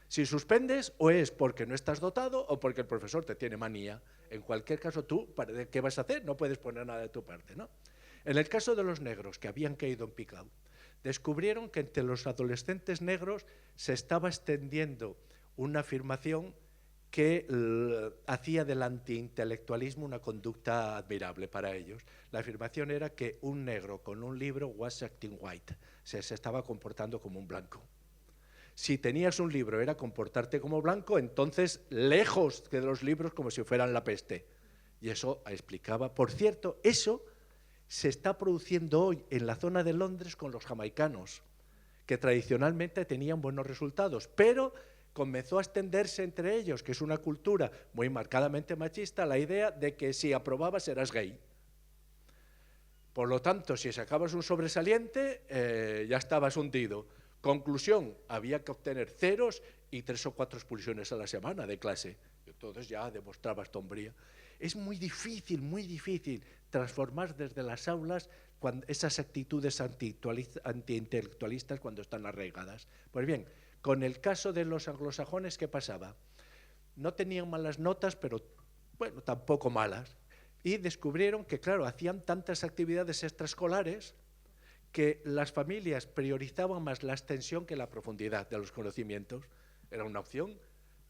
Si suspendes, o es porque no estás dotado o porque el profesor te tiene manía. En cualquier caso, tú, ¿qué vas a hacer? No puedes poner nada de tu parte, ¿no? En el caso de los negros, que habían caído en picado, descubrieron que entre los adolescentes negros se estaba extendiendo una afirmación que hacía del antiintelectualismo una conducta admirable para ellos. La afirmación era que un negro con un libro was acting white, se estaba comportando como un blanco. Si tenías un libro era comportarte como blanco, entonces lejos de los libros como si fueran la peste. Y eso explicaba. Por cierto, eso se está produciendo hoy en la zona de Londres con los jamaicanos, que tradicionalmente tenían buenos resultados, pero comenzó a extenderse entre ellos, que es una cultura muy marcadamente machista, la idea de que si aprobabas eras gay. Por lo tanto, si sacabas un sobresaliente, ya estabas hundido. Conclusión, había que obtener ceros y 3 o 4 expulsiones a la semana de clase. Entonces ya demostrabas tu hombría. Es muy difícil transformar desde las aulas esas actitudes antiintelectualistas cuando están arraigadas. Pues bien, con el caso de los anglosajones, ¿qué pasaba? No tenían malas notas, pero bueno, tampoco malas. Y descubrieron que, claro, hacían tantas actividades extraescolares que las familias priorizaban más la extensión que la profundidad de los conocimientos. Era una opción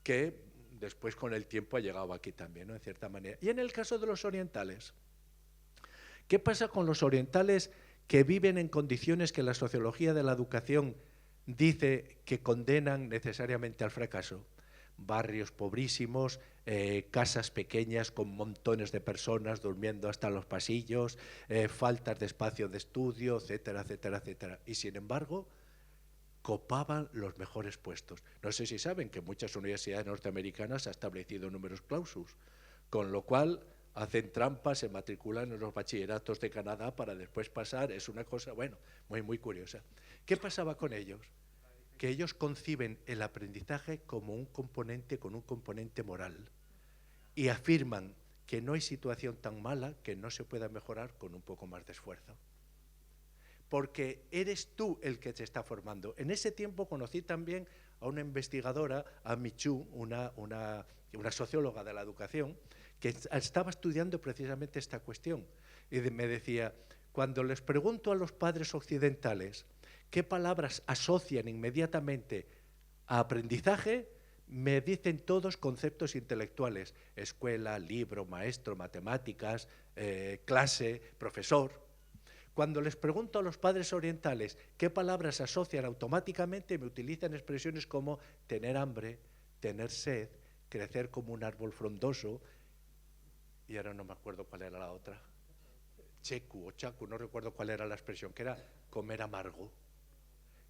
que después con el tiempo ha llegado aquí también, ¿no? En cierta manera. Y en el caso de los orientales, ¿qué pasa con los orientales que viven en condiciones que la sociología de la educación dice que condenan necesariamente al fracaso? Barrios pobrísimos, casas pequeñas con montones de personas durmiendo hasta los pasillos, faltas de espacio de estudio, etcétera, etcétera, etcétera. Y sin embargo, copaban los mejores puestos. No sé si saben que muchas universidades norteamericanas han establecido números clausus, con lo cual hacen trampas, se matriculan en los bachilleratos de Canadá para después pasar. Es una cosa, bueno, muy curiosa. ¿Qué pasaba con ellos? Que ellos conciben el aprendizaje como un componente con un componente moral y afirman que no hay situación tan mala que no se pueda mejorar con un poco más de esfuerzo. Porque eres tú el que te está formando. En ese tiempo conocí también a una investigadora, a Michu, una socióloga de la educación, que estaba estudiando precisamente esta cuestión. Y me decía, cuando les pregunto a los padres occidentales qué palabras asocian inmediatamente a aprendizaje, me dicen todos conceptos intelectuales: escuela, libro, maestro, matemáticas, clase, profesor. Cuando les pregunto a los padres orientales qué palabras asocian automáticamente, me utilizan expresiones como tener hambre, tener sed, crecer como un árbol frondoso, y ahora no me acuerdo cuál era la otra, checu o chacu, no recuerdo cuál era la expresión, que era comer amargo.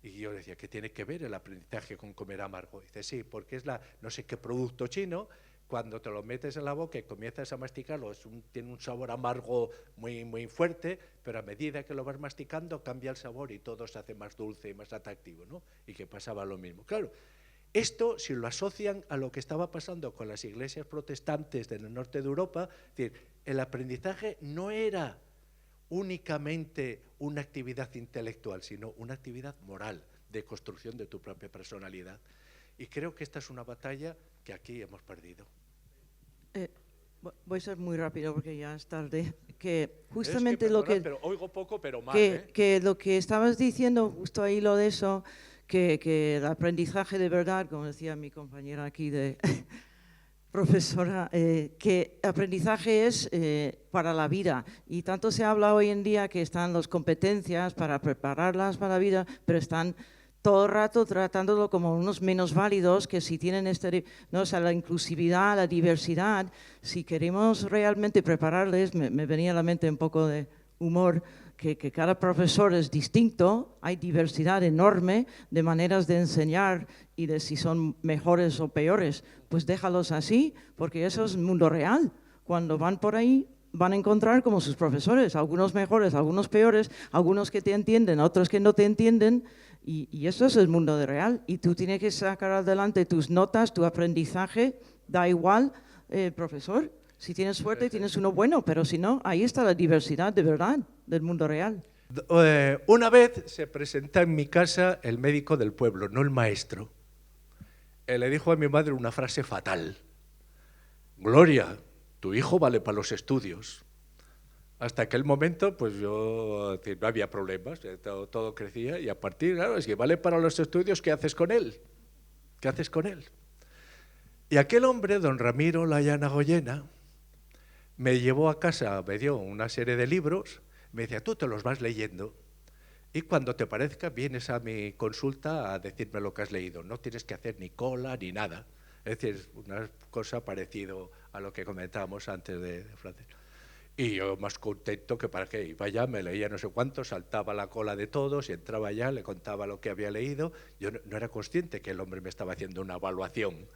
Y yo decía, ¿qué tiene que ver el aprendizaje con comer amargo? Dice, sí, porque es no sé qué producto chino, cuando te lo metes en la boca y comienzas a masticarlo, tiene un sabor amargo muy fuerte, pero a medida que lo vas masticando cambia el sabor y todo se hace más dulce y más atractivo, ¿no? Y que pasaba lo mismo. Claro, esto, si lo asocian a lo que estaba pasando con las iglesias protestantes del norte de Europa, es decir, el aprendizaje no era únicamente una actividad intelectual, sino una actividad moral de construcción de tu propia personalidad. Y creo que esta es una batalla que aquí hemos perdido. Voy a ser muy rápido porque ya es tarde. Que justamente pero oigo poco, pero mal. Que lo que estabas diciendo, justo ahí lo de eso, que el aprendizaje de verdad, como decía mi compañera aquí de profesora, que aprendizaje es para la vida. Y tanto se habla hoy en día que están las competencias para prepararlas para la vida, pero están todo el rato tratándolo como unos menos válidos, que si tienen ¿no? O sea, la inclusividad, la diversidad, si queremos realmente prepararles, me venía a la mente un poco de humor, que cada profesor es distinto, hay diversidad enorme de maneras de enseñar y de si son mejores o peores, pues déjalos así, porque eso es el mundo real. Cuando van por ahí van a encontrar como sus profesores, algunos mejores, algunos peores, algunos que te entienden, otros que no te entienden, y eso es el mundo real. Y tú tienes que sacar adelante tus notas, tu aprendizaje, da igual, profesor. Si tienes suerte, tienes uno bueno, pero si no, ahí está la diversidad de verdad del mundo real. Una vez se presenta en mi casa el médico del pueblo, no el maestro. Le dijo a mi madre una frase fatal. Gloria, tu hijo vale para los estudios. Hasta aquel momento, pues yo, no había problemas, todo crecía, y a partir, claro, si vale para los estudios, ¿qué haces con él? ¿Qué haces con él? Y aquel hombre, don Ramiro Layana Goyena, me llevó a casa, me dio una serie de libros, me decía, tú te los vas leyendo y cuando te parezca vienes a mi consulta a decirme lo que has leído. No tienes que hacer ni cola ni nada. Es decir, una cosa parecida a lo que comentábamos antes de Francés. Y yo más contento que para qué. Iba allá, me leía no sé cuánto, saltaba la cola de todos y entraba allá, le contaba lo que había leído. Yo no era consciente que el hombre me estaba haciendo una evaluación,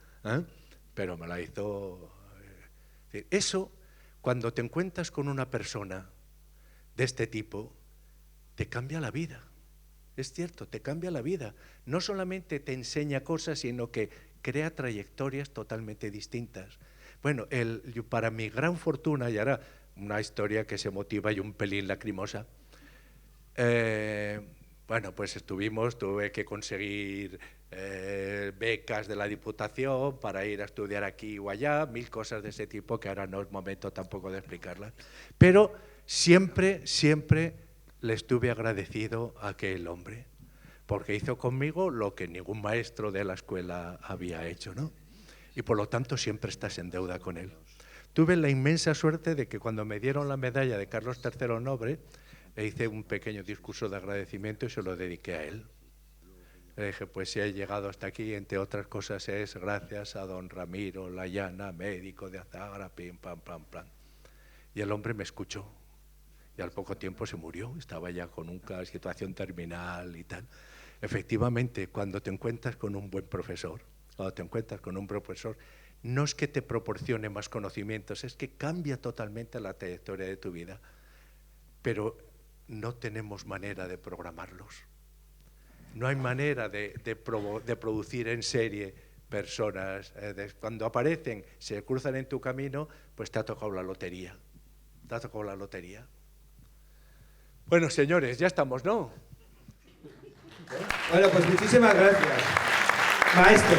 pero me la hizo. Eso, cuando te encuentras con una persona de este tipo, te cambia la vida. Es cierto, te cambia la vida. No solamente te enseña cosas, sino que crea trayectorias totalmente distintas. Bueno, para mi gran fortuna, y ahora una historia que se motiva y un pelín lacrimosa, bueno, pues tuve que conseguir becas de la Diputación para ir a estudiar aquí o allá, 1000 cosas de ese tipo que ahora no es momento tampoco de explicarlas. Pero siempre le estuve agradecido a aquel hombre, porque hizo conmigo lo que ningún maestro de la escuela había hecho, ¿no? Y por lo tanto siempre estás en deuda con él. Tuve la inmensa suerte de que cuando me dieron la medalla de Carlos III Nobre, hice un pequeño discurso de agradecimiento y se lo dediqué a él. Le dije, pues si he llegado hasta aquí, entre otras cosas, es gracias a don Ramiro Layana, médico de Azagra, pim, pam, pam, pam. Y el hombre me escuchó. Y al poco tiempo se murió, estaba ya con una situación terminal y tal. Efectivamente, cuando te encuentras con un buen profesor, no es que te proporcione más conocimientos, es que cambia totalmente la trayectoria de tu vida, pero no tenemos manera de programarlos. No hay manera de producir en serie personas. Cuando aparecen, se cruzan en tu camino, pues te ha tocado la lotería. Te ha tocado la lotería. Bueno, señores, ya estamos, ¿no? Bueno, pues muchísimas gracias, maestro.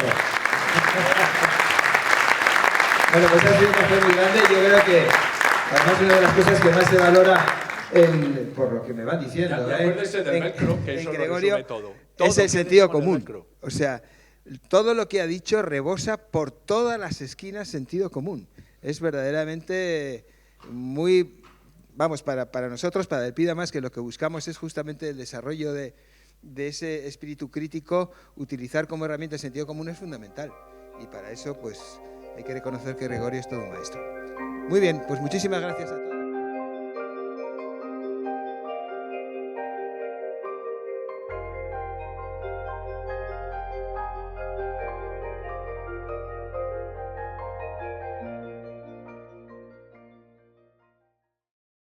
Bueno, pues ha sido un placer muy grande. Yo creo que además una de las cosas que más se valora, por lo que me van diciendo, acuérdese del velcro, que eso lo Gregorio, resume todo. Es el sentido común. O sea, todo lo que ha dicho rebosa por todas las esquinas sentido común. Es verdaderamente muy... Vamos, para nosotros, para el PIDA más, que lo que buscamos es justamente el desarrollo de ese espíritu crítico. Utilizar como herramienta el sentido común es fundamental. Y para eso, pues, hay que reconocer que Gregorio es todo un maestro. Muy bien, pues muchísimas gracias a todos.